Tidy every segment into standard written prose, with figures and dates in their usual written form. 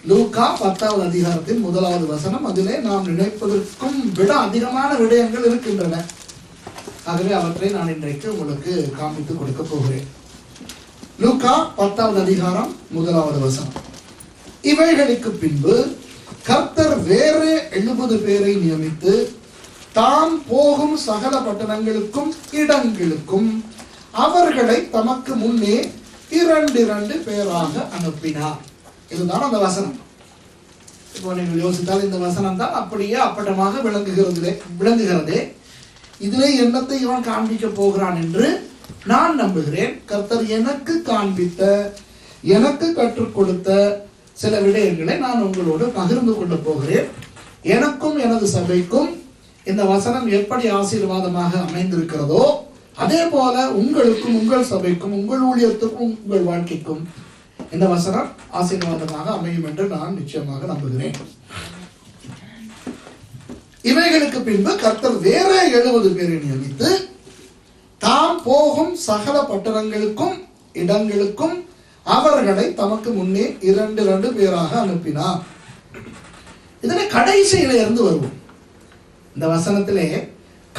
லூக்கா 10வது அதிகாரத்தின் 1வது வசனம். அதிலே நாம் நினைப்பதற்கும் விட அதிகமான விடயங்கள் இருக்கின்றன. ஆகவே அவற்றை நான் இன்றைக்கு உங்களுக்கு காண்பித்து கொடுக்க போகிறேன். லூக்கா 10வது அதிகாரம் 1வது வசனம். இவைகளுக்கு பின்பு கர்த்தர் வேறு 70 பேரை நியமித்து தாம் போகும் சகல பட்டணங்களுக்கும் இடங்களுக்கும் அவர்களை தமக்கு முன்னே 2 பேராக அனுப்பினார். இதுதான் அந்த வசனம். இப்போ நீங்கள் யோசித்தால் இந்த வசனம் தான் அப்படியே அப்பட்டமாக விளங்குகிறதே. இதிலே என்னத்தை இவன் காண்பிக்க போகிறான் என்று நான் நம்புகிறேன். கர்த்தர் எனக்கு காண்பித்த, எனக்கு கற்றுக் கொடுத்த சில விடயங்களை நான் உங்களோடு பகிர்ந்து கொள்ள போகிறேன். எனக்கும் எனது சபைக்கும் இந்த வசனம் எப்படி ஆசீர்வாதமாக அமைந்திருக்கிறதோ அதே போல உங்களுக்கும், உங்கள் சபைக்கும், உங்கள் ஊழியத்துக்கும், உங்கள் வாழ்க்கைக்கும் இந்த வசனம் ஆசீர்வாதமாக அமையும் என்று நான் நிச்சயமாக நம்புகிறேன். இவைகளுக்கு பின்பு கர்த்தர் வேற 70 பேரை நியமித்து தாம் போகும் சகல பட்டணங்களுக்கும் இடங்களுக்கும் அவர்களை தமக்கு முன்னே 2 பேராக அனுப்பினார். இதனை கடைசியில இருந்து வருவோம். இந்த வசனத்திலே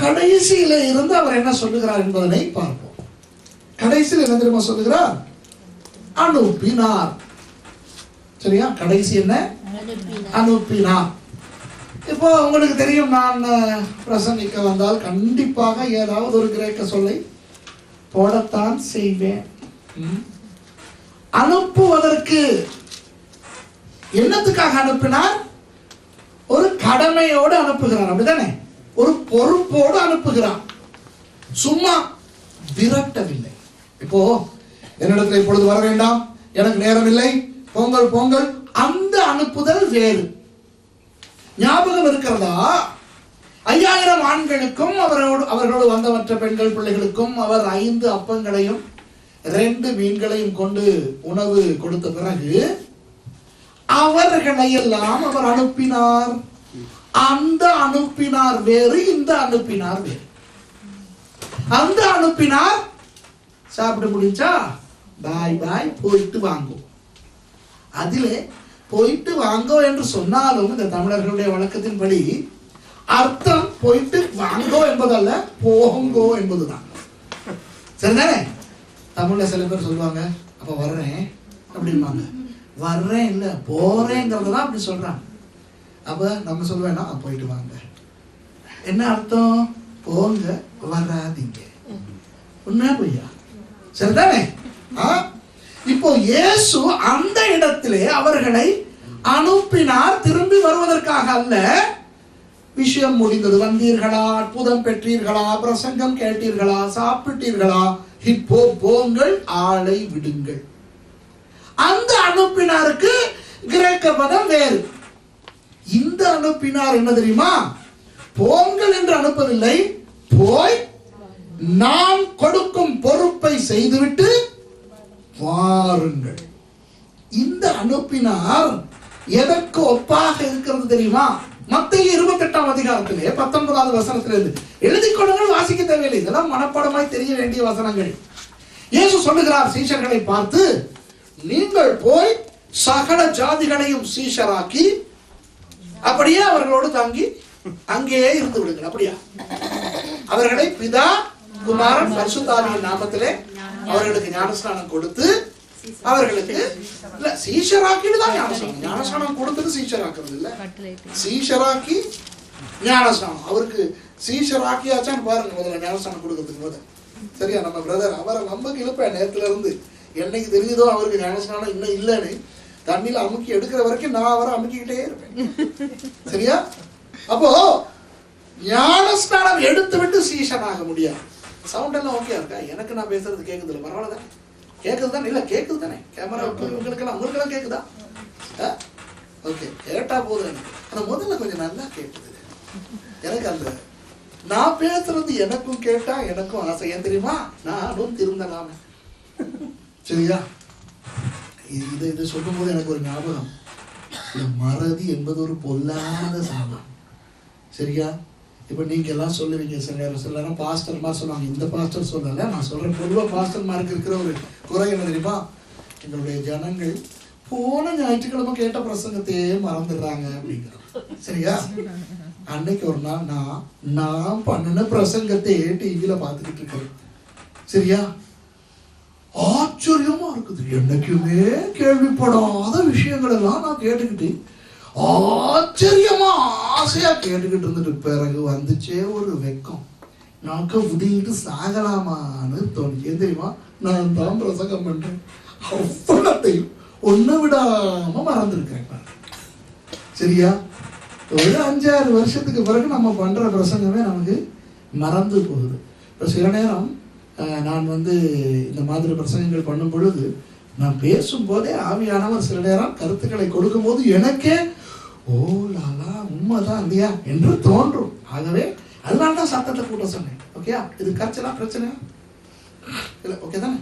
கடைசியில இருந்து அவர் என்ன சொல்லுகிறார் என்பதனை பார்ப்போம். கடைசியில் என்ன தெரியுமா சொல்லுகிறார்? அனுப்பினார். சரியா? கடைசி என்ன? அனுப்பினார். இப்போ உங்களுக்கு தெரியும், நான் பிரசங்கிக்க வந்தால் கண்டிப்பாக ஏதாவது ஒரு கிரேக்க சொல்லை போடத்தான் செய்வேன். அனுப்புவதற்கு என்னத்துக்காக அனுப்பினார்? ஒரு கடமையோடு அனுப்புகிறார், அப்படிதானே? ஒரு பொறுப்போடு அனுப்புகிறார், சும்மா விரட்டவில்லை. இப்போ என்னிடத்தில் இப்பொழுது வர வேண்டாம், எனக்கு நேரம் இல்லை, பொங்கல் பொங்கல், அந்த அனுப்புதல் வேறு. ஞாபகம் இருக்கிறதா? 5000 ஆண்களுக்கும் அவர்களோடு வந்த மற்ற பெண்கள் பிள்ளைகளுக்கும் அவர் 5 அப்பங்களையும் 2 மீன்களையும் கொண்டு உணவு கொடுத்த பிறகு அவர்களை எல்லாம் அவர் அனுப்பினார். அந்த அனுப்பினார் வேறு, இந்த அனுப்பினார் வேறு. அந்த அனுப்பினார் சாப்பிட முடிச்சா பாய் பாய் போயிட்டு வாங்கோ. அதிலே போயிட்டு வாங்கோ என்று சொன்னாலும் இந்த தமிழர்களுடைய வழக்கத்தின்படி அர்த்தம் போயிட்டு வாங்கோ என்பதல்ல, போங்கோ என்பதுதான். சரிதானே? தமிழ்ல சில பேர் சொல்லுவாங்க, அப்ப வர்றேன் அப்படிம்பாங்க. வர்றேன் இல்ல, போறேங்கிறதுதான் அப்படி சொல்றாங்க. அப்ப நம்ம சொல்லுவேன்னா போயிட்டு வாங்க. என்ன அர்த்தம்? போங்க, வராதீங்க. உண்மையா பொய்யா? சரிதானே? இப்போ இயேசு அந்த இடத்திலே அவர்களை அனுப்பினார், திரும்பி வருவதற்காக அல்ல. விஷயம் முடிந்தது, வந்தீர்களா, அற்புதம் பெற்றீர்களா, பிரசங்கம் கேட்டீர்களா, சாப்பிட்டீர்களா, இப்போ போங்கள், ஆளை விடுங்கள். அந்த அனுப்பினாருக்கு கிரேக்க பதம் வேறு. இந்த அனுப்பினார் என்ன தெரியுமா? போங்கள் என்று அனுப்பவில்லை, போய் நான் கொடுக்கும் பொறுப்பை செய்துவிட்டு வாருங்கள். இந்த அனுப்பினார் எதற்கு ஒப்பாக இருக்கிறது தெரியுமா? மத்தேயு 28ஆம் அதிகாரத்திலே 19வது வசனத்திலிருந்து எழுதிக் கொள்ளுங்கள், வாசிக்க தேவையில்லை, இதெல்லாம் மனப்பாடமாய் தெரிய வேண்டிய வசனங்கள். இயேசு சொல்லுகிறார் சீஷர்களை பார்த்து, நீங்கள் போய் சகல ஜாதிகளையும் சீஷராக்கி அப்படியே அவர்களோடு தங்கி அங்கேயே இருந்து விடுங்கள். அப்படியா? அவர்களை பிதா, குமாரன், பரிசுத்தாவியின் நாமத்திலே அவர்களுக்கு ஞானஸ்நானம் கொடுத்து அவர்களுக்கு இல்ல சீஷராக்கிட்டு தான் ஞானஸ்நானம் கொடுத்துட்டு சீஷராக்குறது இல்ல, சீஷராக்கி ஞானஸ்நானம். அவருக்கு சீஷராக்கியாச்சான்னு பாருங்க முதல்ல ஞானஸ்நானம் கொடுக்கறதுக்கு முதல்ல. சரியா? நம்ம பிரதர் அவரை நம்பக்கு இழுப்பேன் நேரத்துல இருந்து. என்னைக்கு தெரியுதோ அவருக்கு ஞானஸ்நானம் இன்னும் இல்லைன்னு தண்ணியில அமுக்கி எடுக்கிற வரைக்கும் நான் அவரை அமுக்கிக்கிட்டே இருப்பேன். சரியா? அப்போ ஞானஸ்நானம் எடுத்து விட்டு சீஷனாக முடியாது. சவுண்ட் எல்லாம் ஓகே இருக்கா? எனக்கு நான் பேசுறது கேக்குது இல்லை? பரவாயில்ல தானே? கேக்குது தானே? இல்ல கேக்குது தானே? கேமரா உங்களுக்கெல்லாம் கேக்குதா? ஓகே, கேட்டா போதும். ஆனா முதல்ல கொஞ்சம் நல்லா கேட்டது எனக்கு. அந்த நான் பேசுறது எனக்கும் கேட்டா எனக்கும் ஆசை. ஏன் தெரியுமா? நானும் திருந்தலாம். சரியா? இது சொல்லும் போது எனக்கு ஒரு ஞாபகம். மறதி என்பது ஒரு பொல்லாத சாபம். சரியா? இப்ப நீங்க எல்லாம் சொல்லுவீங்க, சில நேரம் பாஸ்டர்மார் சொல்லுவாங்க, இந்த பாஸ்டர் சொல்லல, நான் சொல்றேன் பொதுவா பாஸ்டர்மாருக்கு இருக்கிற ஒரு குறை என்ன தெரியுமா? எங்களுடைய ஜனங்கள் போன ஞாயிற்றுக்கிழமை கேட்ட பிரசங்கத்தையே மறந்துடுறாங்க அப்படிங்கிறோம். சரியா? அன்னைக்கு ஒரு நாள் நான் பண்ணின பிரசங்கத்தையே டிவியில பார்த்துக்கிட்டு இருக்கிறேன். சரியா? ஆச்சரியமா இருக்குது. என்னைக்குமே கேள்விப்படாத விஷயங்கள் எல்லாம் நான் கேட்டுக்கிட்டு ஆச்சரியமா ஆசையா கேட்டுக்கிட்டு இருந்துட்டு பிறகு வந்துச்சே ஒரு வெக்கம். நாக்க உதிங்கிட்டு சாகலாமான்னு தோணுச்சு. ஏன் தெரியுமா? நான் தான் பிரசங்கம் பண்றேன். அவ்வளோத்தையும் ஒண்ணு விடாம மறந்துருக்கேன். சரியா? ஒரு 5-6 வருஷத்துக்கு பிறகு நம்ம பண்ற பிரசங்கமே நமக்கு மறந்து போகுது. இப்போ சில நேரம் நான் இந்த மாதிரி பிரசங்கங்கள் பண்ணும் பொழுது நான் பேசும்போதே ஆவியானவர் சில நேரம் கருத்துக்களை கொடுக்கும் போது எனக்கே ஓ லாலா உண்மைதான் இல்லையா என்று தோன்றும். ஆகவே அதனால்தான் சத்தத்தை கூட்ட சொன்னேன். ஓகேயா? இது கரைச்சலா பிரச்சனை இல்லை? ஓகே தானே?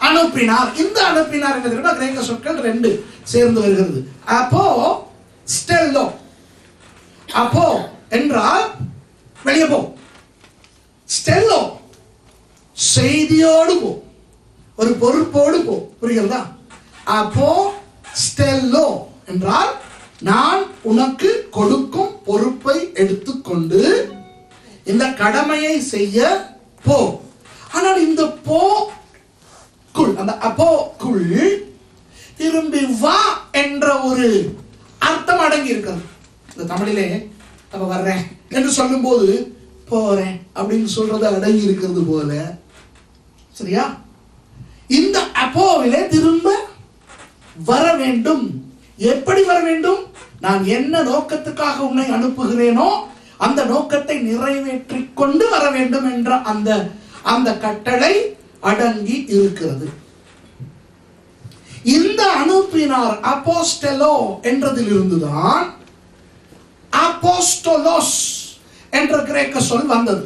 அனுப்பினார். இந்த அனுப்பினார் என்கிற கிரேக்க சொற்கள் 2 சேர்ந்து வருகிறது. அப்போ ஸ்டெல்லோ. அப்போ என்றால் வெளியே போ. ஸ்டெல்லோ செய்தியோடு போ, ஒரு பொறுப்போடு போ. புரிகிறதா? அப்போ ஸ்டெல்லோ என்றால் நான் உனக்கு கொடுக்கும் பொறுப்பை எடுத்துக்கொண்டு இந்த கடமையை செய்ய போ. ஆனால் இந்த போக்குள், அந்த அப்போக்குள் திரும்பி வா என்ற ஒரு அர்த்தம் அடங்கி இருக்கிறது. இந்த தமிழிலே நம்ம வர்றேன் என்று சொல்லும் போது போறேன் அப்படின்னு சொல்றது அடங்கி இருக்கிறது போல. சரியா? இந்த அப்போவிலே திரும்ப வர வேண்டும். எப்படி வர வேண்டும்? நான் என்ன நோக்கத்துக்காக உன்னை அனுப்புகிறேனோ அந்த நோக்கத்தை நிறைவேற்றிக் கொண்டு வர வேண்டும் என்ற அந்த கட்டளை அடங்கி இருக்கிறது. இந்த அனுப்பினார் அப்போஸ்டலோ என்றதிலிருந்துதான் அப்போஸ்டோலோஸ் என்ற கிரேக்க சொல் வந்தது.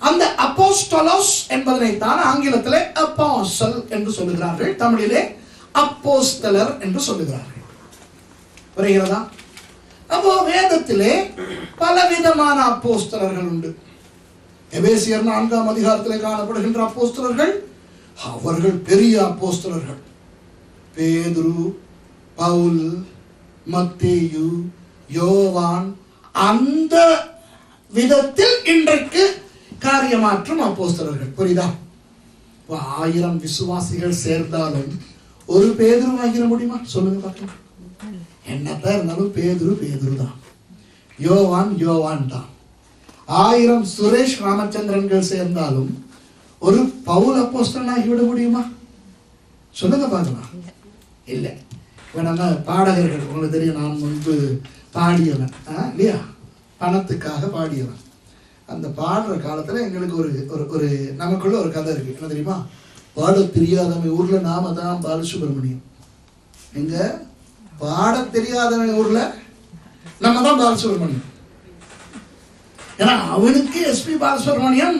அந்த அப்போஸ்டோலோஸ் என்பதனை தான் ஆங்கிலத்திலே அப்போஸ்டல் என்று சொல்லுகிறார்கள், தமிழிலே அப்போஸ்தலர் என்று சொல்லுகிறார்கள். புரிகிறதா? அப்போ வேதத்திலே பலவிதமான அப்போஸ்தலர்கள் உண்டு. எபேசியர் 4ஆம் அதிகாரத்திலே காணப்படுகின்ற அப்போஸ்தலர்கள் அவர்கள் பெரிய அப்போஸ்தலர்கள். பேதுரு, பவுல், மத்தேயு, யோவான், அந்த விதத்தில் இன்றைக்கு காரியமாற்றும் அப்போஸ்தலர்கள். புரியுதா? 1000 விசுவாசிகள் சேர்ந்தாலும் ஒரு பேதுரு ஆகிட முடியுமா? சொல்லுங்க பார்க்கலாம். என்னத்தான் இருந்தாலும் பேதுரு தான், யோவான் தான். 1000 சுரேஷ் ராமச்சந்திரன்கள் சேர்ந்தாலும் ஒரு பவுல் அப்போஸ்தலன் ஆகிவிட முடியுமா? சொல்லுங்க பார்க்கலாம். இல்லை. இப்போ நம்ம பாடகர்கள், உங்களுக்கு தெரியும், நான் முன்பு பாடியவன் இல்லையா, பணத்துக்காக பாடியவன். அந்த பாடுற காலத்தில் எங்களுக்கு ஒரு நமக்குள்ள ஒரு கதை இருக்கு. என்ன தெரியுமா? பாட தெரியாதவன் ஊர்ல நாம தான் பாலசுப்ரமணியம். எங்க பாட தெரியாதவன் ஊர்ல நம்ம தான் பாலசுப்ரமணியம். ஏன்னா அவனுக்கு எஸ்பி பாலசுப்ரமணியம்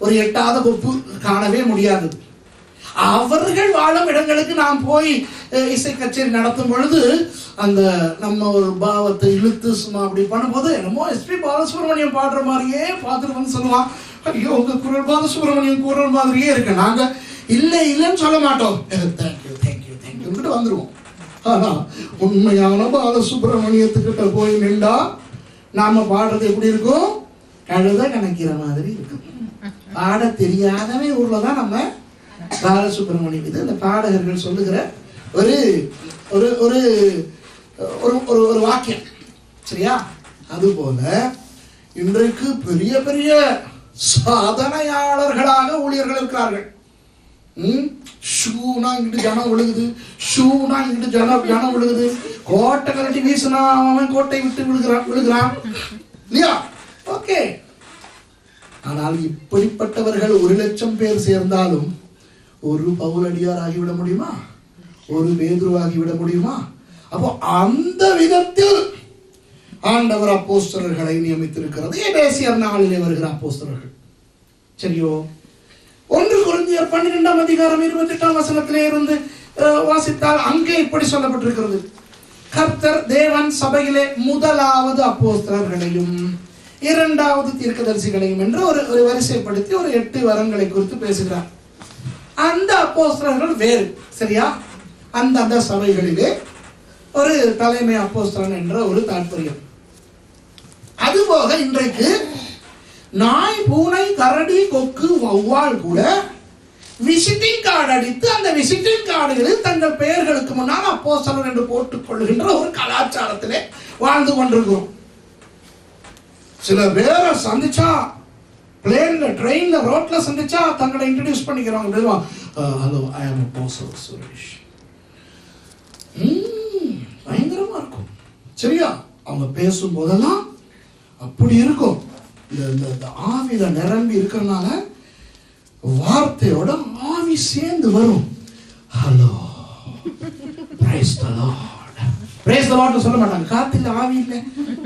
ஒரு எட்டாத கொப்பு காணவே முடியாது. அவர்கள் வாழும் இடங்களுக்கு நாம் போய் இசை கச்சேரி நடத்தும் பொழுது அந்த நம்ம ஒரு பாவத்தை இழுத்து சும்மா அப்படி பண்ணும்போது என்னமோ எஸ்பி பாலசுப்ரமணியம் பாடுற மாதிரியே பார்த்துட்டு வந்து சொல்லுவான், ஐயோ உங்க குரல் பாலசுப்ரமணியம் குரல் மாதிரியே இருக்கு. நாங்க இல்லைன்னு சொல்ல மாட்டோம், தேங்க்யூ வந்துருவோம். ஆனா உண்மையான பாலசுப்ரமணியத்துக்கிட்ட போய் நின்றா நாம பாடுறது எப்படி இருக்கும்? கழுத கணக்கிற மாதிரி இருக்கும். பாட தெரியாதவே ஊர்லதான் நம்ம பாலசுப்ரமணியம். இது இந்த பாடகர்கள் சொல்லுகிற ஒரு ஒரு ஒரு ஒரு ஒரு வாக்கியம். சரியா? அதுபோல இன்றைக்கு பெரிய பெரிய சாதனையாளர்களாக ஊழியர்கள் இருக்கிறார்கள். ஷூனா இங்கிட்டு ஜனம் விழுகுது, ஷூனா இங்கிட்டு ஜனம் விழுகுது, கோட்டை கலட்டி வீசினா அவன் கோட்டை விட்டு விழுகிறான் இல்லையா? ஓகே. ஆனால் இப்படிப்பட்டவர்கள் 1,00,000 பேர் சேர்ந்தாலும் ஒரு பவுலடியார் ஆகிவிட முடியுமா? ஒரு பேதுருவாகிவிட முடியுமா? அப்போ அந்த விதத்தில் ஆண்டவர் அப்போஸ்தலர்களை நியமித்திருக்கிறது. எபேசியர் 4 வருகிற அப்போஸ்தலர்கள். சரியோ? 1 கொரிந்தியர் 12ஆம் அதிகாரம் 28ஆம் வசனத்திலே இருந்து வாசித்தால் அங்கே இப்படி சொல்லப்பட்டிருக்கிறது. கர்த்தர் தேவன் சபையிலே முதலாவது அப்போஸ்தலர்களையும் இரண்டாவது தீர்க்கதரிசிகளையும் என்று ஒரு வரிசைப்படுத்தி ஒரு 8 வரங்களை குறித்து பேசுகிறார். அந்த அப்போஸ்தலர்கள் வேறு. சரியா? அந்த சபைகளிலே ஒரு தலைமை அப்போஸ்தலன் என்ற ஒரு தாற்பயம். அதுபோக இன்றைக்கு நாய், பூனை, கரடி, கொக்கு, வௌவால் கூட விசிட்டிங் கார்டு அடித்து அந்த விசிட்டிங் கார்டுகளில் தங்கள் பெயர்களுக்கு முன்னால் அப்போஸ்தலன் என்று போட்டுக் கொள்கின்ற ஒரு கலாச்சாரத்திலே வாழ்ந்து கொண்டிருக்கிறோம். சில பேரை சந்திச்சா, பிளேன்ல, ட்ரெயின்ல, ரோட்ல சந்திச்சா தங்களை இன்ட்ரோடியூஸ் பண்ணிக்கிறாங்க. ஹலோ, ஐ அம் அப்போஸ்தலன் சுரேஷ். பயங்கரமா இருக்கும். சரியா? அவங்க பேசும் போதெல்லாம் அப்படி இருக்கும். இந்த ஆவில நிரம்பி இருக்கிறதுனால வார்த்தையோட ஆவி சேர்ந்து வரும். Hello, praise the Lord. Praise the Lord சொல்ல மாட்டாங்க. காத்துல ஆவி இல்லை.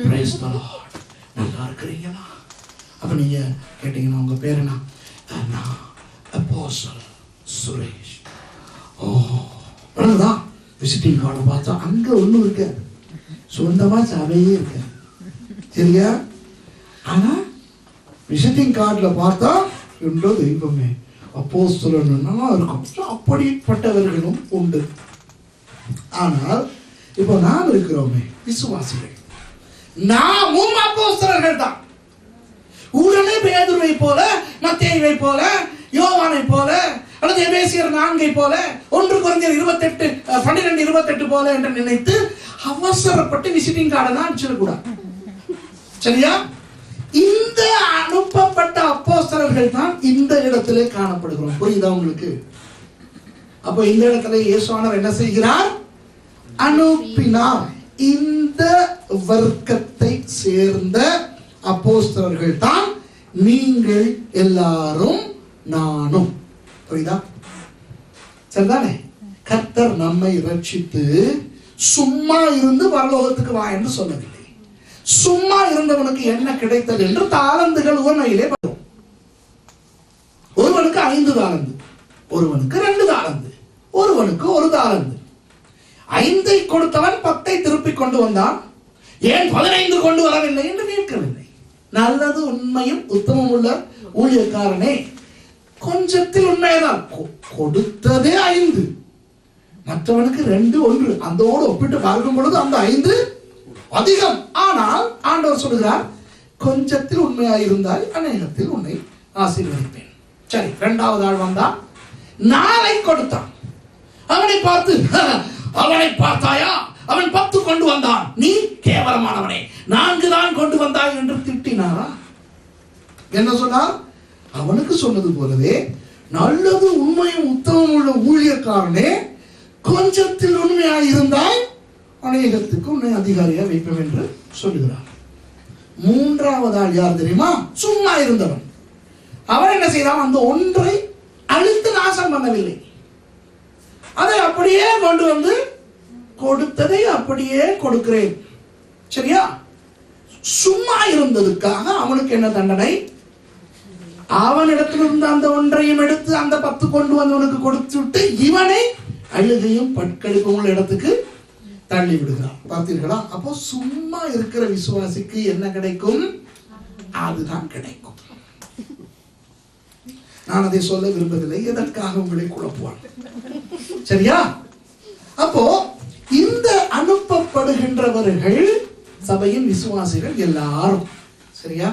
Praise the Lord. நல்லா இருக்கிறீங்களா? அப்ப நீங்க கேட்டீங்கன்னா உங்க பேர் என்ன? நான் அப்போஸ்தலன் சுரேஷ். ஓ, அவ்வளவுதான். விசிட்டிங் கார்டு பார்த்தா அங்க ஒண்ணும் இருக்கு, சொந்தமா சபையே இருக்கு. சரியா? ஆனா விசிட்டிங் கார்டுல பார்த்தா என்றோ தெய்வமே அப்போஸ்தலன் இருக்கும். அப்படிப்பட்டவர்களும் உண்டு. ஆனால் இப்போ நாம் இருக்கிறோமே விசுவாசிகள், நாமும் அப்போஸ்தலர்கள் தான். உடனே பேதுருவை போல, மத்தேயுவை போல, யோவானை போல, அல்லது எபேசியர் 4 போல, 1 கொரிந்தியர் 12:28 போல என்று நினைத்து அவசரப்பட்டு விசிட்டிங் கார்டை தான் அனுப்பிச்சிடக்கூடாது. சரியா? இந்த அனுப்பப்பட்ட அப்போஸ்தலர்கள் தான் இந்த இடத்திலே காணப்படுகிறோம். புரியுதா உங்களுக்கு? அப்போ இந்த இடத்துல இயேசுவானவர் என்ன செய்கிறார்? அனுப்பினார். இந்த வர்க்கத்தை சேர்ந்த அப்போஸ்தலர்கள் தான் நீங்கள் எல்லாரும் நானும். புரியுதா? சரிதானே? கர்த்தர் நம்மை ரட்சித்து சும்மா இருந்து பரலோகத்துக்கு வா என்று சொல்லவில்லை. சும்மா இருந்தவனுக்கு என்ன கிடைத்தது என்று தாளந்துகள் உவமையிலே வரும். ஒருவனுக்கு 5 தாளந்து, ஒருவனுக்கு 2 தாளந்து, ஒருவனுக்கு 1 தாளந்து. 5 கொடுத்தவன் 10 திருப்பி கொண்டு வந்தான். ஏன் 15 கொண்டு வரவில்லை என்று கேட்கவில்லை. நல்லது, உண்மையும் உத்தமம் உள்ள ஊழியக்காரனே, கொஞ்சத்தில் உண்மைதான், கொடுத்ததே 5, மற்றவனுக்கு 2, 1. அதோடு ஒப்பிட்டு பார்க்கும் பொழுது அந்த 5 அதிகம். ஆனால் ஆண்டவர் சொல்கிறார், கொஞ்சத்தில் உண்மையாயிருந்தால் அநேகத்தில் உன்னை ஆசீர்வதிப்பேன். சரி, 2வது ஆள் வந்தான், 4 கொடுத்தான். அவனை பார்த்து, அவனை பார்த்தாயா, அவன் 10 கொண்டு வந்தான், நீ கேவலமானவனே 4 தான் கொண்டு வந்தாய் என்று திட்டினாரா? என்ன சொன்னார்? அவனுக்கு சொன்னது போலவே, நல்லது, உண்மையும் உத்தமம் உள்ள ஊழியக்காரனே, கொஞ்சத்தில் உண்மையாயிருந்தாய் அநேகத்துக்கு உன்னை அதிகாரியா வைப்பேன் என்று சொல்லுகிறார். 3வது ஆள் யார் தெரியுமா? சும்மா இருந்தவன். அவன் என்ன செய்தான்? அந்த ஒன்றை அழித்து நாசம் பண்ணவில்லை, அதை அப்படியே கொண்டு வந்து கொடுத்ததை அப்படியே கொடுக்கிறேன். சரியா? சும்மா இருந்ததுக்காக அவனுக்கு என்ன தண்டனை? அவனிடத்திலிருந்து அந்த ஒன்றையும் எடுத்து அந்த 10 கொண்டு வந்தவனுக்கு கொடுத்து விட்டு இவனை அழுகையும் பட்கடிப்பும் உள்ள இடத்துக்கு தள்ளி விடுகிறார். பார்த்தீர்களா? அப்போ சும்மா இருக்கிற விசுவாசிக்கு என்ன கிடைக்கும்? அதுதான் கிடைக்கும். நான் அதை சொல்ல விரும்பவில்லை, எதற்காக உங்களை குழப்புவார். சரியா? அப்போ இந்த அனுப்பப்படுகின்றவர்கள் சபையின் விசுவாசிகள் எல்லாரும். சரியா?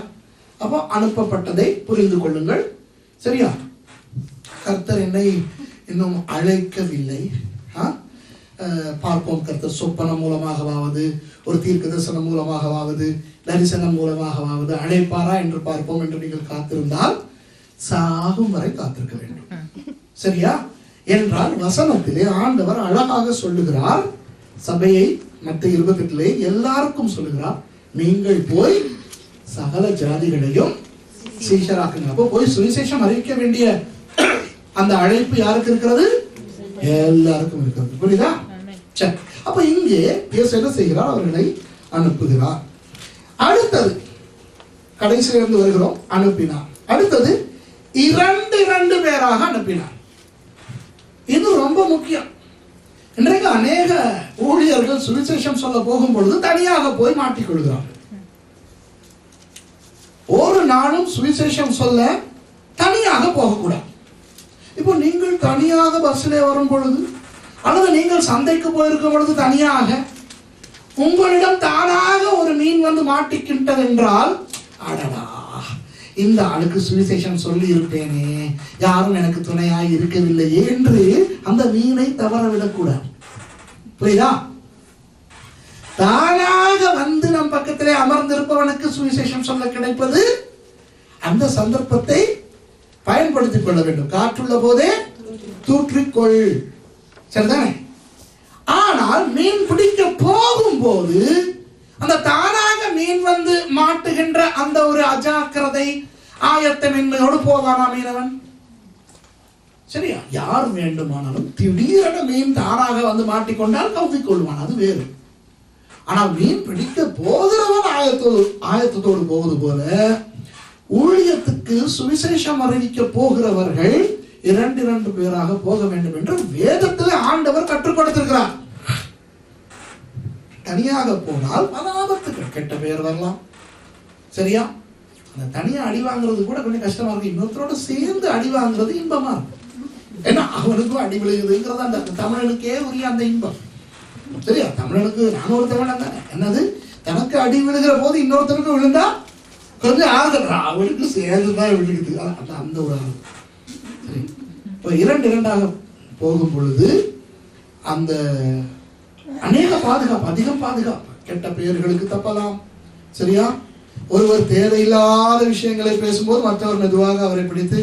அப்போ அனுப்பப்பட்டதை புரிந்து கொள்ளுங்கள். சரியா? கர்த்தர் என்னை இன்னும் அழைக்கவில்லை. பார்ப்போம், கர்த்தர் சொப்பனம் மூலமாகவாவது, ஒரு தீர்க்க தரிசனம் மூலமாகவாவது, தரிசனம் மூலமாகவாவது அழைப்பாரா என்று பார்ப்போம் என்று நீங்கள் காத்திருந்தால் சாகும் வரை காத்திருக்க வேண்டும். சரியா? என்றால் வசனத்திலே ஆண்டவர் அழகாக சொல்லுகிறார், சபையை மத்திய 28 எல்லாருக்கும் சொல்லுகிறார், நீங்கள் போய் சகல ஜாதிகளையும் சீஷராக்குங்க. அப்போ போய் சுவிசேஷம் அறிவிக்க வேண்டிய அந்த அழைப்பு யாருக்கு இருக்கிறது? எல்லாருக்கும் இருக்கிறது. புரியுதா? சரி, அப்ப இங்கே இயேசு என்ன செய்கிறார்? அவர்களை அனுப்புகிறார். அடுத்தது கடைசியிலிருந்து வருகிறோம். அனுப்பினார். அடுத்தது 2 பேராக அனுப்பினார். இது ரொம்ப முக்கியம். இன்றைக்கு அநேக ஊழியர்கள் சுவிசேஷம் சொல்ல போகும் பொழுது தனியாக போய் மாட்டிக்கொள்கிறார்கள். ஒரு நாளும் சுவிசேஷம் சொல்ல தனியாக போகக்கூடாது. இப்போ நீங்கள் தனியாக பஸ்ஸிலே வரும் பொழுது அல்லது நீங்கள் சந்தைக்கு போயிருக்கும் பொழுது தனியாக உங்களிடம் தானாக ஒரு மீன் வந்து மாட்டிக்கின்றது என்றால், அடடா, இந்த ஆளுக்கு சுவிசேஷம் சொல்லி இருப்பேனே, யாரும் எனக்கு துணையாய் இருக்கவில்லையே என்று அந்த மீனை தவற விடக்கூடாது. புரியுதா? தானாக வந்து நம் பக்கத்திலே அமர்ந்திருப்பவனுக்கு சுவிசேஷம் சொல்ல கிடைப்பது, அந்த சந்தர்ப்பத்தை பயன்படுத்திக் கொள்ள வேண்டும். காற்றுள்ள போதே தூற்றிக்கொள், சரிதானே? ஆனால் மீன் பிடிக்க போகும்போது அந்த தானாக மீன் வந்து மாட்டுகின்ற அந்த ஒரு அஜாக்கிரதை ஆயத்தமின்மையோடு போவானா மீனவன்? சரியா? யார் வேண்டுமானாலும் திடீரென மீன் தானாக வந்து மாட்டிக்கொண்டால் கவ்விக்கொள்வான், அது வேறு. ஆனால் மீன் பிடிக்க போகிறவன் ஆயத்தத்தோடு போவது போல ஊழியத்துக்கு சுவிசேஷம் அறிவிக்க போகிறவர்கள் 2 பேராக போக வேண்டும் என்று வேதத்தில் ஆண்டவர் கற்றுக் கொடுத்திருக்கிறார். தனியாக போனால் பல கெட்ட பெயர் வரலாம். சரியா? அந்த தனியா அடி வாங்குறது கூட கொஞ்சம் கஷ்டமா இருக்கு. இன்னொருத்தரோட சேர்ந்து அடி வாங்குறது இன்பமா இருக்கும். ஏன்னா அவனுக்கும் அடி விழுகுதுங்கிறது அந்த தமிழனுக்கே உரிய அந்த இன்பம். சரியா? தமிழனுக்கு நான் ஒரு தமிழன் தானே. என்னது, தனக்கு அடி விழுகிற போது இன்னொருத்தருக்கு விழுந்தா கொஞ்சம் ஆறுதல், அவனுக்கு சேர்ந்துதான் விழுகுது, அந்த ஒரு ஆறு. சரி, இப்போ 2 போகும் பொழுது அந்த அநேக பாதுகாப்பு, அதிகம் பாதுகாப்பு. கெட்ட பெயர்களுக்கு தப்பலாம். சரியா? ஒருவர் தேவையில்லாத விஷயங்களை பேசும்போது மற்றவர் மெதுவாக அவரை பிடித்து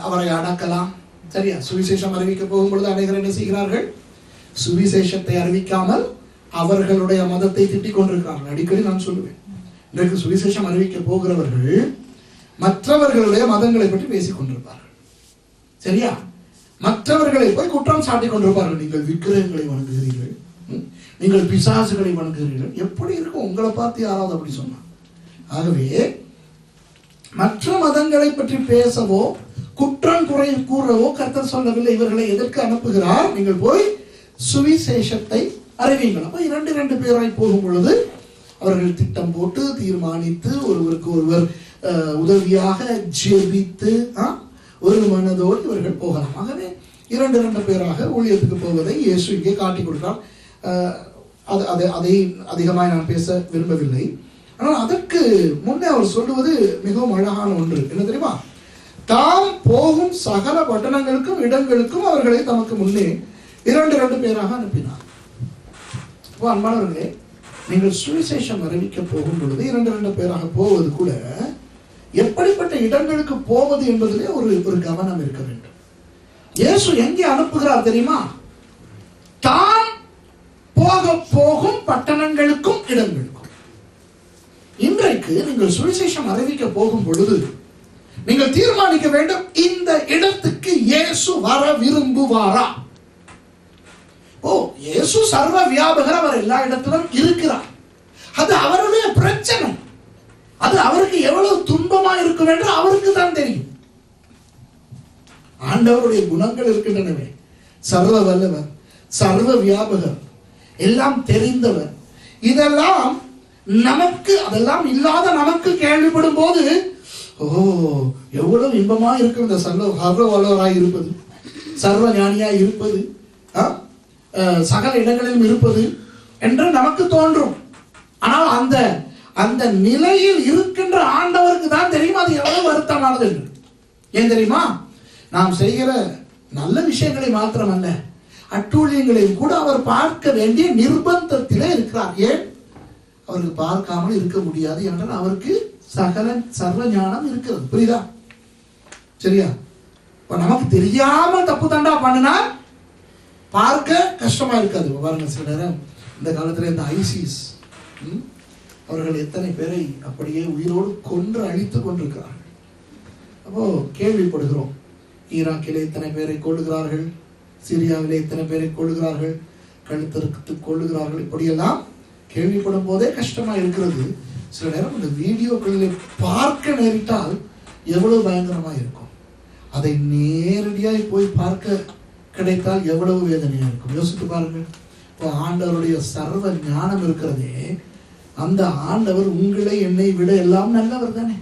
அவரை அடக்கலாம். சரியா? சுவிசேஷம் அறிவிக்க போகும்பொழுது அநேகர் என்ன செய்கிறார்கள்? சுவிசேஷத்தை அறிவிக்காமல் அவர்களுடைய மதத்தை திட்டிக் கொண்டிருக்கிறார்கள். அடிக்கடி நான் சொல்லுவேன், இன்றைக்கு சுவிசேஷம் அறிவிக்க போகிறவர்கள் மற்றவர்களுடைய மதங்களை பற்றி பேசிக் கொண்டிருப்பார்கள். சரியா? மற்றவர்களை போய் குற்றம் சாட்டிக் கொண்டிருப்பார்கள். நீங்கள் விக்கிரகங்களை வணங்குகிறீர்கள், நீங்கள் பிசாசுகளை வணங்குகிறீர்கள். எப்படி இருக்கும் உங்களை பார்த்து யாராவது அப்படி சொன்னா? ஆகவே மற்ற மதங்களை பற்றி பேசவோ குற்றம் குறை கூறவோ கர்த்தர் சொல்லவில்லை. இவர்களை எதற்கு அனுப்புகிறார்? நீங்கள் போய் சுவிசேஷத்தை அறிவீங்கள். அப்ப 2 பேராய் போகும் பொழுது அவர்கள் திட்டம் போட்டு தீர்மானித்து ஒருவருக்கு ஒருவர் உதவியாக ஜெபித்து ஒரு மனதோடு இவர்கள் போகலாம். ஆகவே 2 பேராக ஊழியத்துக்கு போவதை இயேசு இங்கே காட்டி கொடுத்தார். அதை அதிகமாக நான் பேச விரும்பவில்லை. ஆனால் அதற்கு முன்னே அவர் சொல்லுவது மிகவும் அழகான ஒன்று. என்ன தெரியுமா? தாம் போகும் சகல பட்டணங்களுக்கும் இடங்களுக்கும் அவர்களை தமக்கு முன்னே 2 பேராக அனுப்பினார். இப்போ அன்பானவர்களே, நீங்கள் சுவிசேஷம் அறிவிக்க போகும் பொழுது 2 பேராக போவது கூட எப்படிப்பட்ட இடங்களுக்கு போவது என்பதிலே ஒரு கவனம் இருக்க வேண்டும். இயேசு எங்கே அனுப்புகிறார் தெரியுமா? தான் போகும் பட்டணங்களுக்கும் இடங்களுக்கும். இன்றைக்கு நீங்கள் சுவிசேஷம் அறிவிக்க போகும் பொழுது நீங்கள் தீர்மானிக்க வேண்டும், இந்த இடத்துக்கு இயேசு வர விரும்புவாரா? இயேசு சர்வ வியாபகர், அவர் எல்லா இடத்திலும் இருக்கிறார். அது அவருடைய பிரச்சனை. அது அவருக்கு எவ்வளவு துன்பமா இருக்கும் என்று அவருக்கு தான் தெரியும். ஆண்டவருடைய குணங்கள் இருக்கின்றனவே, சர்வ வல்லவர், சர்வ வியாபகர், எல்லாம் தெரிந்தவர். இதெல்லாம் நமக்கு, அதெல்லாம் இல்லாத நமக்கு கேள்விப்படும் போது எவ்வளவு இன்பமா இருக்கும் இந்த சர்வ வல்லவராய் இருப்பது, சர்வ ஞானியாய் இருப்பது, சகல இடங்களிலும் இருப்பது என்று நமக்கு தோன்றும். ஆனால் அந்த நிலையில் இருக்கின்ற ஆண்டவருக்கு தான் தெரியும் அது எவ்வளவு வருத்தமானது என்று. ஏன் தெரியுமா? நாம் செய்கிற நல்ல விஷயங்களை மாத்திரமல்ல, அட்டூழியங்களையும் கூட அவர் பார்க்க வேண்டிய நிர்பந்தத்திலே இருக்கிறார். ஏன்? அவருக்கு பார்க்காமல் இருக்க முடியாது என்றால் அவருக்கு சர்வ ஞானம் இருக்கிறது. புரியுதா? சரியா? இப்ப நமக்கு தெரியாமல் தப்பு தண்டா பண்ணினா பார்க்க கஷ்டமா இருக்காது. பாருங்க, சில நேரம் இந்த காலத்துல இந்த ஐசிஸ் அவர்கள் எத்தனை பேரை அப்படியே உயிரோடு கொன்று அழித்து கொண்டிருக்கிறார்கள். அப்போ கேள்விப்படுகிறோம், ஈராக்கிலே இத்தனை பேரை கொள்ளுகிறார்கள், சிரியாவிலே இத்தனை பேரை கொள்ளுகிறார்கள், கழுத்தறுத்து கொள்ளுகிறார்கள். இப்படியெல்லாம் கேள்விப்படும் போதே கஷ்டமா இருக்கிறது. சில நேரம் இந்த வீடியோக்களில் பார்க்க நேரிட்டால் எவ்வளவு பயங்கரமா இருக்கும். அதை நேரடியாக போய் பார்க்க கிடைத்தால் எவ்வளவு வேதனையா இருக்கும். யோசித்து பாருங்க. இப்போ ஆண்டவருடைய சர்வ ஞானம் இருக்கிறதே, அந்த ஆண்டவர் உங்களை என்னை விட எல்லாம் நல்லவர் தானே.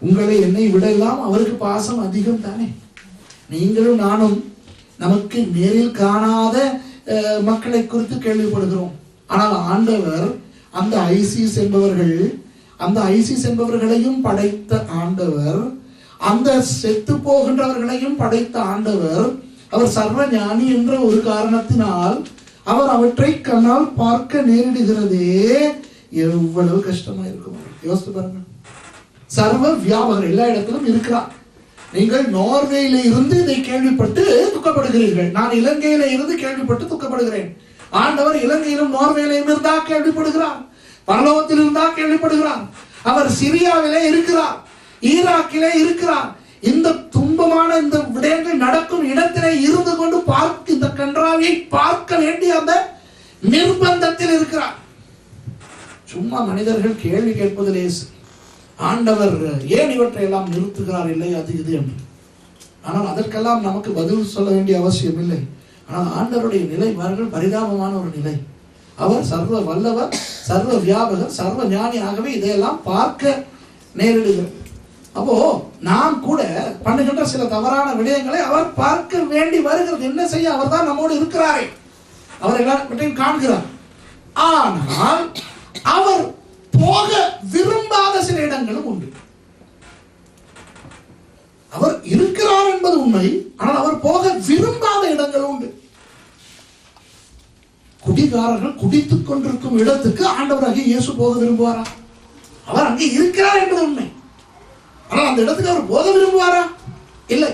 உங்களை என்னை விட எல்லாம் அவருக்கு பாசம் அதிகம் தானே. நீங்களும் நானும் நமக்கு நேரில் காணாத மக்களை குறித்து கேள்விப்படுகிறோம். ஆனால் ஆண்டவர் அந்த ஐசிஸ் என்பவர்களையும் படைத்த ஆண்டவர், அந்த செத்து போகின்றவர்களையும் படைத்த ஆண்டவர், அவர் சர்வ ஞானி என்ற ஒரு காரணத்தினால் அவர் அவற்றை கண்ணால் பார்க்க நேரிடுகிறதே எவ்வளவு கஷ்டமா இருக்கும். யோசித்து பாருங்க. சர்வ வியாபகர் எல்லா இடத்திலும் இருக்கிறார். நீங்கள் நோர்வேயில இருந்து இதை கேள்விப்பட்டு துக்கப்படுகிறீர்கள். நான் இலங்கையில இருந்து கேள்விப்பட்டு துக்கப்படுகிறேன். ஆண்டவர் இலங்கையிலும் நோர்வேயிலும் இருந்தா கேள்விப்படுகிறார், பரலோகத்தில் இருந்தா கேள்விப்படுகிறார். அவர் சிரியாவிலே இருக்கிறார், ஈராக்கிலே இருக்கிறார். இந்த துன்பமான இந்த விடயங்கள் நடக்கும் இடத்திலே இருந்து கொண்டு இந்த கன்றாவியை பார்க்க வேண்டிய அந்த நிர்பந்தத்தில் இருக்கிறார். சும்மா மனிதர்கள் கேள்வி கேட்பதிலே ஆண்டவர் ஏன் இவற்றை எல்லாம் நிறுத்துகிறார் இல்லை அது இது என்று. ஆனால் அதற்கெல்லாம் நமக்கு பதில் சொல்ல வேண்டிய அவசியம் இல்லை. ஆனால் ஆண்டவருடைய நிலை பாருங்கள், பரிதாபமான ஒரு நிலை. அவர் சர்வ வல்லவர், சர்வ வியாபகர், சர்வ ஞானி. ஆகவே இதையெல்லாம் பார்க்க நேரிடுகிறார். அப்போ நாம் கூட பண்ணுகின்ற சில தவறான விடயங்களை அவர் பார்க்க வேண்டி வருகிறது. என்ன செய்ய? அவர் தான் நம்மோடு இருக்கிறாரே, அவர் எல்லாத்தையும் காண்கிறார். ஆனால் அவர் போக விரும்பாத சில இடங்களும் உண்டு. அவர் இருக்கிறார் என்பது உண்மை, ஆனால் அவர் போக விரும்பாத இடங்களும் உண்டு. குடிகாரர்கள் குடித்துக் கொண்டிருக்கும் இடத்துக்கு ஆண்டவராகிய இயேசு போக விரும்புவாரா? அவர் அங்கே இருக்கிறார் என்பது உண்மை, ஆனால் அந்த இடத்துக்கு அவர் போக விரும்புவாரா? இல்லை.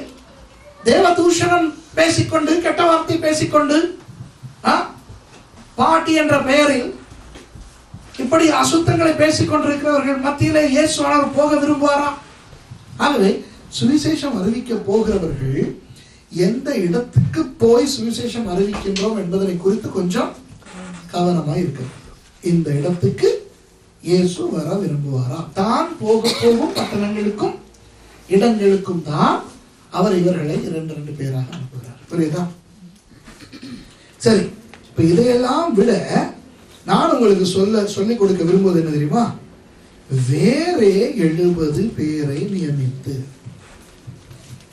தேவ தூஷணம் பேசிக்கொண்டு, கெட்ட வார்த்தை பேசிக்கொண்டு, பாட்டி என்ற பெயரில் இப்படி அசுத்தங்களை பேசிக் கொண்டிருக்கிறவர்கள் மத்தியிலே இயேசுவானவர் போக விரும்புவாரா? ஆகவே சுவிசேஷம் அறிவிக்க போகிறவர்கள் எந்த இடத்துக்கு போய் சுவிசேஷம் அறிவிக்கின்றோம் என்பதனை குறித்து கொஞ்சம் கவனமாய் இருக்க வேண்டும். இந்த இடத்துக்கு இயேசு வர விரும்புவாரா? தான் போகும் பட்டணங்களுக்கும் இடங்களுக்கும் தான் அவர் இவர்களை 2 பேராக அனுப்புகிறார். புரியுதா? சரி, இப்ப இதையெல்லாம் விட நான் உங்களுக்கு சொல்லிக் கொடுக்க விரும்புவது என்ன தெரியுமா? வேறே 70 பேரை நியமித்து.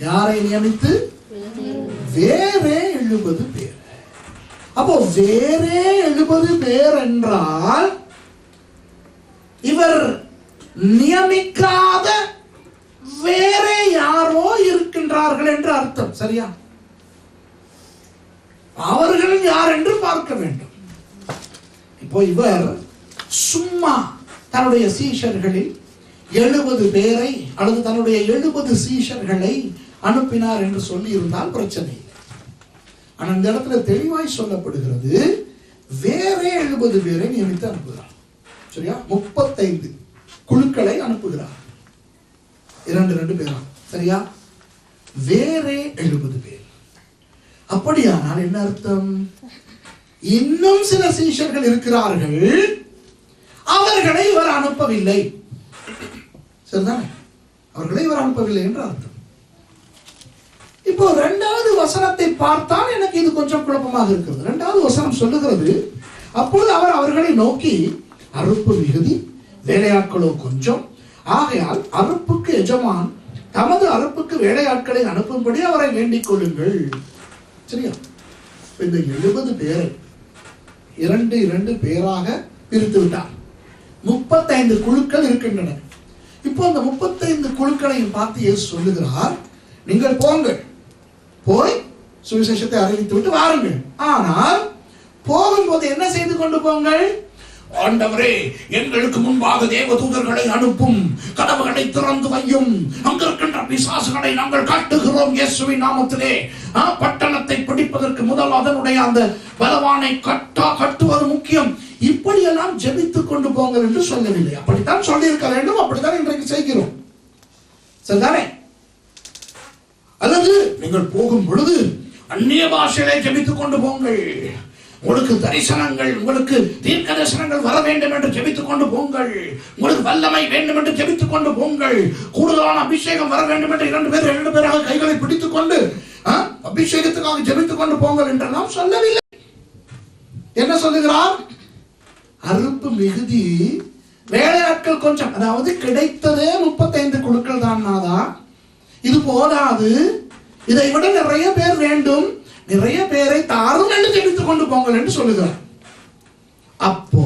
யாரை நியமித்து? வேறே 70 பேர். அப்போ வேறே 70 பேர் என்றால் இவர் நியமிக்காத வேறே யாரோ இருக்கின்றார்கள் என்று அர்த்தம். சரியா? அவர்கள் யார் என்று பார்க்க வேண்டும். இப்போ இவர் சும்மா தன்னுடைய சீஷர்களில் 70 பேரை அல்லது தன்னுடைய 70 சீஷர்களை அனுப்பினார் என்று சொல்லி இருந்தால் பிரச்சனை இல்லை. ஆனால் இந்த இடத்துல தெளிவாய் சொல்லப்படுகிறது, வேறே 70 பேரை நியமித்து அனுப்புகிறார். சரியா? 35 குழுக்களை அனுப்புகிறார், 2 பேரா. சரியா? வேறே 70 பேர். அப்படியானால் என்ன அர்த்தம்? இன்னும் சில சீஷர்கள் இருக்கிறார்கள், அவர்களை இவர் அனுப்பவில்லை. சரிதானே? அவர்களை இவர் அனுப்பவில்லை என்று அர்த்தம். இப்போ 2வது வசனத்தை பார்த்தால் எனக்கு இது கொஞ்சம் குழப்பமாக இருக்கிறது. 2வது வசனம் சொல்லுகிறது, அப்பொழுது அவர் அவர்களை நோக்கி, அறுப்பு மிகுதி, வேலையாட்களோ கொஞ்சம், ஆகையால் அறுப்புக்கு எஜமான் தமது அறுப்புக்கு வேலையாட்களை அனுப்பும்படி அவரை வேண்டிக் கொள்ளுங்கள். சரியா? இந்த 70 பேரை 2 பேராக பிரித்து விட்டார். 35 குழுக்கள் இருக்கின்றன. இப்போ அந்த 35 குழுக்களையும் பார்த்து இயேசு சொல்லுகிறார், நீங்கள் போங்கள், போய் சுவிசேஷத்தை அறிவித்து விட்டு வாருங்கள். ஆனால் போகும்போது என்ன செய்து கொண்டு போங்கள்? ஆண்டவரே, எங்களுக்கு முன்பாக தேவதூதர்களை அனுப்பும், கதவுகளை திறந்து வையும், அங்கிருக்கின்ற பிசாசுகளை நாங்கள் காட்டுகிறோம் இயேசுவின் நாமத்திலே. பட்டணத்தை பிடிப்பதற்கு முதல் அதனுடைய அந்த பலவானை கட்டுவது முக்கியம். இப்படியெல்லாம் ஜெபித்துக் கொண்டு போங்கள் என்று சொல்லவில்லை. அப்படித்தான் சொல்லி இருக்க வேண்டும், அப்படித்தான் இன்றைக்கு செய்கிறோம். சரிதானே? அல்லது நீங்கள் போகும் பொழுது அந்நிய பாஷையை ஜெபித்துக் கொண்டு போங்கள், உங்களுக்கு தரிசனங்கள், உங்களுக்கு தீர்க்க தரிசனங்கள் வர வேண்டும் என்று ஜெபித்துக் கொண்டு போங்கள், உங்களுக்கு வல்லமை வேண்டும் என்று ஜெபித்துக் கொண்டு போங்கள், கூடுதலான அபிஷேகம் வர வேண்டும் என்று 2 பேராக கைகளை பிடித்துக் கொண்டு அபிஷேகத்துக்காக ஜெபித்துக் கொண்டு போங்கள் என்றெல்லாம் சொல்லவில்லை. என்ன சொல்லுகிறார்? அறுப்பு மிகுதி, வேலையாட்கள் கொஞ்சம். அதாவது கிடைத்ததே 35 குழுக்கள் தான். இது போதாது, இதை விட நிறைய பேர் வேண்டும், நிறைய பேரை தாரும் என்று ஜெபித்துக் கொண்டு போங்கள் என்று சொல்லுகிறார். அப்போ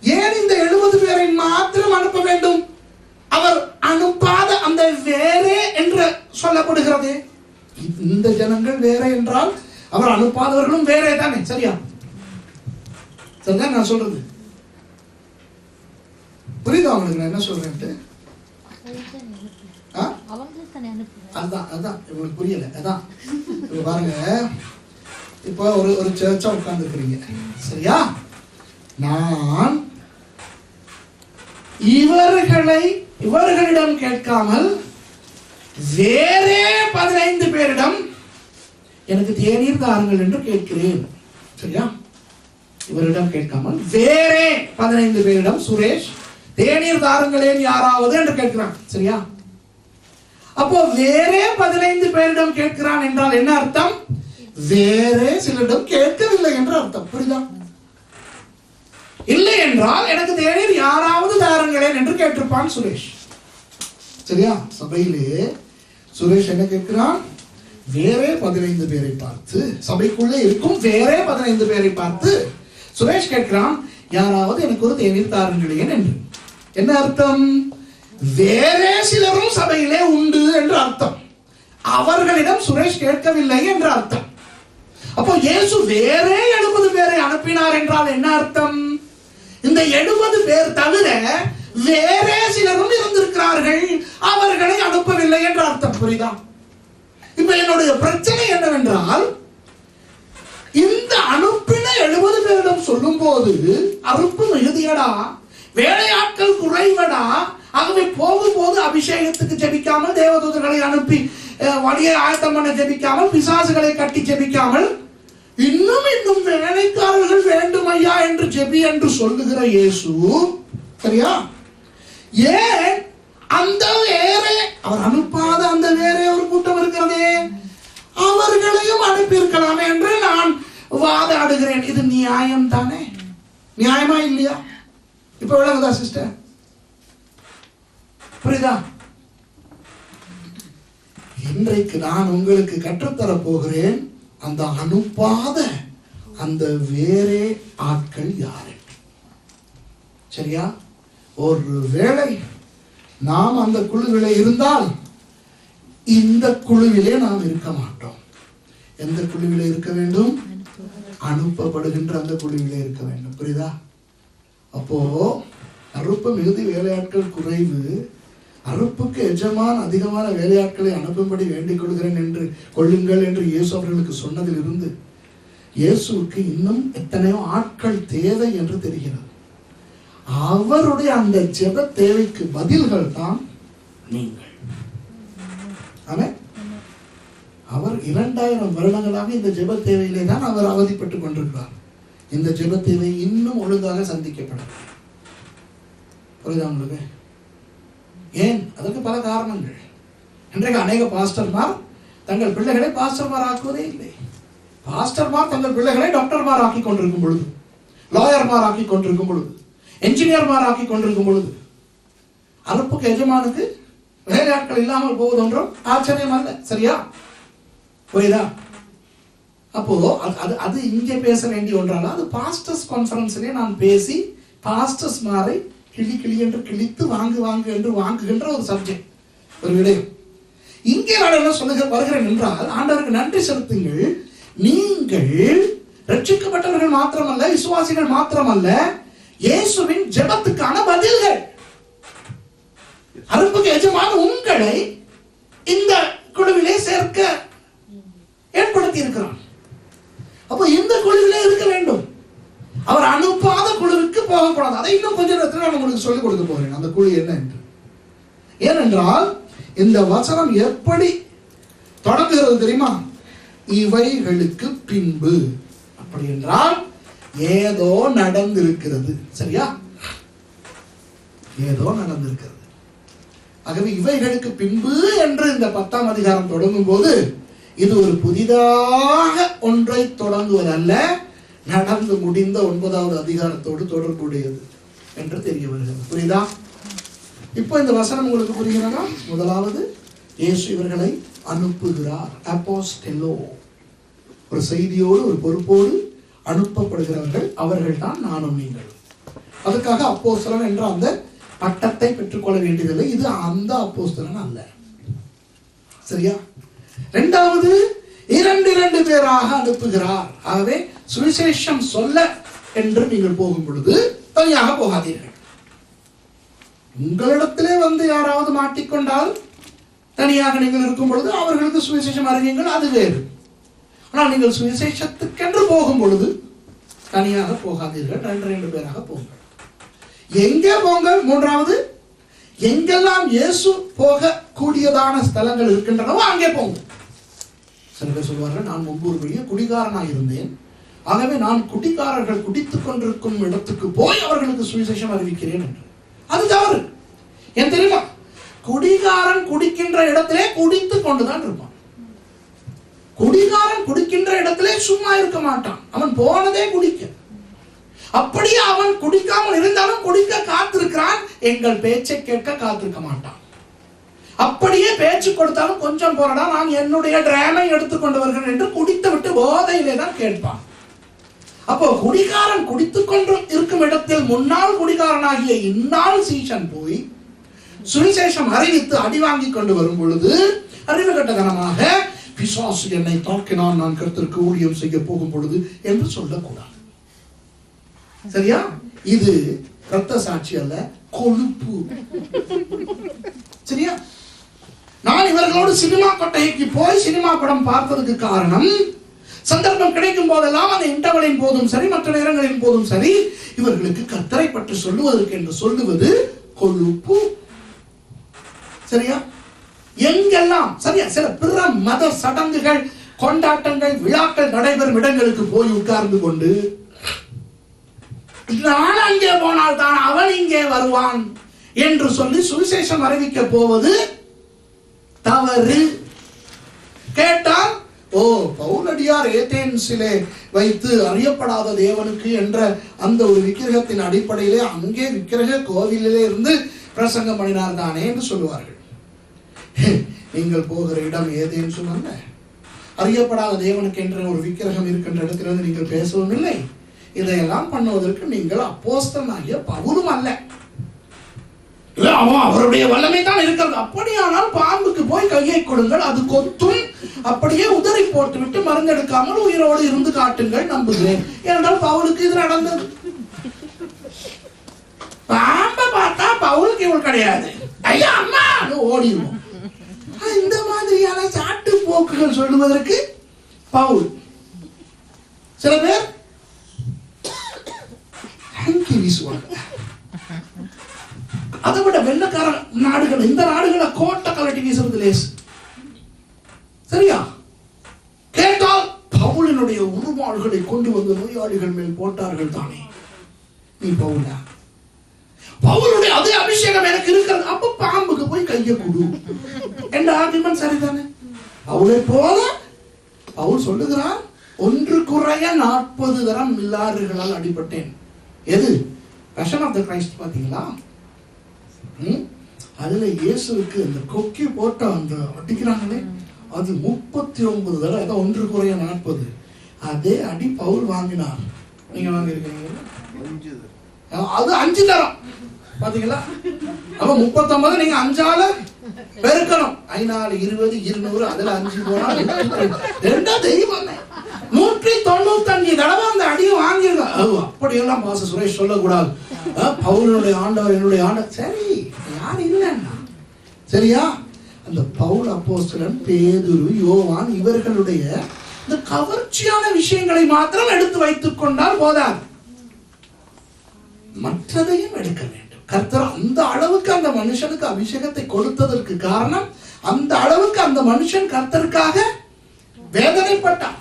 ஏன் இந்த 70 பேரை மாத்திரம் அனுப்ப வேண்டும்? அவர் அனுப்பாத அந்த வேறே என்று சொல்லப்படுகிறது. இந்த ஜனங்கள் வேற என்றால் அவர் அனுப்பாதவர்களும் வேறே தானே. சரியா? சரிதான் நான் சொல்றது? புரியுதா உங்களுக்கு நான் என்ன சொல்றேன்? அதான் உங்களுக்கு புரியல. அதான் பாருங்க, இப்போ ஒரு சர்ச்சா உட்கார்ந்து இருக்கிறீங்க. சரியா? நான் இவர்களிடம் கேட்காமல் வேறே 15 பேரிடம் எனக்கு தேநீர் தாருங்கள் என்று கேட்கிறேன். சரியா? இவரிடம் கேட்காமல் வேறே 15 பேரிடம் சுரேஷ் தேநீர் தாருங்களேன் யாராவது என்று கேட்கிறான். சரியா? அப்போ வேறே 15 பேரிடம் கேட்கிறான் என்றால் என்ன அர்த்தம்? வேறே சிலரிடம் கேட்கவில்லை என்று அர்த்தம். புரியுதா? இல்லை என்றால் எனக்கு தேநீர் யாராவது தாருங்களேன் என்று கேட்டிருப்பான் சுரேஷ். சரியா? சபையிலே சுரேஷ் என்ன கேட்கிறான்? வேறே 15 பேரை பார்த்து, சபைக்குள்ளே இருக்கும் வேறே 15 பேரை பார்த்து சுரேஷ் கேட்கிறான், யாராவது எனக்கு ஒரு தேநீர் தாருங்களேன் என்று. என்ன அர்த்தம்? வேறே சிலரும் சபையிலே உண்டு என்று அர்த்தம். அவர்களிடம் சுரேஷ் கேட்கவில்லை என்று அர்த்தம். அப்போ இயேசு வேறே 70 பேரை அனுப்பினார் என்றால் என்ன அர்த்தம்? இந்த 70 பேர் தவிர வேறே சிலரும் இருந்திருக்கிறார்கள், அவர்களை அனுப்பவில்லை என்று அர்த்தம். புரியுதா? இப்ப என்னுடைய பிரச்சனை என்னவென்றால், இந்த அனுப்பின 70 பேரிடம் சொல்லும் போது அறுப்பு மிகுதியடா, வேலையாட்கள் குறைவடா, ஆகவே போகும்போது அபிஷேகத்துக்கு ஜெபிக்காமல், தேவதூதர்களை அனுப்பி வழியை ஆயத்தம் பண்ண ஜெபிக்காமல், பிசாசுகளை கட்டி ஜெபிக்காமல், இன்னும் வேலைக்காரர்கள் வேண்டும் ஐயா என்று ஜெபி என்று சொல்லுகிற இயேசு, சரியா? ஏன் அந்த வேறே, அவர் அனுப்பாத அந்த வேறே ஒரு கூட்டம் இருக்கிறதே, அவர்களையும் அனுப்பியிருக்கலாமே என்று நான் வாதாடுகிறேன். இது நியாயம் தானே? நியாயமா இல்லையா? இப்ப விளங்குதா சிஸ்டர்? புரியுதா? இன்றைக்கு நான் உங்களுக்கு கற்றுத்தர போகிறேன் அந்த அனுப்பாத அந்த வேறே ஆட்கள் யாரு. சரியா? ஒரு வேளை நாம் அந்த குழுவிலே இருந்தால் இந்த குழுவிலே நாம் இருக்க மாட்டோம். எந்த குழுவிலே இருக்க வேண்டும்? அனுப்பப்படுகின்ற அந்த குழுவிலே இருக்க வேண்டும். புரியுதா? அப்போ அறுப்பு மிகுதி வேலையாட்கள் குறைவு, அறுப்புக்கு எஜமான் அதிகமான வேலையாட்களை அனுப்பும்படி வேண்டிக் கொள்ளுங்கள் என்று இயேசு அவர்களுக்கு சொன்னதில் இருந்து இயேசுவுக்கு இன்னும் எத்தனையோ ஆட்கள் தேவை என்று தெரிகிறது. அவருடைய அந்த ஜெப தேவைக்கு பதில்கள் தான் நீங்கள். ஆமென். அவர் 2000 வருடங்களாக இந்த ஜெப தேவையிலே தான் அவர் அவதிப்பட்டுக் கொண்டிருக்கிறார். இந்த ஜெப தேவை இன்னும் ஒழுங்காக சந்திக்கப்படும். புரியுதா உங்களுக்கு? ஏன்? அதற்கு பல காரணங்கள். இன்றைக்கு அநேக பாஸ்டர்மார் தங்கள் பிள்ளைகளை பாஸ்டர்மார் ஆக்குவதே இல்லை. பாஸ்டர்மார் தங்கள் பிள்ளைகளை டாக்டர்மார் ஆக்கி கொண்டிருக்கும் பொழுது, லாயர்மார் ஆக்கி கொண்டிருக்கும் பொழுது, என்ஜினியர்மார் ஆக்கி கொண்டிருக்கும் பொழுது, அறுப்புக்கு எஜமானுக்கு வேலையாட்கள் இல்லாமல் போவது ஒன்றும் ஆச்சரியம் அல்ல. சரியா? புரியுதா? அப்போ அது இங்கே பேச வேண்டிய ஒன்றால, அது பாஸ்டர்ஸ் கான்ஃபரன்ஸிலே நான் பேசி பாஸ்டர்ஸ் மாரை கிளி என்று கிழித்து வாங்கு என்று வாங்குகின்ற ஒரு சப்ஜெக்ட், ஒரு விடயம். இங்கே நான் என்ன சொல்லுக வருகிறேன் என்றால், ஆண்டவருக்கு நன்றி செலுத்துங்கள். நீங்கள் ரட்சிக்கப்பட்டவர்கள் மாத்திரமல்ல, விசுவாசிகள் மாத்திரமல்ல, இயேசுவின் ஜெபத்துக்கான பதில்கள். அறுப்புக்கு எஜமான உங்களை இந்த குழுவிலே சேர்க்க ஏற்படுத்தி இருக்கிறான். அப்போ இந்த குழுவிலே இருக்க வேண்டும். அவர் அனுப்பாத குழுவுக்கு போகக்கூடாது. அதை இன்னும் கொஞ்ச நேரத்தில் நான் உங்களுக்கு சொல்லிக் கொடுக்க போகிறேன், அந்த குழு என்ன என்று. ஏனென்றால் இந்த வசனம் எப்படி தொடங்குகிறது தெரியுமா? இவைகளுக்கு பின்பு. அப்படி என்றால் ஏதோ நடந்திருக்கிறது. சரியா? ஏதோ நடந்திருக்கிறது. ஆகவே இவைகளுக்கு பின்பு என்று இந்த 10ஆம் அதிகாரம் தொடங்கும் போது இது ஒரு புதிதாக ஒன்றை தொடங்குவதல்ல, நடந்து முடிந்த 9வது அதிகாரத்தோடு தொடர்புடையது என்று தெரிய வருகிறது. புரியுதா? இப்போ இந்த வசனம் உங்களுக்கு புரிகிறதா? முதலாவது, இயேசு இவர்களை அனுப்புகிறார். அப்போஸ்டெலோ, ஒரு செய்தியோடு ஒரு பொறுப்போடு அனுப்பப்படுகிறவர்கள் அவர்கள் தான் நானும் நீங்கள். அதுக்காக அப்போஸ்தலன் என்ற அந்த பட்டத்தை பெற்றுக்கொள்ள வேண்டியதில்லை. இது அந்த அப்போஸ்தலன் அல்ல. சரியா? இரண்டாவது, 2 பேராக அனுப்புகிறார். ஆகவே சுவிசேஷம் சொல்ல என்று நீங்கள் போகும் பொழுது தனியாக போகாதீர்கள். உங்களிடத்திலே வந்து யாராவது மாட்டிக்கொண்டால் தனியாக நீங்கள் இருக்கும் பொழுது அவர்களுக்கு சுவிசேஷம் அறிவியுங்கள், அது வேறு. ஆனால் நீங்கள் சுவிசேஷத்துக்கென்று போகும் பொழுது தனியாக போகாதீர்கள், 2 பேராக போங்கள். எங்கே போங்கள்? மூன்றாவது, எங்கெல்லாம் இயேசு போக கூடியதான ஸ்தலங்கள் இருக்கின்றனவோ அங்கே போங்க. சில பேர் சொல்வார்கள், நான் முன்பு ஒரு பெரிய குடிகாரனாக இருந்தேன், ஆகவே நான் குடிகாரர்கள் குடித்துக் கொண்டிருக்கும் இடத்துக்கு போய் அவர்களுக்கு சுவிசேஷம் அறிவிக்கிறேன் என்று. அது தவறு. ஏன் தெரியுமா? குடிகாரன் குடிக்கின்ற இடத்திலே குடித்துக் கொண்டுதான் இருப்பான். குடிகாரன் குடிக்கின்ற இடத்திலே சும்மா இருக்க மாட்டான். அவன் போனதே குடிக்க. அப்படியே அவன் குடிக்காமல் இருந்தாலும் குடிக்க காத்திருக்கிறான், எங்கள் பேச்சை கேட்க காத்திருக்க மாட்டான். அப்படியே பேச்சு கொடுத்தாலும் கொஞ்சம் போறடா, நான் என்னுடைய டிராமை எடுத்துக்கொண்டு வருகிறேன் என்று குடித்து விட்டு போதையிலே தான் கேட்பான். அப்போ குடிகாரன் குடித்துக் கொண்டு இருக்கும் இடத்தில் முன்னாள் குடிகாரனாகிய இந்நாள் சீசன் போய் சுவிசேஷம் அறிவித்து அடி வாங்கி கொண்டு வரும் பொழுது அறிவு கட்டதனமாக பிசாசு என்னை தாக்கினான், நான் கர்த்தருக்கு ஊழியம் செய்ய போகும் பொழுது என்று சொல்லக்கூடாது. சரியா? இது இரத்த சாட்சி அல்ல, கொழுப்பு. சரியா? நான் இவர்களோடு சினிமா கொட்டைக்கு போய் சினிமா படம் பார்த்ததுக்கு காரணம், சந்தர்ப்பம் கிடைக்கும் போதெல்லாம் அந்த இன்டர்வலின் போதும் சரி, மற்ற நேரங்களின் போதும் சரி, இவர்களுக்கு கர்த்தரை பற்றி சொல்லுவதற்கு என்று சொல்லுவது கொழுப்பு. சரியா? எங்கெல்லாம் சரியா சில பிற மத சடங்குகள், கொண்டாட்டங்கள், விழாக்கள் நடைபெறும் இடங்களுக்கு போய் உட்கார்ந்து கொண்டு நான் அங்கே போனால் தான் அவன் இங்கே வருவான் என்று சொல்லி சுவிசேஷம் அறிவிக்க போவது தவறு. கேட்டால், ஓ, பவுலடியார் ஏதேன்ஸிலே வைத்து அறியப்படாத தேவனுக்கு என்ற அந்த ஒரு விக்கிரகத்தின் அடிப்படையிலே அங்கே விக்கிரக கோவிலிலே இருந்து பிரசங்கம் பண்ணினார் தானே என்று சொல்லுவார்கள். நீங்கள் போகிற இடம் ஏதேன்ஸும் அல்ல. அறியப்படாத தேவனுக்கு என்ற ஒரு விக்கிரகம் இருக்கின்ற இடத்திலிருந்து நீங்கள் பேசவும் இல்லை. இதையெல்லாம் பண்ணுவதற்கு நீங்கள் அப்போஸ்தலனாகிய பவுலும் அல்ல. அவருடைய வல்லமை தான் இருக்கிறது. அப்படியானால் பாம்புக்கு போய் கையை கொடுங்கள், அது கொத்தும். அப்படியே உதறி போட்டுவிட்டு மருந்தெடுக்காமல் உயிரோடு இருந்து காட்டுங்கள், நம்புகிறேன். ஏனென்றால் பவுலுக்கு இது நடந்தது. பாம்பை பார்த்தா பவுலுக்கு இவள் கிடையாது, ஐயா அம்மா ஓடிடுவோம். இந்த மாதிரியான சாட்டு போக்குகள் சொல்லுவதற்கு பவுல். சில பேர் வீசுவாங்க. அதை விட வெள்ளக்கார நாடுகள், இந்த நாடுகளை கோட்டை கலட்டி வீசுறது லேசு. சரியா? கேட்டால் பவுலினுடைய உருமாடுகளை கொண்டு வந்து நோயாளிகள் மேல் போட்டார்கள் தானே. நீ பவுலா? பவுலுடைய அதே அபிஷேகம் எனக்கு இருக்கிறது, அப்ப பாம்புக்கு போய் கையை கொடு என்ற ஆர்குமெண்ட் சரிதானே? பவுலை போல பவுல் சொல்லுகிறார், 1 குறைய 40 தரம் மில்லாறுகளால் அடிபட்டேன். எது? Passion of the Christ பாத்தீங்களா? அதுல இயேசுவுக்கு அந்த கொக்கி போட்ட அந்த அடிக்கிறாங்களே, அது 39 தடவை. அதான் 1 குறைய 40. அதே அடி பவுல் வாங்கினார். நீங்க வாங்கிருக்கீங்க? அது 5 தரம். பாத்தீங்களா? அப்ப 39 நீங்க 5ஆல பெருக்கணும். 5 20 200, அதுல 5 போனா 2 தெய்வமே 195 தடவை அந்த அடியை வாங்கிருக்க. அப்படியெல்லாம் பாச சுரேஷ் சொல்லக்கூடாது. பவுலுடைய ஆண்டவர் என்னுடைய ஆண்டவர். சரி, யார் இல்லைன்னா சரியா? அந்த பவுல் அப்போஸ்தலன், பேதுரு, யோவான் இவர்களுடைய இந்த கவர்ச்சியான விஷயங்களை மாத்திரம் எடுத்து வைத்துக் கொண்டால் போதாது, மற்றதையும் எடுக்க வேண்டும். கர்த்தர் அந்த அளவுக்கு அந்த மனுஷனுக்கு அபிஷேகத்தை கொடுத்ததற்கு காரணம், அந்த அளவுக்கு அந்த மனுஷன் கர்த்தருக்காக வேதனைப்பட்டான்.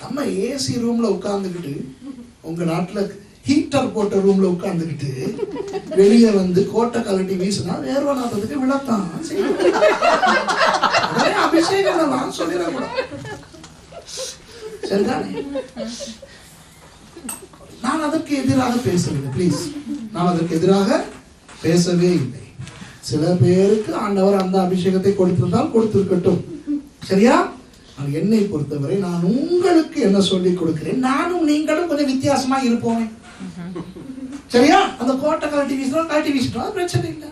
நம்ம ஏசி ரூம்ல உட்கார்ந்துக்கிட்டு, உங்க நாட்டுல ஹீட்டர் போட்ட ரூம்ல உட்கார்ந்துக்கிட்டு வெளியே வந்து கோட்டை கலட்டி வீசினா வேர்வனாததுக்கு விழத்தான் அபிஷேகம் சொல்லிடக்கூடாது. சரிதானே? நான் அதற்கு எதிராக பேசவில்லை, பிளீஸ். நான் அதற்கு எதிராக பேசவே இல்லை. சில பேருக்கு ஆண்டவர் அந்த அபிஷேகத்தை கொடுத்திருந்தால் கொடுத்திருக்கட்டும், சரியா? என்னை பொறுத்தவரை நான் உங்களுக்கு என்ன சொல்லி கொடுக்கிறேன், நானும் நீங்களும் கொஞ்சம் வித்தியாசமா இருப்போமே, சரியா? அந்த கோட்டை கழட்டி வீசுறோம், கழட்டி வீசிட்டோம், அது பிரச்சனை இல்லை.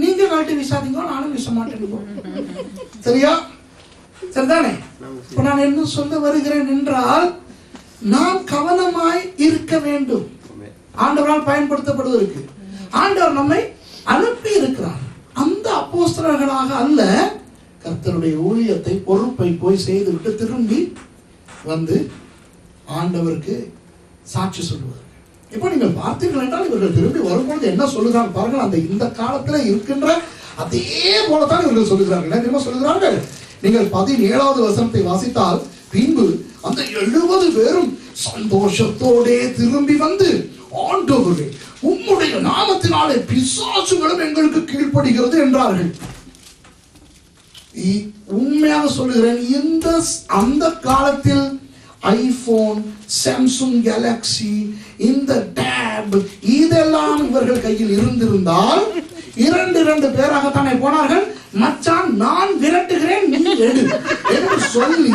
நீங்க கழட்டி வீசாதீங்க, நானும் வீச மாட்டேன், சரியா? சரிதானே? இப்ப நான் என்ன சொல்ல வருகிறேன் என்றால், நாம் கவனமாய் இருக்க வேண்டும். ஆண்டவரால் பயன்படுத்தப்படுவதற்கு ஆண்டவர் நம்மை அனுப்பி இருக்கிறார். அந்த அப்போஸ்தலர்களாக அல்ல, கர்த்தருடைய ஊழியத்தை பொறுப்பை போய் செய்துவிட்டு திரும்பி வந்து ஆண்டவருக்கு சாட்சி சொல்லுவார்கள். இப்போ நீங்கள் பார்த்தீர்கள் என்றால் இவர்கள் திரும்பி வரும்பொழுது என்ன சொல்லுகிறாங்க பாருங்கள். அந்த இந்த காலத்தில் இருக்கின்ற அதே போலத்தான் இவர்கள் சொல்லுகிறார்கள். என்ன தெரியுமா சொல்லுகிறார்கள்? நீங்கள் 17வது வசனத்தை வாசித்தால், பின்பு அந்த 70 பேரும் சந்தோஷத்தோடே திரும்பி வந்து, ஆண்டவரே, உம்முடைய நாமத்தினாலே பிசாசுகளும் எங்களுக்கு கீழ்ப்படுகிறது என்றார்கள். உண்மையாக சொல்லுகிறேன், அந்த காலத்தில் ஐபோன், சாம்சங் கேலக்சி, இந்த டேப் இதெல்லாம் இவர்கள் கையில் இருந்திருந்தால் 2 பேராகத்தானே போனார்கள். மச்சான், நான் விரட்டுகிறேன், நீ எடு என்று சொல்லி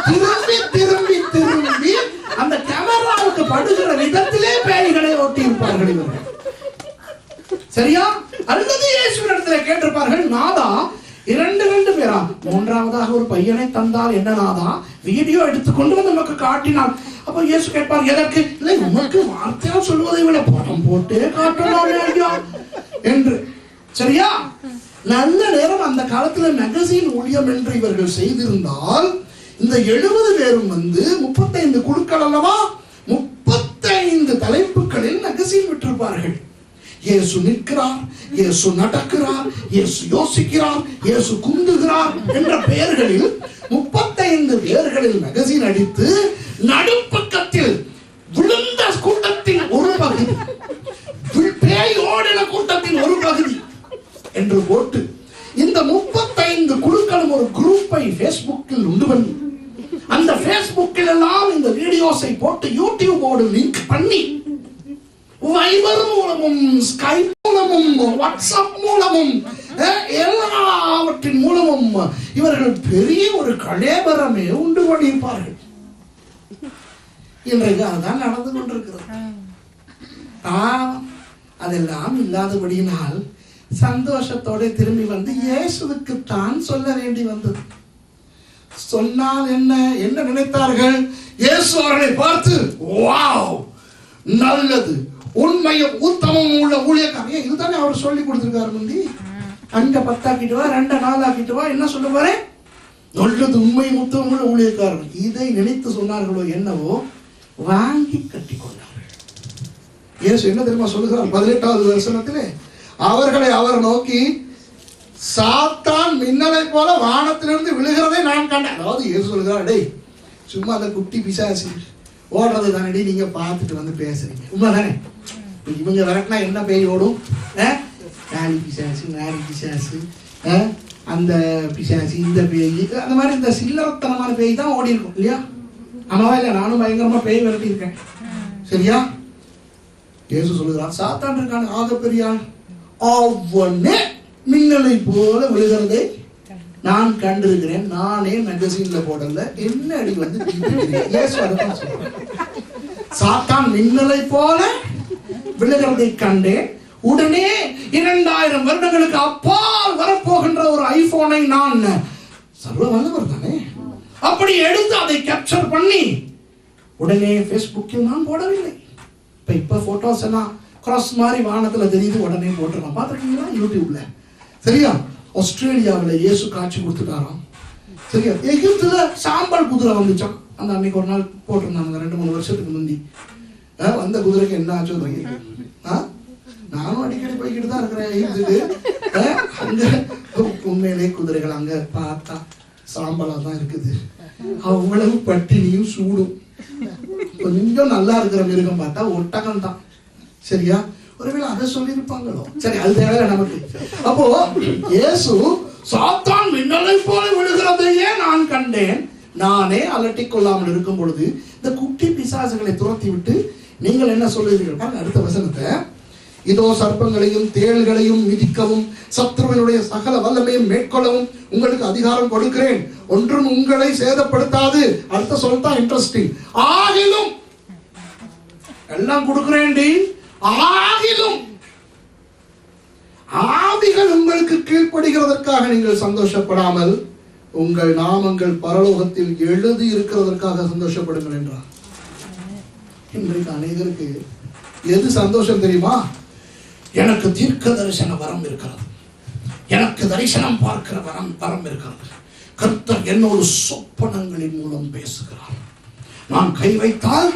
திரும்பி திரும்பி திரும்பி அந்த கேமராவுக்கு படுகிற விதத்திலே பேய்களை ஓட்டி இருப்பார்கள் இவர்கள், சரியா? அல்லது இயேசுவினிடத்தில் கேட்டிருப்பார்கள், நாதா 2 பேரா, 3வதாக ஒரு பையனை தந்தால் என்ன நாதா, வீடியோ எடுத்துக்கொண்டு வந்து நமக்கு காட்டினார். அப்ப இயேசு கேட்பார், எதற்கு? இல்லை, உனக்கு வார்த்தையா சொல்வதை விட படம் போட்டே காட்டலாம் ஐயா என்று, சரியா? நல்ல நேரம் அந்த காலத்துல மேகசின் ஊழியம் என்று இவர்கள் செய்திருந்தால், இந்த 70 பேரும் வந்து 35 குழுக்கள் அல்லவா, 35 தலைப்புகளில் மேகசின் விட்டிருப்பார்கள். இயேசு நிற்கிறார், இயேசு நடக்கிறார், இயேசு யோசிக்கிறார், இயேசு குந்துகிறார் என்ற பெயர்களில் 35 பேர்களில் மேகசின் அடித்து, நடுப்பக்கத்தில் விழுந்த கூட்டத்தின் ஒரு பகுதி, பேய் ஓடின கூட்டத்தின் ஒரு பகுதி என்று போட்டு, இந்த 35 குழுக்களும் ஒரு குரூப்பை Facebookல் உண்டு பண்ணி, அந்த Facebookல் எல்லாம் இந்த வீடியோஸை போட்டு யூடியூபோடு லிங்க் பண்ணி, வைபர் மூலமும், ஸ்கைப் மூலமும், வாட்ஸ்அப் மூலமும், எல்லாவற்றின் மூலமும் இவர்கள் பெரிய ஒரு கலேபரமே உண்டு பண்ணியிருப்பார்கள். இன்றைக்கு அதுதான் நடந்து கொண்டிருக்கிறது. அதெல்லாம் இல்லாதபடியினால் சந்தோஷத்தோட திரும்பி வந்து இயேசுவுக்கு தான் சொல்ல வேண்டி வந்தது. சொன்னால் என்ன என்ன நினைத்தார்கள்? இயேசு அவர்களை பார்த்து, வாவ், நல்லது, உண்மையும் உத்தமம் உள்ள ஊழியக்காரன். இதுதானே அவர் சொல்லி கொடுத்திருக்காரு. முந்தி 5 10 ஆக்கிட்டு வா, 2 4 ஆக்கிட்டு வா, என்ன சொல்லுவாரு? நல்லது, உண்மையும் உத்தமம் உள்ள ஊழியக்காரன். இதை நினைத்து சொன்னார்களோ என்னவோ, வாங்கி கட்டிக்கொண்டார்கள். இயேசு என்ன தெரியுமா சொல்லுகிறார்? 18வது வசனத்திலே, அவர்களை அவர் நோக்கி, சாத்தான் மின்னலை போல வானத்திலிருந்து விழுகிறதை நான் கண்டேன். அதாவது இயேசு சொல்லுகிறார், டேய், சும்மா அந்த குட்டி பிசாசு ஓடுறது தானே, நீங்க பார்த்துட்டு வந்து பேசுறீங்க, உண்மைதானே? இவங்க விரட்டினா என்ன பேய் ஓடும்? நாலி பிசாசு, நாரி பிசாசு, அந்த பிசாசு, இந்த பேய், அந்த மாதிரி இந்த சில்லறத்தனமான பேய் தான் ஓடி இருக்கும் இல்லையா? ஆமாவா இல்லையா? நானும் பயங்கரமா பேய் விரட்டி இருக்கேன், சரியா? இயேசு சொல்லுகிறார், சாத்தான் இருக்கான ஆகப்பெரியான், அவனே மின்னலை போல விழுகிறதை நான் கண்டிருக்கிறேன். நானே மேகசின்ல போடல, என்ன அடி வந்து இயேசு அதான் சொல்றார். சாத்தான் மின்னலை போல விழுகிறதை கண்டேன். உடனே 2000 வருடங்களுக்கு அப்பால் வரப்போகின்ற ஒரு ஐபோனை நான், சர்வ வல்லவர் தானே, அப்படி எடுத்து அதை கேப்சர் பண்ணி உடனே Facebookல் நான் போடவில்லை. இப்ப போட்டோஸ் எல்லாம் கிராஸ் மாதிரி வானத்துல தெரியுது, உடனே போட்டுருக்கோம். பார்த்துருக்கீங்களா யூடியூப்ல? சரியா? ஆஸ்திரேலியாவில் இயேசு காட்சி கொடுத்துட்டாராம், சரியா? எகிப்துல சாம்பல் குதிரை வந்துச்சான். அந்த அன்னைக்கு ஒரு நாள் போட்டிருந்தாங்க 2-3 வருஷத்துக்கு முந்தி. வந்த குதிரைக்கு என்ன ஆச்சு? நானும் அடிக்கடி போய்கிட்டு தான் இருக்கிறேன் எகிப்துக்கு. அங்க உண்மையிலே குதிரைகள் அங்க பார்த்தா சாம்பலா தான் இருக்குது. அவ்வளவு பட்டினியும் சூடும். கொஞ்சம் நல்லா இருக்கிற மிருகம் பார்த்தா ஒட்டகம் தான், சரியா? ஒருவேளை அதை சொல்லியிருப்பாங்களோ? சரி, அது தேவை நமக்கு. அப்போ இயேசு, சாத்தான் மின்னலை போல விழுகிறதையே நான் கண்டேன், நானே அலட்டிக் கொள்ளாமல் இருக்கும் பொழுது இந்த குட்டி பிசாசுகளை துரத்தி விட்டு நீங்கள் என்ன சொல்லுவீர்கள்? அடுத்த வசனத்தை, இதோ சர்ப்பங்களையும் தேள்களையும் மிதிக்கவும் சத்துருவினுடைய சகல வல்லமையும் மேற்கொள்ளவும் உங்களுக்கு அதிகாரம் கொடுக்கிறேன், ஒன்றும் உங்களை சேதப்படுத்தாது. அடுத்த சொல்தான் இன்ட்ரெஸ்டிங். ஆகிலும் எல்லாம் கொடுக்கிறேன்டி, ஆகிலும் ஆவிகள் உங்களுக்கு கீழ்ப்படுகிறதற்காக நீங்கள் சந்தோஷப்படாமல் உங்கள் நாமங்கள் பரலோகத்தில் எழுதி இருக்கிறதற்காக சந்தோஷப்படுங்கள் என்றார். இன்றைக்கு அநேகருக்கு எது சந்தோஷம் தெரியுமா? எனக்கு தீர்க்க தரிசன வரம் இருக்கிறது, எனக்கு தரிசனம் பார்க்கிற வரம் இருக்கிறது, கர்த்தர் என்னோடு சொப்பனங்களின் மூலம் பேசுகிறார், நான் கை வைத்தால்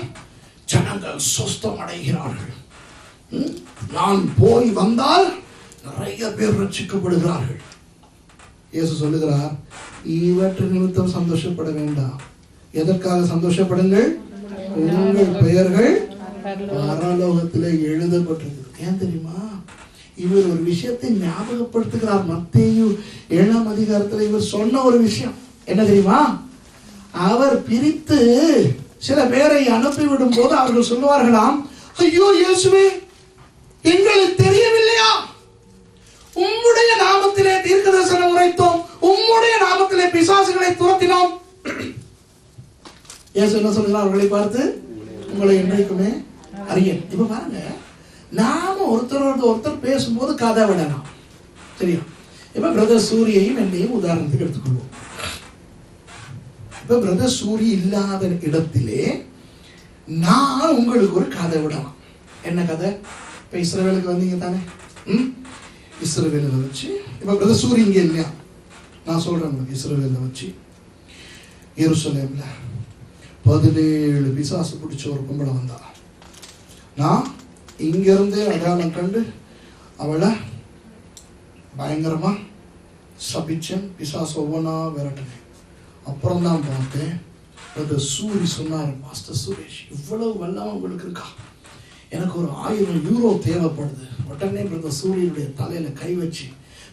ஜனங்கள் சொஸ்தம் அடைகிறார்கள், நான் போய் வந்தால் நிறைய பேர் ரட்சிக்கப்படுகிறார்கள். இயேசு சொல்லுகிறார், இவற்றை நிமித்தம் சந்தோஷப்பட வேண்டாம். எதற்காக சந்தோஷப்படுங்கள்? உங்கள் பெயர்கள் பரலோகத்திலே எழுதப்பட்டிருக்கு. ஏன் தெரியுமா? இவர் ஒரு விஷயத்தை ஞாபகப்படுத்துகிறார். மத்தேயு 7ஆம் அதிகாரத்தில் இவர் சொன்ன ஒரு விஷயம் என்ன தெரியுமா? அவர் பிரித்து சில பேரை அனுப்பிவிடும் போது அவர்கள் சொல்லுவார்களாம், ஐயோ இயேசுவே, எங்களுக்கு தெரியவில்லையா? உம்முடைய நாமத்திலே தீர்க்கதரிசனம் உரைத்தோம், உம்முடைய நாமத்திலே பிசாசுகளை துரத்தினோம். இயேசு என்ன சொல்கிறார் அவர்களை பார்த்து? உங்களை என்றைக்குமே அறியேன். இப்ப பாருங்க, நாம ஒருத்தரோட ஒருத்தர் பேசும்போது கதை விடலாம், சரியா? இப்ப பிரதர் சூரியையும் என்னையும் உதாரணத்துக்கு எடுத்துக்கொள்வோம். இப்ப பிரதர் சூரி இல்லாத இடத்திலே நான் உங்களுக்கு ஒரு கதை விடலாம். என்ன கதை? இப்ப இஸ்ரவேலுக்கு வந்தீங்க தானே, இஸ்ரவேல வச்சு, இப்ப பிரதர் சூரி இங்க இல்லையா, நான் சொல்றேன் உங்களுக்கு. இஸ்ரவேல வச்சு எருசலேம்ல 17 பிசாசு பிடிச்ச ஒரு பொம்பளை வந்தா. நான் இங்க இருந்தே அடையாளம் கண்டு அவளை பயங்கரமா சபிச்சேன், பிசாசு ஒவ்வொன்றா விரட்டினேன். அப்புறம் தான் பார்த்தேன், பிரதர் சூரி சொன்னார், மாஸ்டர் சுரேஷ், இவ்வளவு வல்லமை உங்களுக்கு இருக்கா? எனக்கு ஒரு 1000 யூரோ தேவைப்படுது. உடனே பிரதர் சூரியனுடைய தலையில கை வச்சு